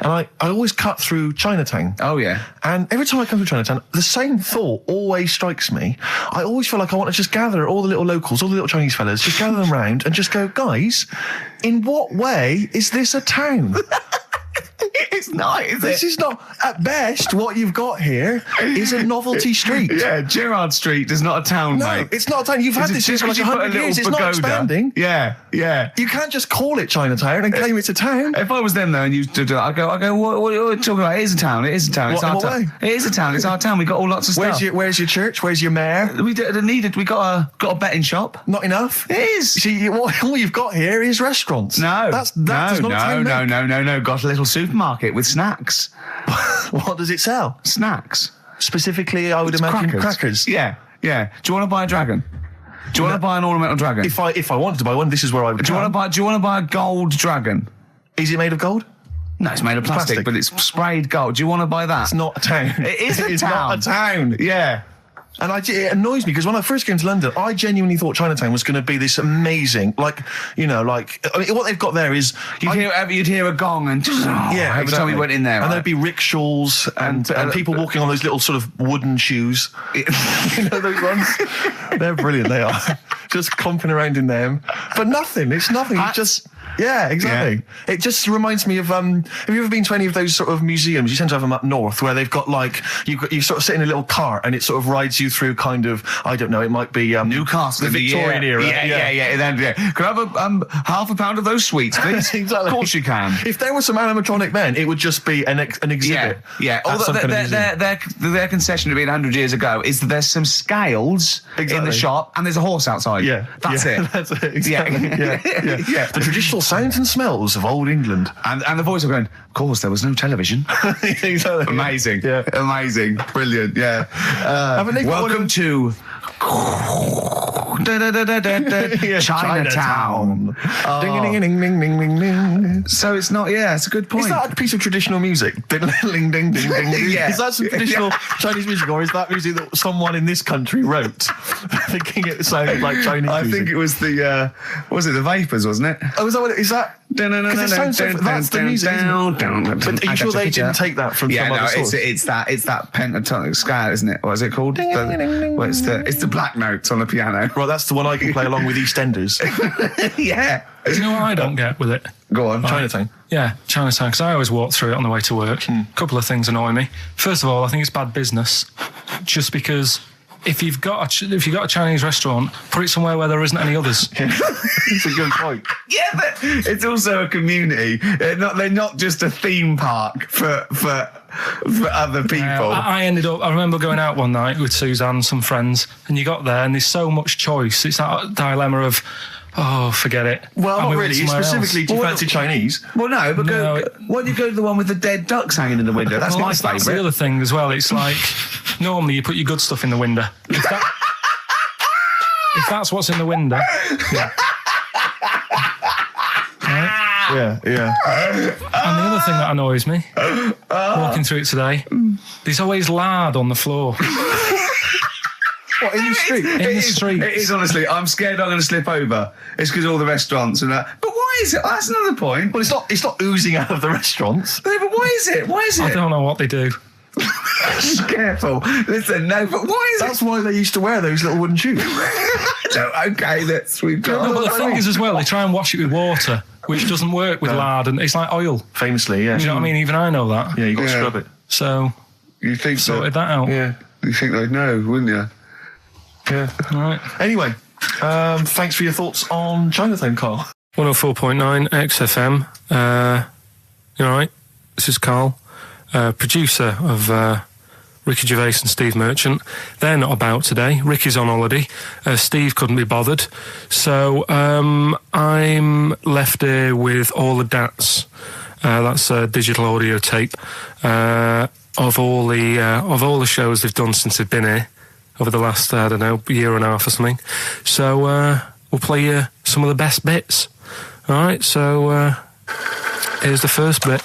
and I always cut through Chinatown. Oh yeah. And every time I come through Chinatown, the same thought always strikes me. I always feel like I want to just gather all the little locals, all the little Chinese fellas, just gather them round and just go, guys, in what way is this a town? It's not, is This is not, at best, what you've got here is a novelty street. Yeah, Gerrard Street is not a town, No, mate. it's not a town. You've had this here for like 100 years. It's not expanding. Yeah, yeah. You can't just call it Chinatown and claim it's a town. If I was them though, and you do that, I go, what are you talking about? It is a town. It is a town. It's What- our in what town. way? It is a town. It's our town. We got all lots of stuff. Where's your church? Where's your mayor? We got a betting shop. Not enough. It is. See, all you've got here is restaurants. No, that does not a town make. no. Got a little supermarket with snacks. What does it sell? Snacks. Specifically, I would imagine crackers. Yeah. Do you want to buy a dragon? Do you want to buy an ornamental dragon? If I wanted to buy one, this is where I would. Do you want to buy a gold dragon? Is it made of gold? No, it's made of plastic, but it's sprayed gold. Do you want to buy that? It's not a town. It is a It's town. not a town. Yeah. And it annoys me because when I first came to London, I genuinely thought Chinatown was going to be this amazing, what they've got there is You'd hear a gong and every time you went in there, and right? there'd be rickshaws and people walking on those little sort of wooden shoes. You know those ones? They're brilliant. They are just clomping around in them, but nothing. It's nothing. It's just. Yeah, exactly. Yeah. It just reminds me of, have you ever been to any of those sort of museums? You tend to have them up north where they've got like, you sort of sit in a little cart and it sort of rides you through kind of, I don't know, it might be, Newcastle, the Victorian era. Yeah. Can I have half a pound of those sweets, please? Exactly. Of course you can. If there was some animatronic then, it would just be an exhibit. Yeah. Although their concession to being 100 years ago is that there's some scales in the shop and there's a horse outside. Yeah. That's it. That's it. Exactly. Yeah. The traditional sounds and smells of old England. And the voice of going, of course, there was no television. Exactly. Amazing. Yeah. Amazing. Brilliant. Yeah. Welcome to Chinatown. Ding, ding, ding, ding, ding, ding. So it's not, it's a good point. Is that a piece of traditional music? Ding, ding, ding, ding, ding. Yeah. Is that some traditional Chinese music, or is that music that someone in this country wrote, thinking it sounded like Chinese music? I think it was the Vapors, wasn't it? Oh, is that what it is? That? Because it sounds so, that's the music, isn't it? But are you sure they didn't take that from some other source? It's that pentatonic scale, isn't it? What is it called? It's the black notes on the piano. Right, that's the one I can play along with EastEnders. Yeah. Do you know what I don't get with it? Go on. Chinatown. Yeah, Chinatown, because I always walk through it on the way to work. A couple of things annoy me. First of all, I think it's bad business, just because if you've got a Chinese restaurant, put it somewhere where there isn't any others. It's a good point. Yeah, but it's also a community. They're not just a theme park for other people. I remember going out one night with Suzanne, some friends, and you got there and there's so much choice. It's that dilemma of, oh, forget it. Well, And not we really. went somewhere Specifically, do you Well, fancy Chinese? Well, no, but No, why don't you go to the one with the dead ducks hanging in the window? That's my That's the favourite. other thing as well. It's like, normally you put your good stuff in the window. If that's what's in the window, yeah. Right? Yeah. And the other thing that annoys me, walking through it today, there's always lard on the floor. What, in the street? In the streets. It is, honestly. I'm scared I'm going to slip over. It's because all the restaurants and that. But why is it? That's another point. Well, it's not oozing out of the restaurants. No, but why is it? Why is I it? don't know what they do. Careful. Listen, no, but why is That's why they used to wear those little wooden shoes. it? No, okay, we've got... No, but the thing is as well, they try and wash it with water, which doesn't work with lard, and it's like oil. Famously, yeah. You know what I mean? Even I know that. Yeah, you got to Yeah. scrub it. So, You think sorted that out. Yeah. You think they'd know, wouldn't you? Yeah. Right. Anyway, thanks for your thoughts on Chinatown, Carl. 104.9 XFM. You all right? This is Karl, producer of Ricky Gervais and Steve Merchant. They're not about today. Ricky's on holiday. Steve couldn't be bothered. So I'm left here with all the DATs. That's a digital audio tape of all the shows they've done since they've been here over the last, I don't know, year and a half or something. So we'll play you some of the best bits. All right, so here's the first bit.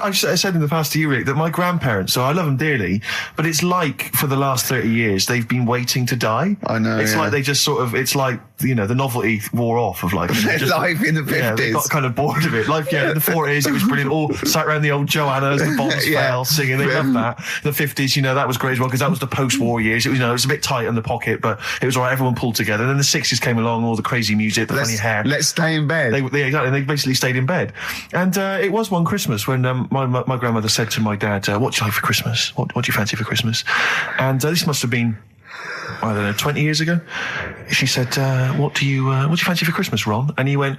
I've said in the past to you, Rick, that my grandparents, so I love them dearly, but it's like for the last 30 years they've been waiting to die. I know, It's yeah. like they just sort of, it's like, you know, the novelty wore off of like... Life in the 50s. Yeah, they got kind of bored of it. Like, yeah, in the 40s it was brilliant. All sat around the old Joanna's, the bombs Yeah. fell, singing. They loved that. The 50s, you know, that was great as well, because that was the post-war years. It was, you know, it was a bit tight in the pocket, but it was all right. Everyone pulled together. And then the 60s came along, all the crazy music, the funny hair. Let's stay in bed. Exactly. They basically stayed in bed. And it was one Christmas when my grandmother said to my dad, what do you like for Christmas? What do you fancy for Christmas? And this must have been, I don't know, 20 years ago. She said, what do you fancy for Christmas, Ron? And he went,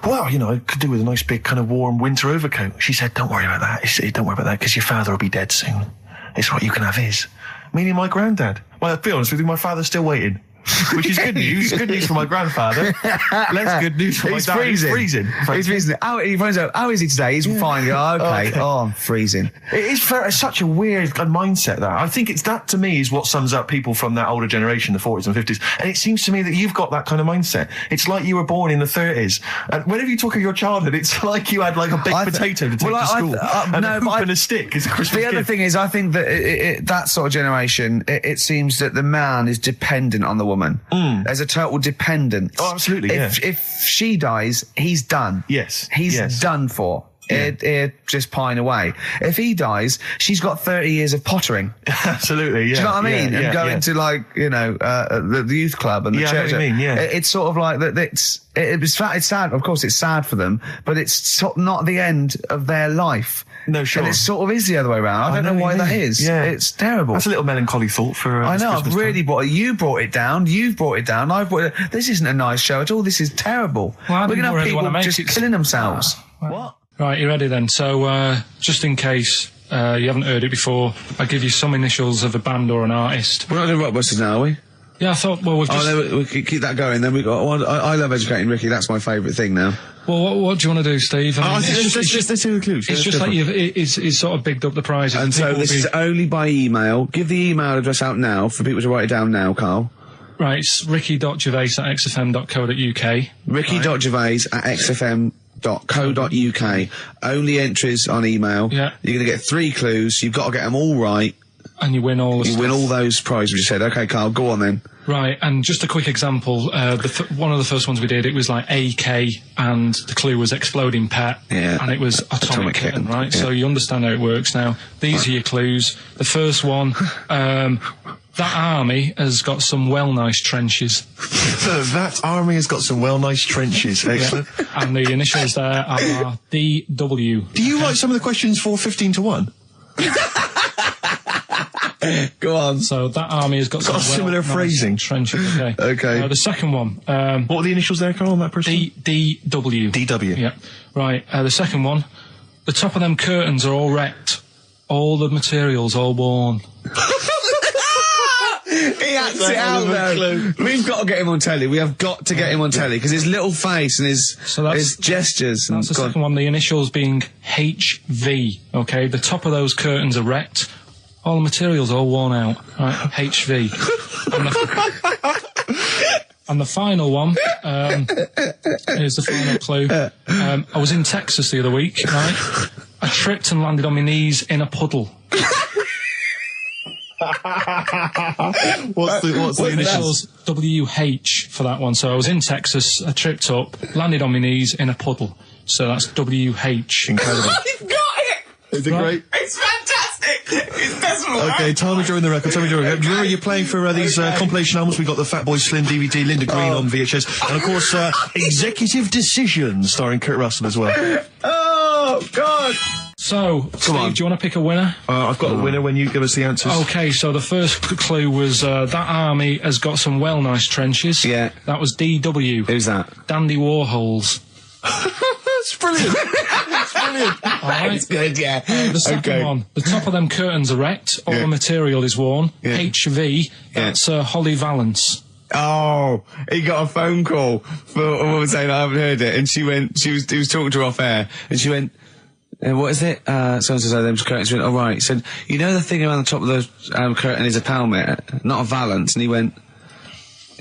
well, you know, I could do with a nice big kind of warm winter overcoat. She said, don't worry about that. Don't worry about that, because your father will be dead soon. It's right, you can have his. Meaning my granddad. Well, to be honest with you, my father's still waiting. Which is good news. Good news for my grandfather. Less good news for my dad. Freezing. He's freezing. He's freezing. He finds out, how is he today? He's fine. Oh, okay. Oh, I'm freezing. It is it's such a weird mindset, that. I think it's that, to me, is what sums up people from that older generation, the 40s and 50s. And it seems to me that you've got that kind of mindset. It's like you were born in the 30s. And whenever you talk of your childhood, it's like you had like a baked potato to take to school. And a hoop and a stick is a Christmas The other gift. thing is, I think that that sort of generation, it seems that the man is dependent on the woman. There's a total dependence. Oh, absolutely, If she dies, he's done. Yes, He's yes. done for. It just pine away. If he dies, she's got 30 years of pottering. Absolutely, yeah. Do you know what I mean? Yeah, And going to, like, you know, the youth club and the Yeah, I know church. what you mean, yeah. It's sort of like that. It's sad. Of course, it's sad for them, but it's not the end of their life. No, sure. And it sort of is the other way around. I don't know why what that you mean. is. Yeah. It's terrible. That's a little melancholy thought for I this know. I've Christmas really time. brought it. You brought it down. You've brought it down. I've brought it. This isn't a nice show at all. This is terrible. Well, I We're didn't gonna have really people wanna make just it- killing themselves. What? Right, you ready then? So, just in case you haven't heard it before, I'll give you some initials of a band or an artist. We're not doing Rockbusters now, are we? Yeah, I thought, well, we've just... Oh, no, we keep that going. Then we got. Well, I love educating Ricky. That's my favourite thing now. Well, what do you want to do, Steve? I mean, let's do the clues. It's just like it's sort of bigged up the prizes. And so People this will is only by email. Give the email address out now for people to write it down now, Karl. Right, it's ricky.gervais@xfm.co.uk. ricky.gervais@xfm.co.uk. Only entries on email. Yeah. You're going to get 3 clues. You've got to get them all right. And you win all the You stuff. win all those prizes we just said. Okay, Karl, go on then. Right, and just a quick example, one of the first ones we did, it was like AK, and the clue was exploding pet, Yeah. and it was atomic kitten, right? yeah. So you understand how it works now. These are your clues. The first one, that army has got some nice trenches. So that army has got some nice trenches. Excellent. And the initials there are DW. Do you write some of the questions for 15 to 1? Go on. So that army has got Got a some similar nice phrasing. trenches. Okay. Okay. The second one, What are the initials there, Carl, on that person? DW. DW. Yeah. Right. The second one, the top of them curtains are all wrecked. All the materials all worn. He acts it out though. We've got to get him on telly. We have got to get him on telly because his little face and his gestures. That's the second one. The initials being HV. Okay, the top of those curtains are wrecked. All the material's all worn out. Right, HV. And the final one, here's the final clue. I was in Texas the other week, right? I tripped and landed on my knees in a puddle. What's the initials? WH for that one. So I was in Texas, I tripped up, landed on my knees in a puddle. So that's WH. Incredible. You've got it! Is it great? It's fantastic! It's decimal. Okay, time of during the record. Do you remember you're playing for these compilation albums? We got the Fatboy Slim DVD, Linda Green on VHS, and of course Executive Decision starring Kurt Russell as well. Oh God! So, Steve, do you want to pick a winner? I've got a winner when you give us the answers. Okay, so the first clue was that army has got some well nice trenches. Yeah. That was DW. Who's that? Dandy Warhols. That's brilliant. That's brilliant. All right. It's good, yeah. The second one, the top of them curtains are wrecked, all the material is worn. Yeah. HV, that's Holly Valance. Oh, he got a phone call for a woman saying I haven't heard it, and he was talking to her off air, and she went, what is it? So-and-so said them curtains. She went, oh right. He said, you know the thing around the top of the curtain is a palmet, not a valance, and he went,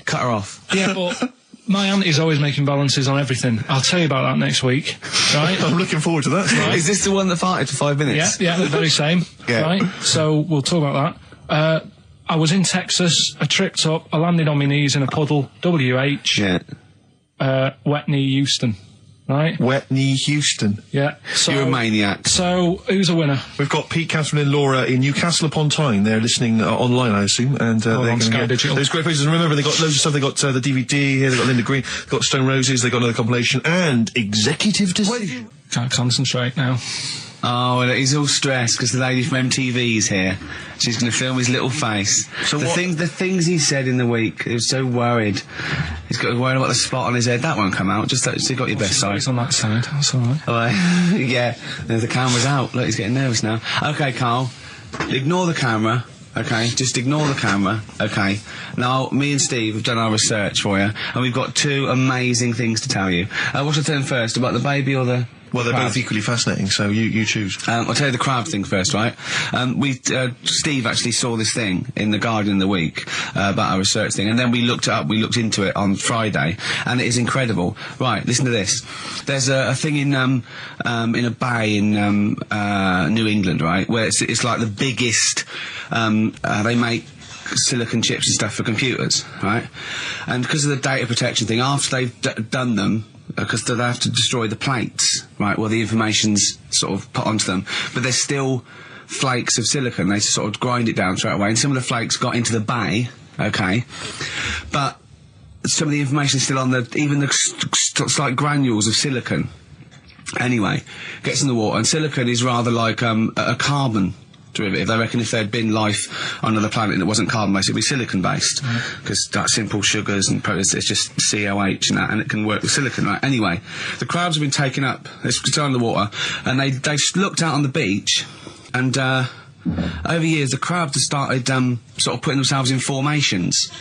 cut her off. Yeah, but my auntie's always making balances on everything. I'll tell you about that next week, right? I'm looking forward to that. Right. Is this the one that farted for 5 minutes? Yeah, the very same. Yeah. Right? So we'll talk about that. I was in Texas, I tripped up, I landed on my knees in a puddle, WH, wet knee Houston, right? Wet knee Houston. Yeah. So, You're a maniac. So, who's a winner? We've got Pete, Catherine and Laura in Newcastle upon Tyne. They're listening online, I assume, and they're on going Sky to Digital. those great places. And remember, they got loads of stuff. They got the DVD here. They got Linda Green. They got Stone Roses. They got another compilation and Executive Decision. Can't concentrate now. Oh, well, he's all stressed because the lady from MTV's here. She's going to film his little face. So the things he said in the week, he was so worried. He's got worried about the spot on his head. That won't come out. Just so you got your best side. It's on that side. That's all right. Yeah, the camera's out. Look, he's getting nervous now. Okay, Karl, ignore the camera. Okay, just ignore the camera. Okay. Now, me and Steve have done our research for you, and we've got 2 amazing things to tell you. What should I tell him first? About the baby or the... Well, they're both equally fascinating, so you choose. I'll tell you the crab thing first, right? Steve actually saw this thing in The Guardian of the Week about our research thing, and then we looked it up, we looked into it on Friday, and it is incredible. Right, listen to this. There's a thing in a bay in New England, right, where it's like the biggest, they make silicon chips and stuff for computers, right? And because of the data protection thing, after they've done them, because they have to destroy the plates, right, well, the information's sort of put onto them, but there's still flakes of silicon. They sort of grind it down straight away, and some of the flakes got into the bay, okay, but some of the information is still on even the slight granules of silicon. Anyway, gets in the water, and silicon is rather like a carbon derivative. They reckon if there had been life on another planet and it wasn't carbon-based, it'd be silicon-based. Because that simple sugars and proteins, it's just COH and that, and it can work with silicon, right? Anyway, the crabs have been taken up, they're still in the water, and they looked out on the beach, and over years the crabs have started sort of putting themselves in formations,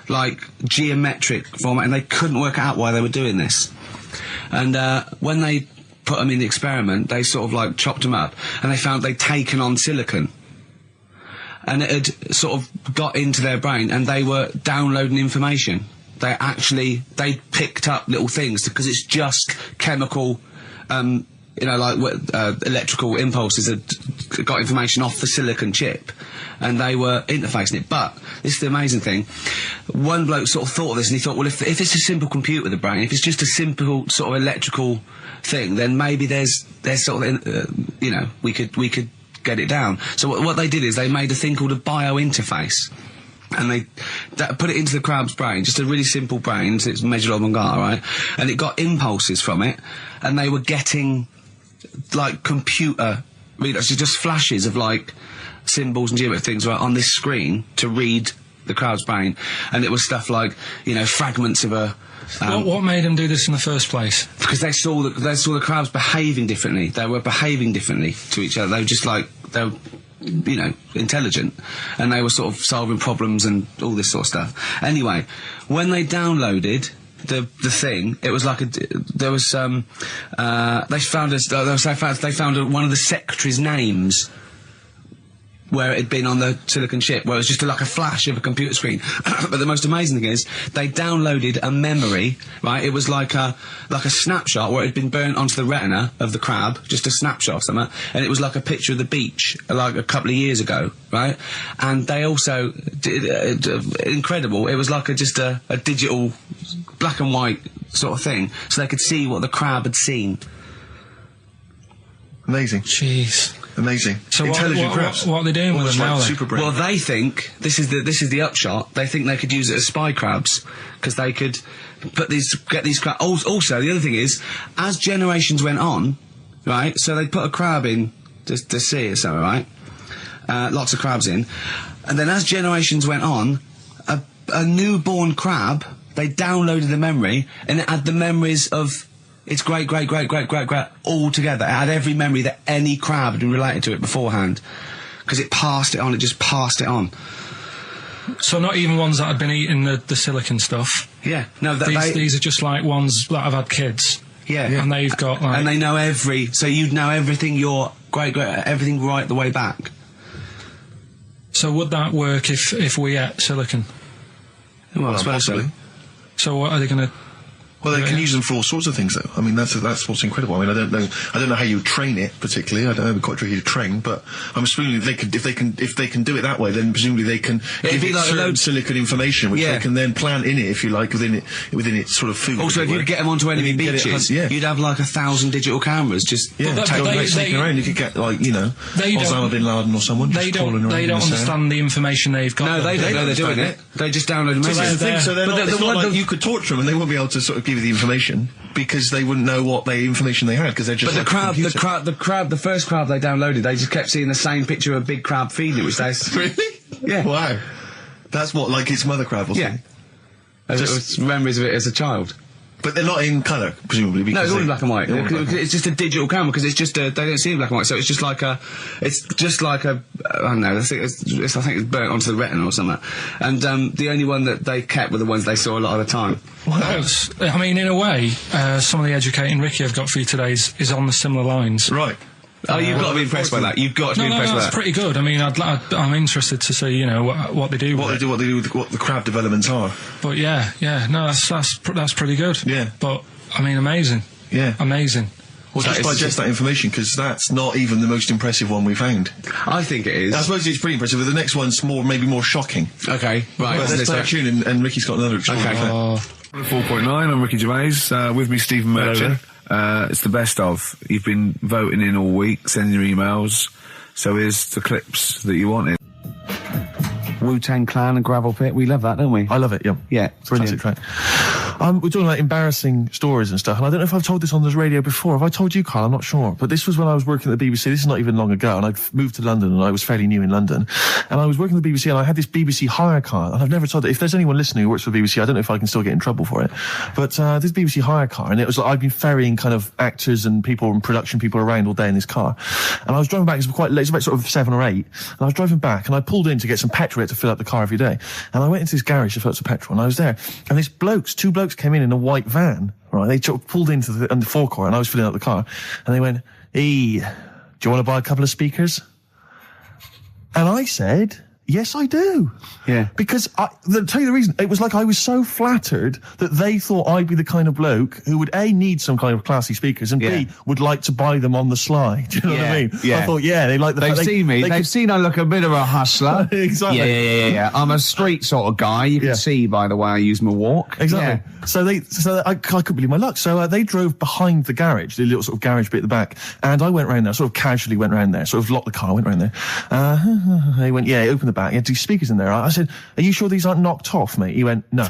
like geometric format, and they couldn't work out why they were doing this. And when they put them in the experiment, they sort of like chopped them up, and they found they'd taken on silicon, and it had sort of got into their brain, and they were downloading information. They picked up little things, because it's just chemical, electrical impulses that got information off the silicon chip, and they were interfacing it. But this is the amazing thing. One bloke sort of thought of this, and he thought, well, if it's a simple computer with a brain, if it's just a simple sort of electrical thing, then maybe there's sort of, we could get it down. So what they did is they made a thing called a biointerface, and they put it into the crab's brain, just a really simple brain, so it's medulla oblongata, right? And it got impulses from it, and they were getting like computer readers, so just flashes of like symbols and geometric things right on this screen to read the crab's brain, and it was stuff like fragments of a. What made them do this in the first place? Because they saw the crabs behaving differently. They were behaving differently to each other. They were just like you know, intelligent, and they were sort of solving problems and all this sort of stuff. Anyway, when they downloaded the thing, it was like there was they found one of the secretary's names where it had been on the silicon chip, where it was just like a flash of a computer screen. But the most amazing thing is, they downloaded a memory, right? It was like a snapshot where it had been burnt onto the retina of the crab, just a snapshot or something, and it was like a picture of the beach, like a couple of years ago, right? And they also did, incredible, it was like just a digital black and white sort of thing, so they could see what the crab had seen. Amazing. Jeez. Amazing. So intelligent crabs. what are they doing with them now, then? Super brain. Well, they think this is the upshot. They think they could use it as spy crabs, because they could get these crabs. Also, the other thing is, as generations went on, right? So they put a crab in to see it, so right, lots of crabs in, and then as generations went on, a newborn crab, they downloaded the memory, and it had the memories of its great all together. It had every memory that any crab had been related to it beforehand, because it passed it on. It just passed it on. So not even ones that had been eating the silicon stuff. Yeah, no, these are just like ones that have had kids. Yeah, and they've got like, and they know so you'd know everything everything right the way back. So would that work if we ate silicon? Well, I suppose so. So what are they going to? Well, they can use them for all sorts of things, though. I mean, that's what's incredible. I mean, I don't know how you train it particularly. I don't know, it'd be quite tricky to train, but I'm assuming if they can do it that way, then presumably they can give it like certain silicon information, which they can then plant in it, if you like, within its sort of food. Also, if you could get them onto enemy beaches, you'd have like 1,000 digital cameras just sneaking around. You could get like, you know, Osama bin Laden or someone just crawling around. They don't understand the information they've got. No, they don't know they're doing it. They just download a message. So it's not like you could torture them and they won't be able to sort of give you the information, because they wouldn't know what information they had, because they're just. But the first crab they downloaded, they just kept seeing the same picture of a big crab feeding it, which they really, yeah, wow, that's what, like its mother crab or something. Yeah, just memories of it as a child. But they're not in colour, presumably. No, it's all in black and white. It's just a digital camera, because it's just they don't see in black and white, so it's just like a I don't know. I think it's burnt onto the retina or something. And the only one that they kept were the ones they saw a lot of the time. Well, I mean, in a way, some of the educating Ricky I've got for you today is on the similar lines. Right. Oh, you've got to be impressed by that. You've got to be impressed by that. That's pretty good. I mean, I'm interested to see, you know, what they do. What they do with what the crab developments are. But yeah, no, that's pretty good. Yeah. But I mean, amazing. Yeah. Amazing. Well, just digest that information, because that's not even the most impressive one we found. I think it is. I suppose it's pretty impressive, but the next one's maybe more shocking. Okay, right. Well, let's play a tune, and Ricky's got another extraordinary. Okay. 4.9, I'm Ricky Gervais, with me Stephen Merchant. It's the best of. You've been voting in all week, sending your emails, so here's the clips that you wanted. Wu-Tang Clan and Gravel Pit, we love that, don't we? I love it, yeah. Yeah, brilliant. Classic track. We're talking about embarrassing stories and stuff, and I don't know if I've told this on the radio before. Have I told you, Karl? I'm not sure. But this was when I was working at the BBC. This is not even long ago, and I'd moved to London, and I was fairly new in London. And I was working at the BBC, and I had this BBC hire car, and I've never told it. If there's anyone listening who works for the BBC, I don't know if I can still get in trouble for it. But this BBC hire car, and it was like I'd been ferrying kind of actors and people and production people around all day in this car. And I was driving back, it was quite late, it was about sort of 7 or 8, and I was driving back, and I pulled in to get some petrol to fill up the car every day. And I went into this garage to fill up some petrol, and I was there, and two blokes came in a white van, right? They pulled into the forecourt, and I was filling up the car, and they went, "Hey, do you want to buy a couple of speakers?" And I said, "Yes, I do." Yeah. Because, to tell you the reason, it was like I was so flattered that they thought I'd be the kind of bloke who would, A, need some kind of classy speakers, and B, would like to buy them on the sly. Do you know what I mean? Yeah. I thought, they like the They've seen me. They've seen I look a bit of a hustler. Exactly. Yeah. I'm a street sort of guy. You can see by the way I use my walk. Exactly. Yeah. So I couldn't believe my luck. So they drove behind the garage, the little sort of garage bit at the back, and I went round there, sort of casually went round there, sort of locked the car, went round there. They went, open the back. He had these speakers in there. I said, are you sure these aren't knocked off, mate? He went, no.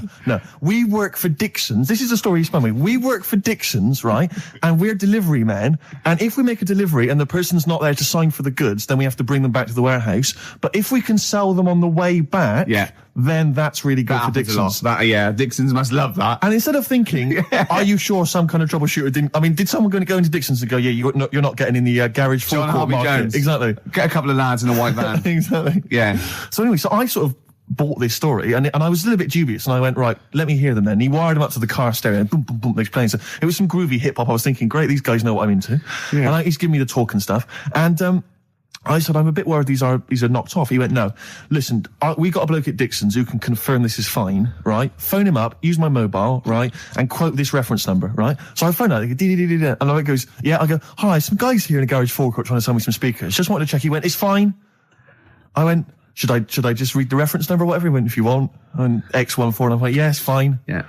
We work for Dixon's. This is a story he spun me. We work for Dixon's, right? And we're delivery men. And if we make a delivery and the person's not there to sign for the goods, then we have to bring them back to the warehouse. But if we can sell them on the way back, then that's really good for Dixon's. Dixon's must love that. And instead of thinking, are you sure some kind of troubleshooter didn't... I mean, did someone go into Dixon's and go, yeah, you're not getting in the garage forecourt market? Jones. Exactly. Get a couple of lads in a white van. Exactly. Yeah. So anyway, so I sort of bought this story, and I was a little bit dubious, and I went, right, let me hear them then. And he wired them up to the car stereo, and boom, boom, boom, they're playing. So it was some groovy hip-hop. I was thinking, great, these guys know what I'm into. Yeah. And he's giving me the talk and stuff. And I said, I'm a bit worried these are knocked off. He went, no, listen, we got a bloke at Dixon's who can confirm this is fine, right? Phone him up, use my mobile, right? And quote this reference number, right? So I phone out, and I goes, yeah, I go, hi, some guys here in the garage forecourt trying to sell me some speakers. Just wanted to check. He went, it's fine. I went, should I just read the reference number or whatever? He went, if you want. And X14, and I'm like, yeah, it's fine. Yeah.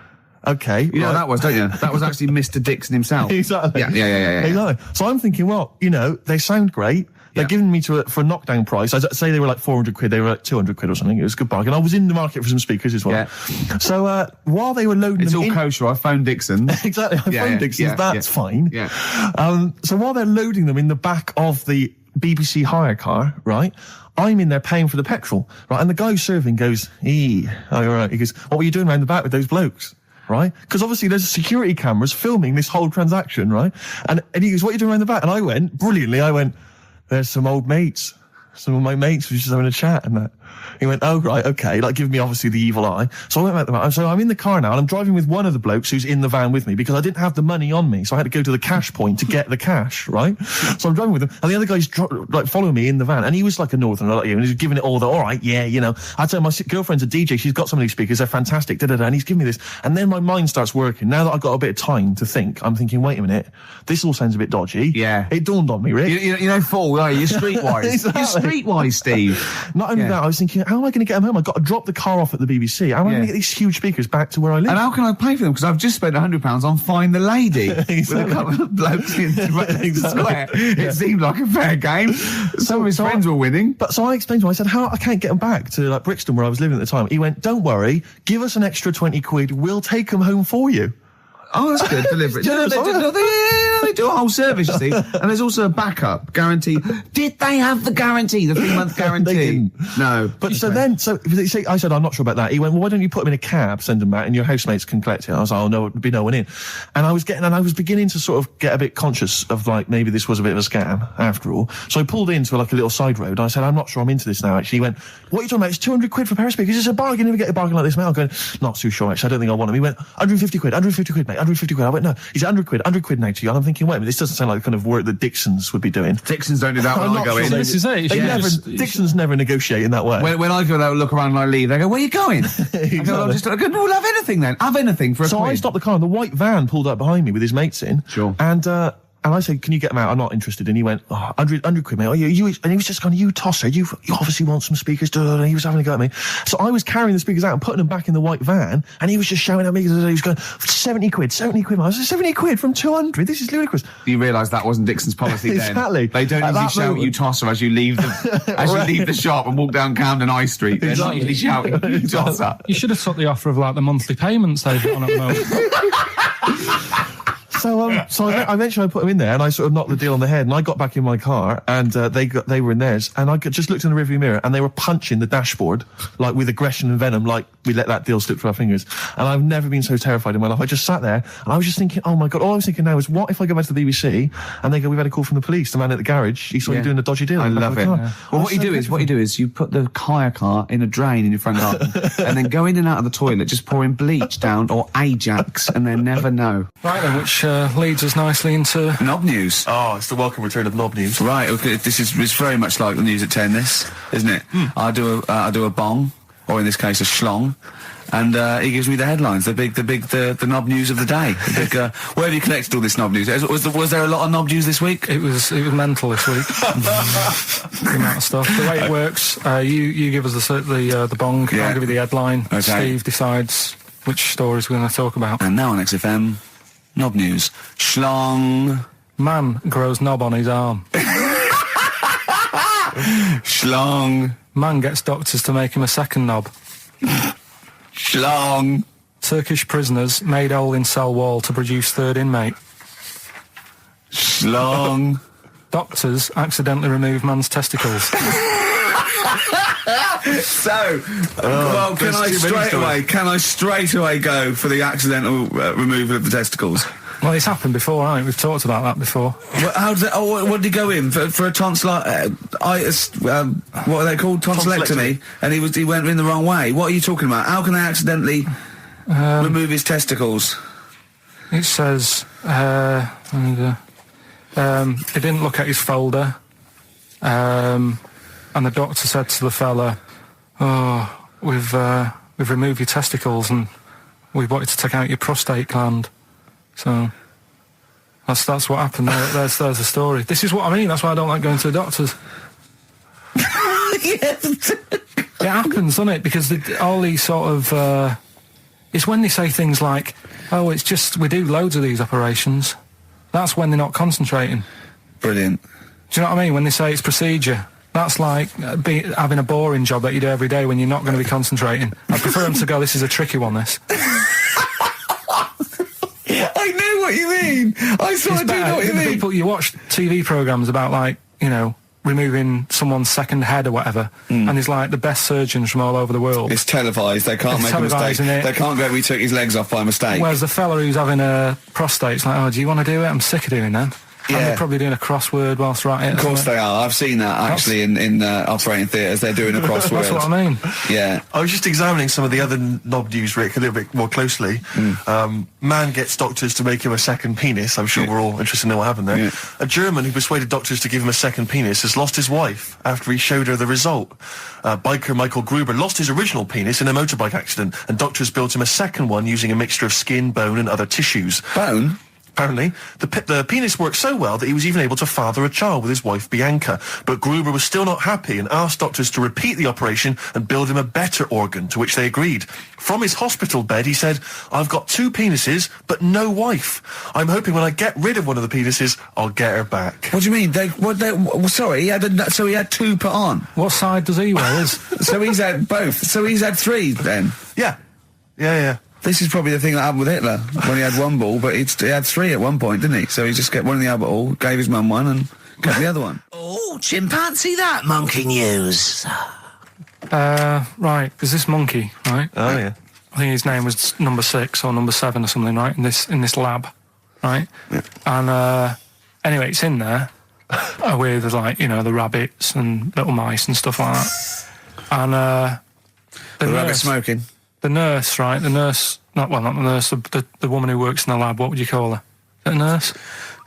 Okay. You know what that was, don't you? That was actually Mr. Dixon himself. Exactly. Yeah. Exactly. So I'm thinking, well, they sound great. They're giving me for a knockdown price. I'd say they were like 400 quid. They were like 200 quid or something. It was a good bargain. I was in the market for some speakers as well. Yeah. So, while they were loading them in... It's all kosher. I phoned Dixon. Exactly. I phoned Dixon. That's fine. Yeah. So while they're loading them in the back of the BBC hire car, right, I'm in there paying for the petrol, right, and the guy who's serving goes, all right. He goes, what were you doing around the back with those blokes? Right? Because obviously there's security cameras filming this whole transaction, right? And he goes, what are you doing around the back? And I went, brilliantly, there's some old mates. Some of my mates were just having a chat and that. He went, oh, right, okay, like giving me obviously the evil eye. So I went back there. So I'm in the car now and I'm driving with one of the blokes who's in the van with me because I didn't have the money on me. So I had to go to the cash point to get the cash, right? So I'm driving with him and the other guy's following me in the van and he was like a northerner like you and he was giving it all all right, yeah, I tell my girlfriend's a DJ, she's got some of these speakers, they're fantastic, and he's giving me this. And then my mind starts working. Now that I've got a bit of time to think, I'm thinking, wait a minute, this all sounds a bit dodgy. Yeah. It dawned on me, Rick. You know, Paul, are you? You're streetwise. Exactly. You're streetwise, Steve. Not only that, I was thinking, how am I going to get them home? I've got to drop the car off at the BBC. How am I going to get these huge speakers back to where I live? And how can I pay for them? Because I've just spent £100 on Find the Lady with a couple of blokes in the square. It seemed like a fair game. Some of his friends were winning. So I explained to him, I said, I can't get them back to like Brixton where I was living at the time. He went, don't worry, give us an extra 20 quid, we'll take them home for you. Oh, that's good. Deliberate. They do a whole service, you see. And there's also a backup guarantee. Did they have the guarantee, the 3-month guarantee? They didn't. No. But I said, I'm not sure about that. He went, well, why don't you put them in a cab, send them back, and your housemates can collect it? I was like, oh, no, there'd be no one in. And I was beginning to sort of get a bit conscious of like, maybe this was a bit of a scam after all. So I pulled into like a little side road. I said, I'm not sure I'm into this now, actually. He went, what are you talking about? It's 200 quid for a pair of speakers. It's a bargain. You never get a bargain like this, mate. I'm going, not too sure, actually. I don't think I want them. He went, 150 quid, mate. 150 quid. I went, no, he's 100 quid now to you. And I'm thinking, wait a minute, this doesn't sound like the kind of work that Dixon's would be doing. Dixon's don't do that when I go in. This is it. Dixon's never negotiate in that way. When I go there, look around and I leave, they go, where are you going? Exactly. I go, no, we'll have anything then. Have anything for a So quid. I stopped the car and the white van pulled up behind me with his mates in. Sure. And I said, can you get them out? I'm not interested. And he went, 100 quid, mate. Oh, and he was just going, you tosser, you obviously want some speakers. And he was having a go at me. So I was carrying the speakers out and putting them back in the white van. And he was just shouting at me. He was going, 70 quid. I was like, 70 quid from 200? This is ludicrous. You realise that wasn't Dixon's policy then. Exactly. They don't usually shout you tosser as you leave the shop and walk down Camden High Street. They're not usually shouting you tosser. You should have took the offer of like the monthly payments they've got on at the moment. So eventually I put them in there and I sort of knocked the deal on the head and I got back in my car and they were in theirs and I just looked in the rearview mirror and they were punching the dashboard like with aggression and venom, like we let that deal slip through our fingers. And I've never been so terrified in my life. I just sat there and I was just thinking, oh my God, all I was thinking now is what if I go back to the BBC and they go, we've had a call from the police, the man at the garage, he saw you doing a dodgy deal. I love it. Yeah. Well, what you do is you put the hire car in a drain in your front garden and then go in and out of the toilet, just pouring bleach down or Ajax and then never know. Right then, which leads us nicely into Knob News. Oh, it's the welcome return of Knob News. Right, okay, it's very much like the news at 10, this, isn't it? I do a bong, or in this case a schlong, and he gives me the headlines, the knob news of the day. Where have you collected all this knob news? Was there a lot of knob news this week? It was mental this week. The amount of stuff. The way it works, you give us the bong, I'll give you the headline. Okay. Steve decides which stories we're going to talk about. And now on XFM, Knob News. Schlong. Man grows knob on his arm. Schlong. Man gets doctors to make him a second knob. Schlong. Turkish prisoners made hole in cell wall to produce third inmate. Schlong. Doctors accidentally remove man's testicles. So, well, can I straight away go for the accidental removal of the testicles? Well, it's happened before, hasn't it? We've talked about that before. How does it, what did he go in for a tonsillitis? What are they called? Tonsillectomy. And he went in the wrong way. What are you talking about? How can they accidentally remove his testicles? It says he didn't look at his folder, and the doctor said to the fella, "Oh, we've removed your testicles and we wanted to take out your prostate gland." So that's what happened. There's the story. This is what I mean. That's why I don't like going to the doctors. It happens, doesn't it? Because all these sort of it's when they say things like, "Oh, it's just we do loads of these operations." That's when they're not concentrating. Brilliant. Do you know what I mean? When they say it's procedure, that's like having a boring job that you do every day when you're not going to be concentrating. I prefer them to go, "This is a tricky one, this." I know what you mean. I do know what you mean. People, you watch TV programmes about, like, you know, removing someone's second head or whatever, and there's like the best surgeons from all over the world. It's televised. They can't make a mistake. They can't go, "We took his legs off by mistake." Whereas the fella who's having a prostate's like, "Oh, do you want to do it? I'm sick of doing that." Yeah. And they're probably doing a crossword whilst right. Of course they are. I've seen that actually in operating theatres. They're doing a crossword. That's what I mean. Yeah. I was just examining some of the other knob news, Rick, a little bit more closely. Man gets doctors to make him a second penis. I'm sure we're all interested in what happened there. Yeah. A German who persuaded doctors to give him a second penis has lost his wife after he showed her the result. Biker Michael Gruber lost his original penis in a motorbike accident, and doctors built him a second one using a mixture of skin, bone and other tissues. Bone? Apparently, the penis worked so well that he was even able to father a child with his wife Bianca. But Gruber was still not happy and asked doctors to repeat the operation and build him a better organ, to which they agreed. From his hospital bed, he said, "I've got 2 penises, but no wife. I'm hoping when I get rid of one of the penises, I'll get her back." What do you mean? Sorry, he had 2 put on. What side does he wear? So he's had both. So he's had 3 then. Yeah. Yeah. This is probably the thing that happened with Hitler, when he had 1 ball, but he had 3 at one point, didn't he? So he just kept one in the other ball, gave his mum one, and kept the other one. Oh, chimpanzee that monkey news. Right, there's this monkey, right? Oh, yeah. I think his name was number 6 or number 7 or something, right? In this lab, right? Yeah. And anyway, it's in there with, like, you know, the rabbits and little mice and stuff like that. And The rabbit smoking. The nurse, right? Not the nurse, the woman who works in the lab, what would you call her? Is it a nurse?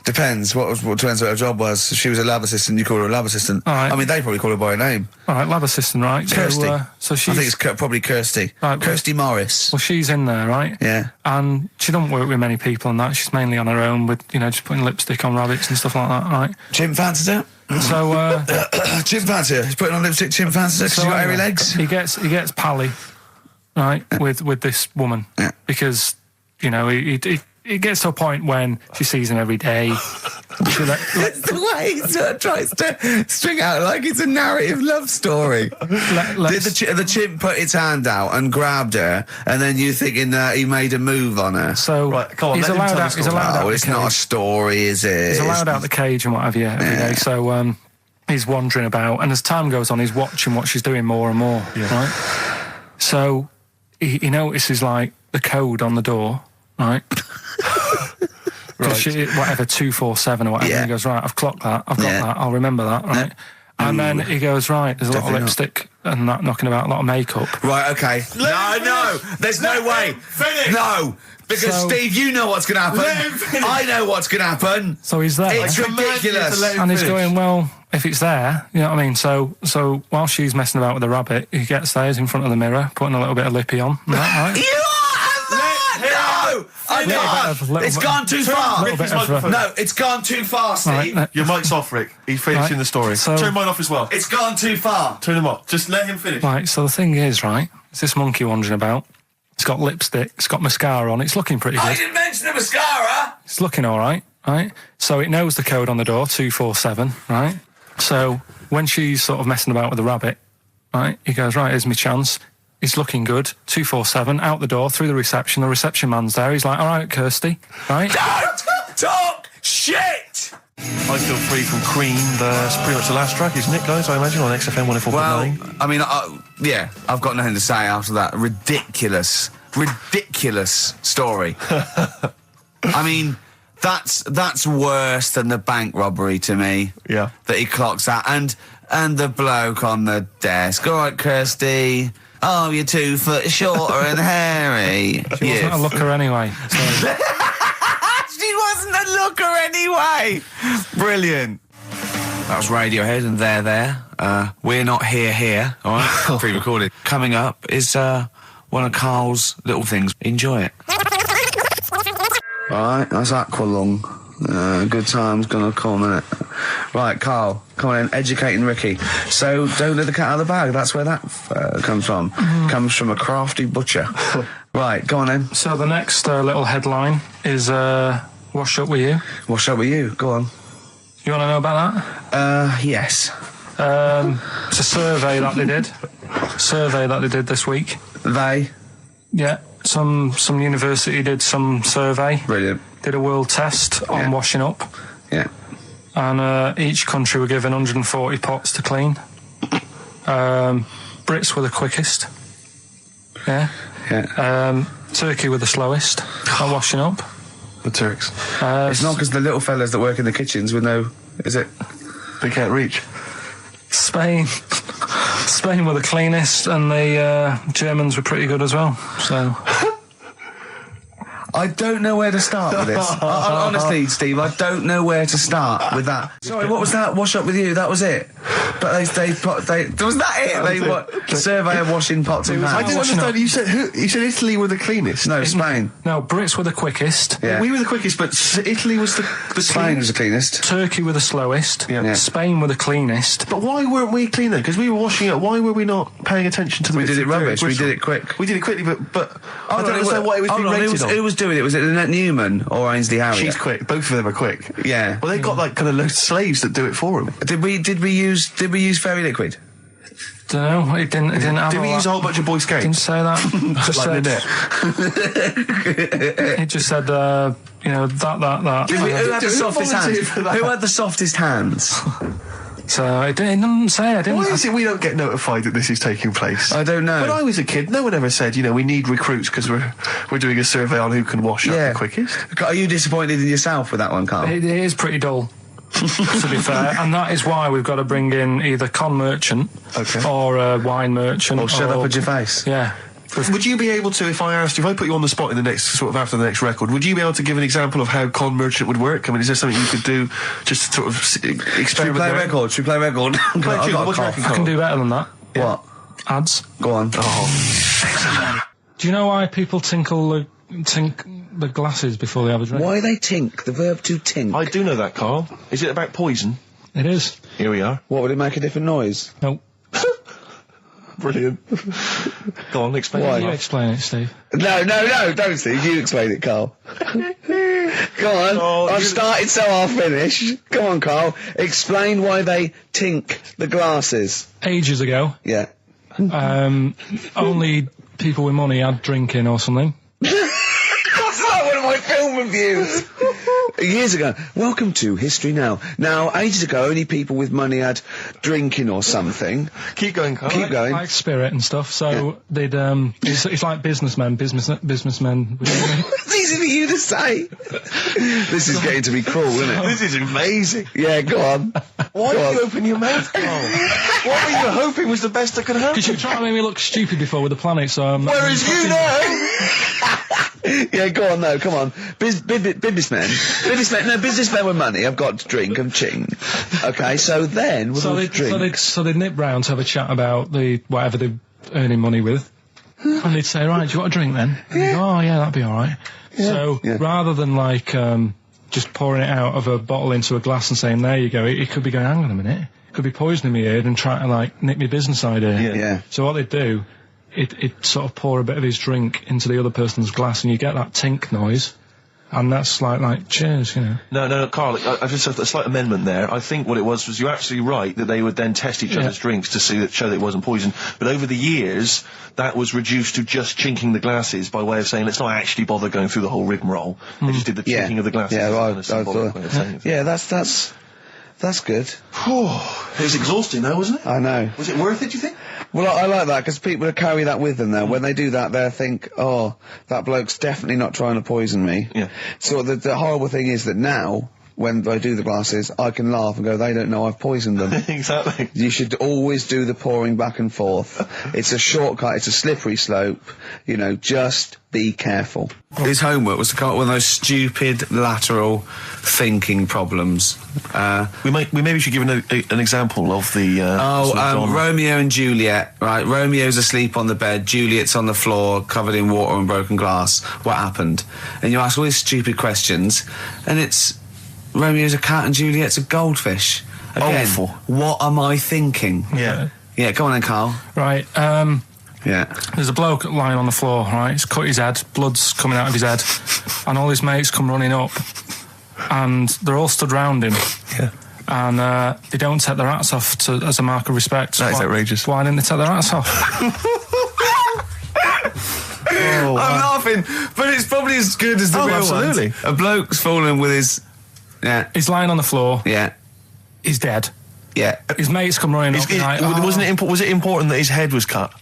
Depends. What depends what her job was. If she was a lab assistant, you call her a lab assistant. All right. I mean, they probably call her by her name. All right, lab assistant, right? Kirsty. So she's... I think it's probably Kirsty. Right, Kirsty Morris. Well, she's in there, right? Yeah. And she don't work with many people and that. She's mainly on her own with, you know, just putting lipstick on rabbits and stuff like that, right? Chimp fancies her? So, Chimp fancies her? He's putting on lipstick, chimp fancies her? 'Cause she's got hairy legs? He gets pally, right, with this woman. Yeah. Because, you know, it gets to a point when she sees him every day. It's the way he sort of tries to string out like it's a narrative love story. Did the chimp put its hand out and grabbed her, and then you thinking that he made a move on her? So right, come on, he's allowed out. He's allowed out. Oh, it's not a story, is it? He's allowed out the cage and what have you every day. So he's wandering about, and as time goes on, he's watching what she's doing more and more. Yeah. Right. So he notices, like, the code on the door, right? Right. Whatever, 247 or whatever. Yeah. He goes, right, I've clocked that, I've got that, I'll remember that, right? And then he goes, right, there's a lot of lipstick and that knocking about, a lot of makeup. Right, okay. No, there's no way. Finish. No, because Steve, you know what's going to happen. I know what's going to happen. So he's there. It's ridiculous. And he's going, well, if it's there, you know what I mean? So while she's messing about with the rabbit, he gets there, he's in front of the mirror, putting a little bit of lippy on. Right? You are no! I can't. It's gone too far. No, it's gone too far, Steve. Right, your mic's off, Rick. He's finishing the story. So, turn mine off as well. It's gone too far. Turn him off. Just let him finish. Right, so the thing is, right, it's this monkey wandering about. It's got lipstick, it's got mascara on, it's looking pretty good. I didn't mention the mascara. It's looking all right, right? So it knows the code on the door, 247, right? So when she's sort of messing about with the rabbit, right? He goes, right, here's my chance. He's looking good. 247, out the door, through the reception man's there. He's like, all right, Kirsty, right? Don't talk shit! I Feel Free from Cream, that's pretty much the last track, isn't it, guys? I imagine on XFM 104.9. Well, I mean, yeah, I've got nothing to say after that ridiculous story. I mean, that's worse than the bank robbery to me. Yeah. That he clocks out. And the bloke on the desk. All right, Kirsty. Oh, you're 2 foot shorter and hairy. She wasn't a looker anyway. So. She wasn't a looker anyway. Brilliant. That was Radiohead and They're There. We're Not Here, all right? Pre-recorded. Coming up is one of Karl's little things. Enjoy it. All right, that's Aqualung. Good time's gonna come, innit? Right, Karl, come on in, educating Ricky. So, don't let the cat out of the bag, that's where that comes from. Comes from a crafty butcher. Right, go on then. So the next little headline is Wash Up With You. Wash Up With You, go on. You want to know about that? Yes. It's a survey that they did this week. They? Yeah, some university did some survey. Brilliant. Did a world test on washing up. Yeah. And each country were given 140 pots to clean. Brits were the quickest. Yeah. Yeah. Turkey were the slowest at washing up. The Turks. It's not because the little fellas that work in the kitchens with no... Is it? They can't reach. Spain were the cleanest, and the Germans were pretty good as well. So... I don't know where to start with this. Honestly, Steve, I don't know where to start with that. Sorry, what was that? Wash Up With You, that was it. But was that it? Survey of washing pots and pans. I didn't understand. You said Italy were the cleanest. No, Spain. No, Brits were the quickest. Yeah. We were the quickest, but Italy was the Spain was the cleanest. Turkey were the slowest. Yeah. Spain were the cleanest. But why weren't we clean then? Because we were washing up. Why were we not paying attention to the... We did it rubbish. We did it quick. We did it quickly, but I don't understand why it was being rated on. Who was doing it? Was it Annette Newman or Ainsley Harriott? She's quick. Both of them are quick. Yeah. Well, they've got like kind of loads of slaves that do it for them. Did we use fairy liquid? Don't know. It didn't have. Did we use a whole bunch of Boy Scouts? Didn't say that. Just like said, it just said, that. Who had the softest hands? Who had the softest hands? So it didn't say. I didn't. Why is it we don't get notified that this is taking place? I don't know. When I was a kid, no one ever said, we need recruits because we're doing a survey on who can wash up the quickest. Are you disappointed in yourself with that one, Karl? It is pretty dull. To be fair, and that is why we've got to bring in either con merchant or a wine merchant. Or shut up at your face. Yeah. Would you be able to, if I put you on the spot in the next, after the next record, would you be able to give an example of how con merchant would work? I mean, is there something you could do just to sort of experiment? Should we play record? I can do better than that. Yeah. What? Ads. Go on. Do you know why people tink the glasses before they have a drink? Why they tink? The verb to tink. I do know that, Karl. Is it about poison? It is. Here we are. What, would it make a different noise? Nope. Brilliant. Go on, explain it. You explain it, Steve. No, don't, Steve. You explain it, Karl. Go on. I've started, so I'll finish. Go on, Karl. Explain why they tink the glasses. Ages ago. Yeah. Only people with money had drinking or something. That's like one of my film reviews. Years ago. Welcome to History Now. Now, ages ago, only people with money had drinking or something. Keep going, Karl. Keep going. Like spirit and stuff. So they'd it's like businessmen. It's easy for you to say. This is getting to be cruel, isn't it? This is amazing. Yeah, go on. Why did you open your mouth, Karl? What were you hoping was the best that could happen? Because you were trying to make me look stupid before with the planet, so I'm... Whereas you know... Yeah, go on, no, come on. Businessmen with money, I've got to drink and ching. Okay, so then, so they'd nip round to have a chat about whatever they're earning money with. And they'd say, right, do you want a drink then? And they'd go, oh yeah, that'd be alright. Yeah. So, rather than just pouring it out of a bottle into a glass and saying, there you go, it could be going, hang on a minute, it could be poisoning me ear and trying to nick my business idea. Yeah. So what they'd do, it sort of pour a bit of his drink into the other person's glass and you get that tink noise. And that's like cheers, you know. No, Karl, I just have a slight amendment there. I think what it was you're absolutely right that they would then test each other's drinks to show that it wasn't poison. But over the years, that was reduced to just chinking the glasses by way of saying, let's not actually bother going through the whole rigmarole. They just did the chinking of the glasses. Yeah, that's good. It was exhausting though, wasn't it? I know. Was it worth it, do you think? Well, I like that, because people carry that with them now. When they do that, they'll think, oh, that bloke's definitely not trying to poison me. Yeah. So the horrible thing is that now, when I do the glasses, I can laugh and go, they don't know I've poisoned them. Exactly. You should always do the pouring back and forth. It's a shortcut, it's a slippery slope. You know, just be careful. His homework was to come up with those stupid lateral thinking problems. We maybe should give an example of the. Romeo and Juliet. Right, Romeo's asleep on the bed, Juliet's on the floor, covered in water and broken glass. What happened? And you ask all these stupid questions, and it's Romeo's a cat and Juliet's a goldfish. Again, awful. What am I thinking? Yeah. Yeah, go on then, Karl. Right, Yeah. there's a bloke lying on the floor, right? He's cut his head, blood's coming out of his head, and all his mates come running up, and they're all stood round him. Yeah. And they don't take their hats off as a mark of respect. That is outrageous. Why didn't they take their hats off? I'm laughing, but it's probably as good as the real absolutely. ones. A bloke's fallen with his... Yeah. He's lying on the floor. Yeah. He's dead. Yeah. His mates come running up. Was it important that his head was cut?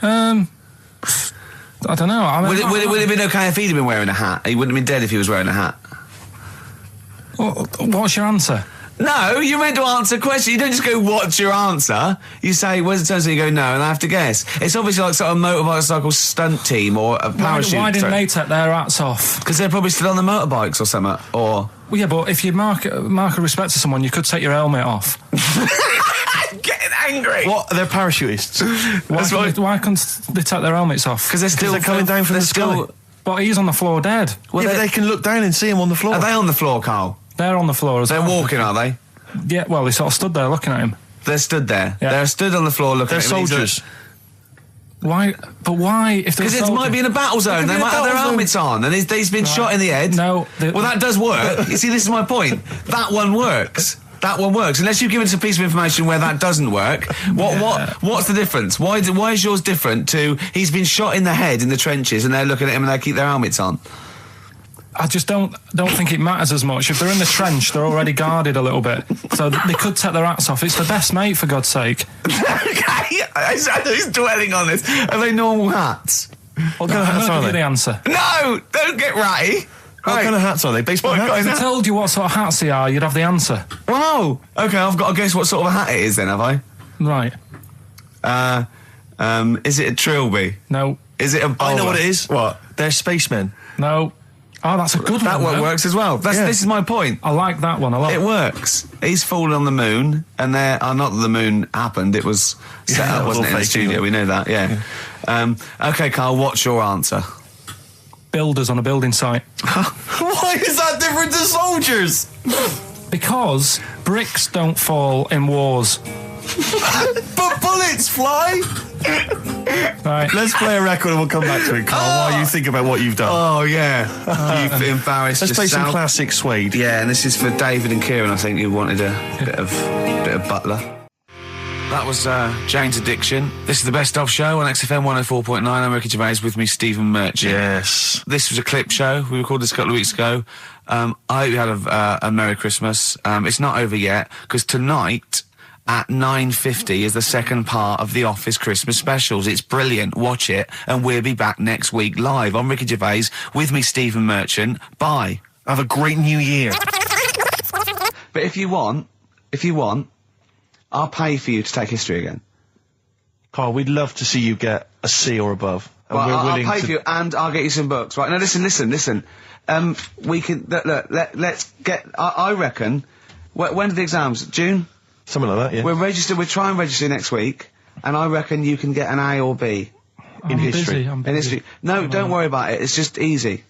I don't know. I mean, Would it have been okay if he'd have been wearing a hat? He wouldn't have been dead if he was wearing a hat. What's your answer? No, you're meant to answer questions. You don't just go, what's your answer? You say, where's the turn? So you go, no, and I have to guess. It's obviously like sort of motorcycle stunt team or a parachute. Why didn't they take their hats off? Because they're probably still on the motorbikes or something, or... Well, yeah, but if you mark a respect to someone, you could take your helmet off. I'm getting angry. What? They're parachutists. Why couldn't they take their helmets off? Because they're coming down from the sky. But he's on the floor dead. Well, they can look down and see him on the floor. Are they on the floor, Karl? They're on the floor as well. They're walking, are they? Yeah, well, they sort of stood there looking at him. They're stood there. Yeah. They're stood on the floor looking at him. They're soldiers. Why? But why? If because it might be in a battle zone. They might have their helmets on, and he's been shot in the head. No. Well, that does work. You see, this is my point. That one works. That one works. Unless you've given us a piece of information where that doesn't work. What's the difference? Why is yours different to he's been shot in the head in the trenches and they're looking at him and they keep their helmets on? I just don't think it matters as much. If they're in the trench, they're already guarded a little bit, so they could take their hats off. It's the best mate, for God's sake. Okay, who's dwelling on this? Are they normal hats? What kind of hats are they? The answer. No, don't get ratty. What kind of hats are they? Baseball hats? If I told you what sort of hats they are, you'd have the answer. Wow. Okay, I've got to guess what sort of a hat it is then, have I? Right. Is it a trilby? No. Is it a bowler? I know what it is. What? They're spacemen. No. Oh, that's a good one. That one works as well. This is my point. I like that one a lot. It works. He's fallen on the moon, and not that the moon happened, it was set up, wasn't it, in the studio? We know that, yeah. Okay, Karl, what's your answer? Builders on a building site. Why is that different to soldiers? Because bricks don't fall in wars. But bullets fly! Right. Let's play a record and we'll come back to it, Karl, while you think about what you've done. Oh, yeah. You've embarrassed Let's play yourself. some classic Suede. Yeah, and this is for David and Kieran, I think, who wanted a bit of Butler. That was Jane's Addiction. This is the Best Of Show on XFM 104.9. I'm Ricky Gervais, with me, Stephen Merchant. Yes. This was a clip show. We recorded this a couple of weeks ago. I hope you had a Merry Christmas. It's not over yet, because tonight at 9:50 is the second part of The Office Christmas specials. It's brilliant. Watch it, and we'll be back next week live. I'm Ricky Gervais, with me, Stephen Merchant. Bye. Have a great new year. But if you want, I'll pay for you to take history again. Karl, we'd love to see you get a C or above. And Well, we're I'll willing pay to... for you, and I'll get you some books. Right, now listen. We can, let's get, I reckon, when are the exams? June? Something like that, yeah. We'll try and register next week, and I reckon you can get an A or B. In history. In history. No, don't worry about it, it's just easy.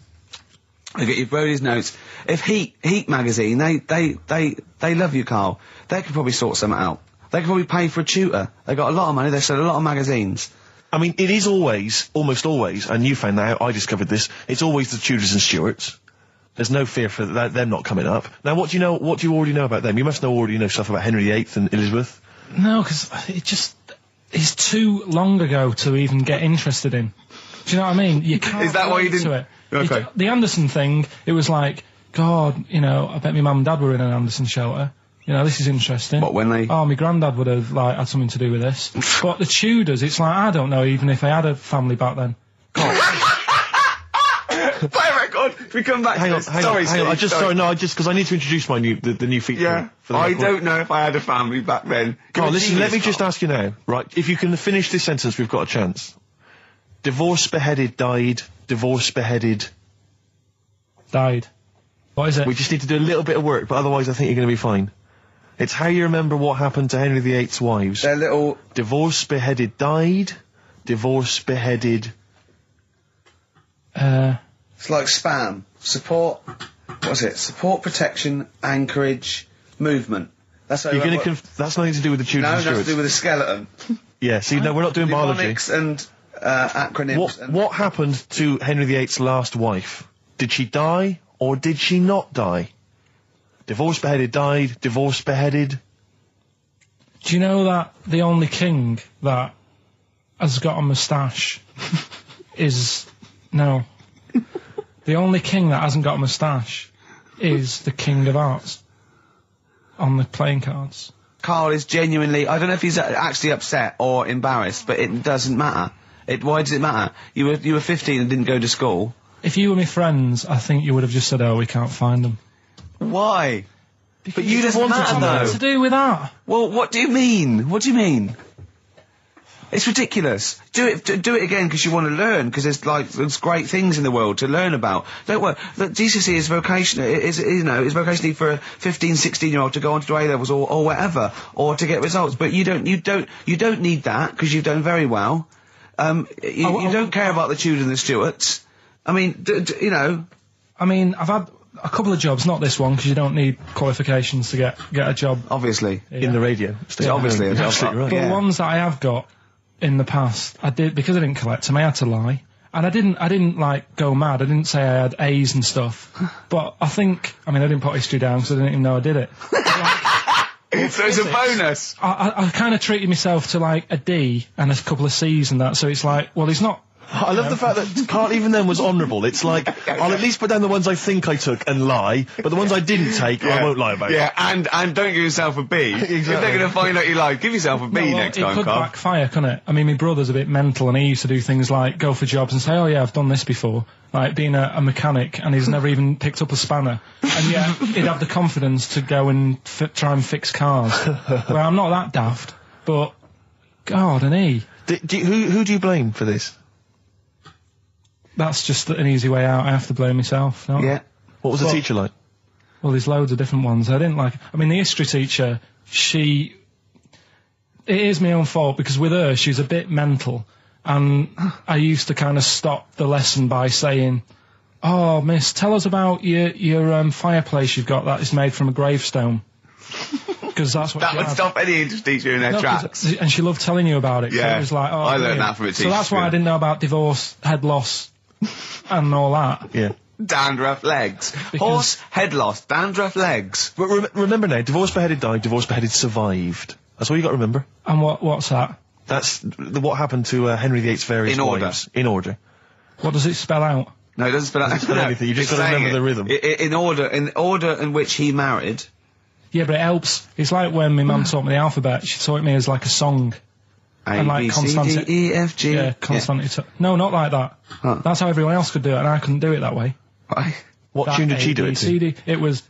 I get you Brody's notes. If Heat magazine, they love you, Karl. They could probably sort something out. They could probably pay for a tutor. They got a lot of money, they sell a lot of magazines. I mean, it is almost always, and you found that out, I discovered this, it's always the Tudors and Stuarts. There's no fear for them not coming up. Now, what do you already know about them? You must already know stuff about Henry VIII and Elizabeth. No, because it's too long ago to even get interested in. Do you know what I mean? You can't. Is that why you didn't? To it. Okay. The Anderson thing, it was like, God, you know, I bet my mum and dad were in an Anderson shelter. You know, this is interesting. What, when they... Oh, my granddad would have, like, had something to do with this. But the Tudors, it's like, I don't know even if they had a family back then. Play a record. If we come back. Hang on. Sorry. Because I need to introduce the new feature. Yeah. For the I record. don't know if I had a family back then. Carl, listen. Let me just ask you now, right? If you can finish this sentence, we've got a chance. Divorced, beheaded, died. Divorced, beheaded, died. What is it? We just need to do a little bit of work, but otherwise, I think you're going to be fine. It's how you remember what happened to Henry VIII's wives. They're little... Divorced, beheaded, died. Divorced, beheaded... It's like spam. Support... What was it? Support, protection, anchorage, movement. That's how You're going to... That's nothing to do with the Tudors and No, Stuarts. nothing to do with the skeleton. Yeah, see, no, we're not doing biology. Mnemonics and acronyms. What happened to Henry VIII's last wife? Did she die, or did she not die? Divorced, beheaded, died. Divorced, beheaded... Do you know that the only king that has got a moustache is... No. The only king that hasn't got a moustache is the King of Hearts on the playing cards. Karl is genuinely... I don't know if he's actually upset or embarrassed, but it doesn't matter. Why does it matter? You were 15 and didn't go to school. If you were my friends, I think you would have just said, oh, we can't find them. Why? But you just matter, though. What's to do with that? Well, what do you mean? What do you mean? It's ridiculous. Do it again because you want to learn, because there's great things in the world to learn about. Don't worry. The GCSE is vocational. Is vocationally for a 15, 16-year-old to go on to do A-levels or whatever, or to get results. But you don't need that because you've done very well. You don't care about the Tudors and the Stuarts. I mean, you know. I mean, I've had a couple of jobs, not this one, because you don't need qualifications to get a job. Obviously. Yeah. In the radio. Yeah, obviously. You're absolutely right. But the ones that I have got in the past, I did, because I didn't collect them, I had to lie. And I didn't like go mad. I didn't say I had A's and stuff. But I didn't put history down because I didn't even know I did it. So it's a bonus. I kind of treated myself to like a D and a couple of C's and that, so it's like, well, he's not... I love the fact that Karl even then was honourable. It's like, I'll at least put down the ones I think I took and lie, but the ones I didn't take, I won't lie about. Yeah, and don't give yourself a B. Exactly. If they're going to find out you lied, give yourself a B next time, It could Karl. backfire, couldn't it? I mean, my brother's a bit mental, and he used to do things like go for jobs and say, oh yeah, I've done this before. Like being a mechanic, and he's never even picked up a spanner. And yet, he'd have the confidence to go and try and fix cars. Well, I'm not that daft, but... God, and he... Who do you blame for this? That's just an easy way out. I have to blame myself. No? Yeah. What was the teacher like? Well, there's loads of different ones. I didn't like... I mean, the history teacher, it is my own fault, because with her, she's a bit mental. And I used to kind of stop the lesson by saying, oh, miss, tell us about your fireplace you've got that is made from a gravestone. Because that's what that would stop any English teacher in their tracks. And she loved telling you about it. Yeah. It was like, oh, I learned that from a teacher. So that's why I didn't know about divorce, head loss, and all that. Yeah. Dandruff legs. Horse, head loss, dandruff legs. But remember now, divorced, beheaded, died, divorced, beheaded, survived. That's all you got to remember. And what's that? That's what happened to Henry VIII's various wives. In order. What does it spell out? No, it doesn't spell out anything. You just got to remember the rhythm. In order in which he married. Yeah, but it helps. It's like when my mum taught me the alphabet. She taught me as like a song. A, B, C, D, E, F, G. Yeah, constantly. No, not like that. Huh. That's how everyone else could do it, and I couldn't do it that way. Why? What tune did she do it to? It was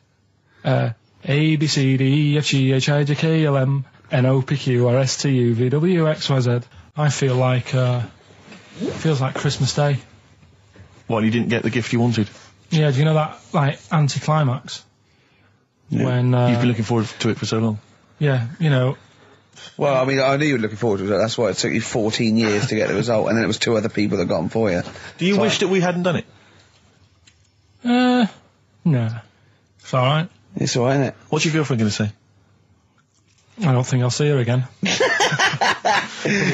A, B, C, D, E, F, G, H, I, J, K, L, M, N, O, P, Q, R, S, T, U, V, W, X, Y, Z. I feel like, feels like Christmas Day. What, you didn't get the gift you wanted? Yeah, do you know that, like, anticlimax? Yeah. When, you've been looking forward to it for so long. Yeah, you know. Well, I mean, I knew you were looking forward to it. That's why it took you 14 years to get the result, and then it was 2 other people that got them for you. Do you wish that we hadn't done it? No. It's alright. It's alright, isn't it? What's your girlfriend going to say? I don't think I'll see her again.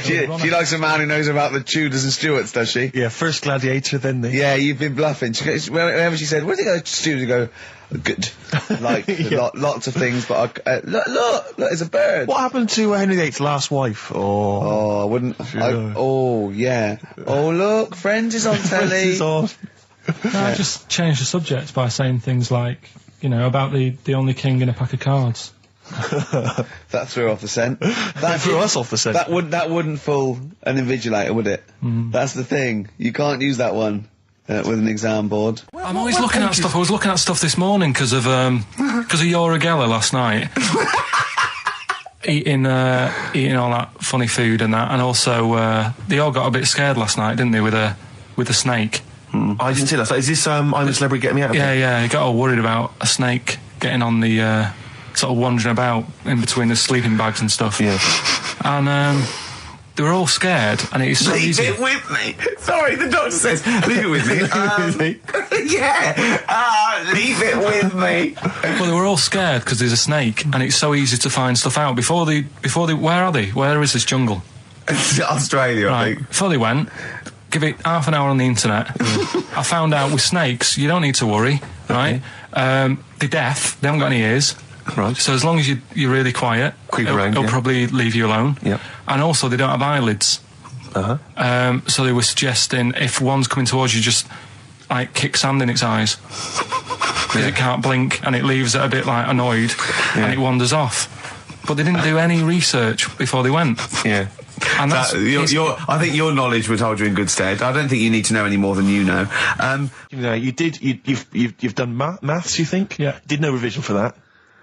She likes a man who knows about the Tudors and Stuarts, does she? Yeah, first Gladiator, then the... Yeah, you've been bluffing. Whenever she said, where did you go to Stuarts? You go, good. Like, lots of things, but look, it's a bird. What happened to Henry VIII's last wife? Oh, I wouldn't... oh, yeah. Oh, look, Friends is on telly. Friends is on. No, I just changed the subject by saying things like, you know, about the only king in a pack of cards. That threw off the scent. That threw us off the scent. That wouldn't fool an invigilator, would it? That's the thing. You can't use that one with an exam board. I'm always looking at stuff. I was looking at stuff this morning because of Yoragella last night. eating all that funny food and that, and also they all got a bit scared last night, didn't they, with a snake? I didn't see that. So is this I'm a Celebrity, Get Me Out of Here? Yeah, he got all worried about a snake getting on the sort of wandering about in between the sleeping bags and stuff. Yeah. And they were all scared, and it's so easy. Leave it with me. Sorry, the doctor says, leave it with me. Yeah. Leave it with me. Well, they were all scared because there's a snake, and it's so easy to find stuff out. Before they, where are they? Where is this jungle? It's Australia, I think. Before they went, give it half an hour on the internet. I found out with snakes, you don't need to worry, right? They're deaf, they haven't got any ears. Right. So as long as you're really quiet, it'll probably leave you alone. Yep. And also, they don't have eyelids. So they were suggesting if one's coming towards you, just like kick sand in its eyes. Because it can't blink, and it leaves it a bit like annoyed, and it wanders off. But they didn't do any research before they went. Yeah. And that's I think your knowledge would hold you in good stead. I don't think you need to know any more than you know. You know, you've done maths, you think? Yeah. Did no revision for that?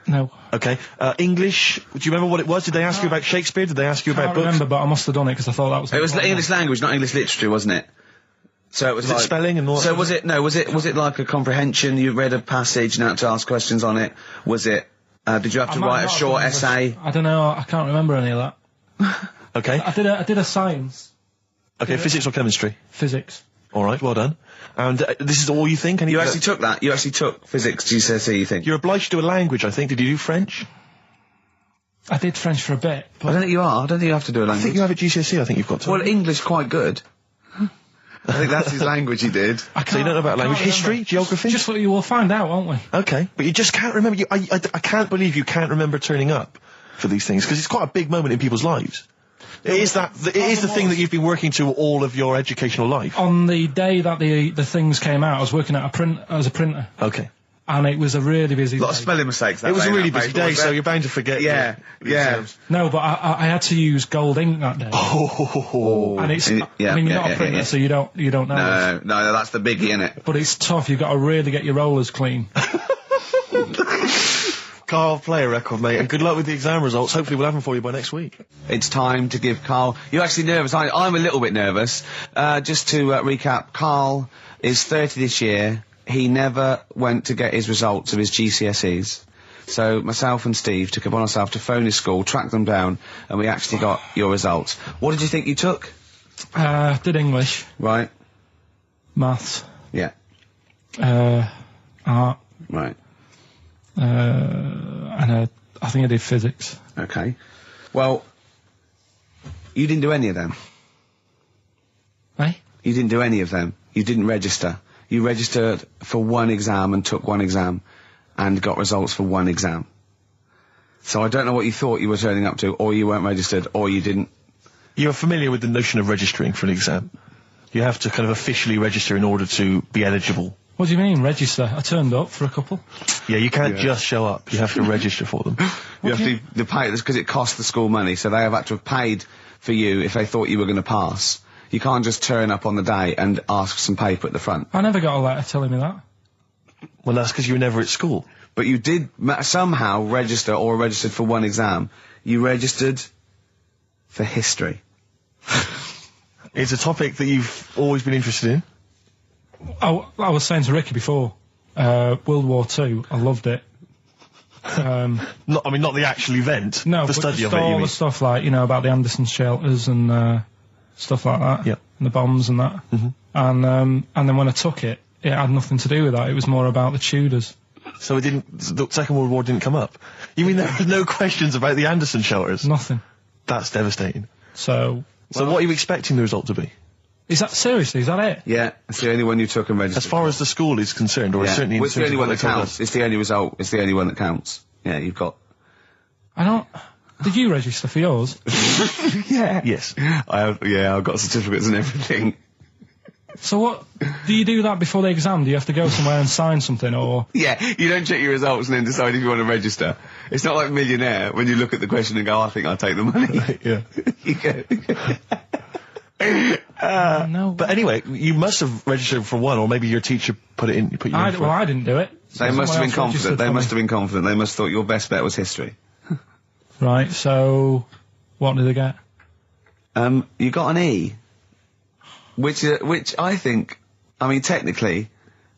No. Okay. English, do you remember what it was? Did they ask you about Shakespeare? Did they ask you about books? I remember, but I must have done it because I thought that was... It was English language, not English literature, wasn't it? So it was like... spelling and all that? So was it like a comprehension? You read a passage and had to ask questions on it? Was it... did you have to write a short essay? I don't know, I can't remember any of that. Okay. I did a science. Okay, physics or chemistry? Physics. Alright, well done. And this is all you think? You actually took that? You actually took physics GCSE, you think? You're obliged to do a language, I think. Did you do French? I did French for a bit. I don't think you are. I don't think you have to do a language. I think you have at GCSE, I think you've got to. Well, English quite good. I think that's his language he did. So you don't know about language? History? Geography? Just what you will find out, won't we? Okay. But you just can't remember. I can't believe you can't remember turning up for these things, because it's quite a big moment in people's lives. It is the thing that you've been working to all of your educational life. On the day that the things came out, I was working as a printer. Okay. And it was a really busy day. A lot of spelling mistakes that It was day, a really that busy paper, day, so you're bound to forget. Yeah, yeah. No, but I had to use gold ink that day. Oh. And it's, I mean, you're not a printer, so you don't know. No, that's the biggie, innit? But it's tough, you've got to really get your rollers clean. Karl, play a record, mate, and good luck with the exam results. Hopefully we'll have them for you by next week. It's time to give Karl... You're actually nervous. I'm a little bit nervous. Just to recap, Karl is 30 this year. He never went to get his results of his GCSEs. So myself and Steve took upon ourselves to phone his school, track them down, and we actually got your results. What did you think you took? Did English. Right. Maths. Yeah. Art. Right. And I think I did physics. Okay. Well, you didn't do any of them. Eh? You didn't do any of them. You didn't register. You registered for one exam and took one exam and got results for one exam. So I don't know what you thought you were turning up to, or you weren't registered, or you didn't. You're familiar with the notion of registering for an exam. You have to kind of officially register in order to be eligible. What do you mean, register? I turned up for a couple. Yeah, you can't just show up. You have to register for them. You have to pay this because it costs the school money, so they have had to have paid for you if they thought you were going to pass. You can't just turn up on the day and ask for some paper at the front. I never got a letter telling me that. Well, that's because you were never at school. But you did somehow register, or registered for one exam. You registered for history. It's a topic that you've always been interested in. I was saying to Ricky before, World War II, I loved it. Not the actual event. No, the study of it. all the stuff like, you know, about the Anderson shelters and stuff like that. Yeah. And the bombs and that. Mm-hmm. And then when I took it, it had nothing to do with that. It was more about the Tudors. So the Second World War didn't come up. You mean there were no questions about the Anderson shelters? Nothing. That's devastating. So So what are you expecting the result to be? is that seriously? Is that it? Yeah, it's the only one you took and registered. As far as the school is concerned, or yeah. certainly in Well, it's the terms only of one what that they told counts. us. It's the only result. It's the only one that counts. Yeah, you've got. I don't. Did you register for yours? Yeah. Yes. I've got certificates and everything. So what? Do you do that before the exam? Do you have to go somewhere and sign something, or? Yeah, you don't check your results and then decide if you want to register. It's not like Millionaire when you look at the question and go, I think I'll take the money. Yeah. You go. No. But anyway, you must have registered for one, or maybe your teacher put it in. Put you in for Well, it. I didn't do it. They must have been Someone else confident. registered They for must me. have been confident. They must have thought your best bet was history. Right. So, what did they get? You got an E, which I think, I mean, technically,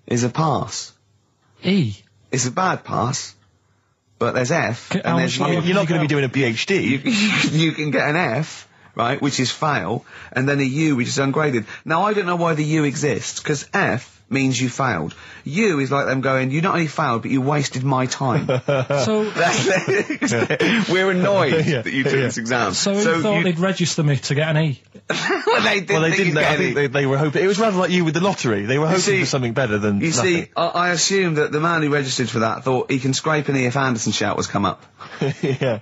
is a pass. E. It's a bad pass, but there's F, How and there's much- U. You're not going to be doing a PhD. You can get an F, right, which is fail, and then a U, which is ungraded. Now, I don't know why the U exists, because F means you failed. U is like them going, you not only failed, but you wasted my time. So, We're annoyed Yeah, that you took yeah. this exam. so who thought they'd register me to get an E? well, they didn't. Well, they think didn't. you'd I get think any. they were hoping. It was rather like you with the lottery. They were hoping see- for something better than You nothing. see, I assume that the man who registered for that thought he can scrape an E if Anderson shout come up. Yeah.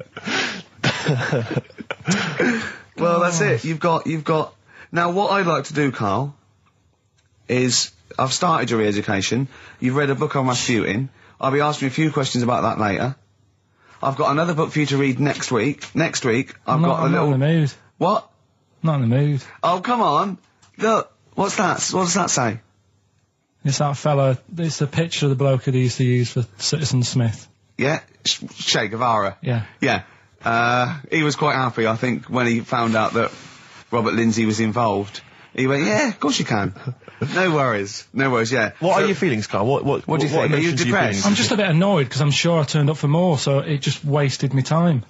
Well, that's it. You've got. Now, what I'd like to do, Karl, is I've started your re-education. You've read a book on Rasputin. I'll be asking you a few questions about that later. I've got another book for you to read next week. Next week, I've got a I'm little. not in the mood. What? Not in the mood. Oh, come on. Look. What's that? What does that say? It's that fella. It's the picture of the bloke that he used to use for Citizen Smith. Yeah? Che Guevara. Yeah. Yeah. He was quite happy, I think, when he found out that Robert Lindsay was involved. He went, yeah, of course you can. No worries. No worries, yeah. What So- are your feelings, Carl? What do you think? Are you emotions depressed? I'm just a bit annoyed because I'm sure I turned up for more, so it just wasted me time.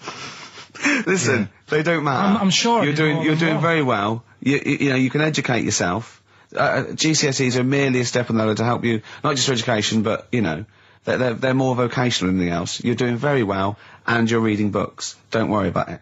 Listen, they don't matter. I'm sure I you're did doing. more You're than doing one. very well. You know, you can educate yourself. GCSEs are merely a step on the ladder to help you, not just for education, but you know, they're more vocational than anything else. You're doing very well, and you're reading books. Don't worry about it.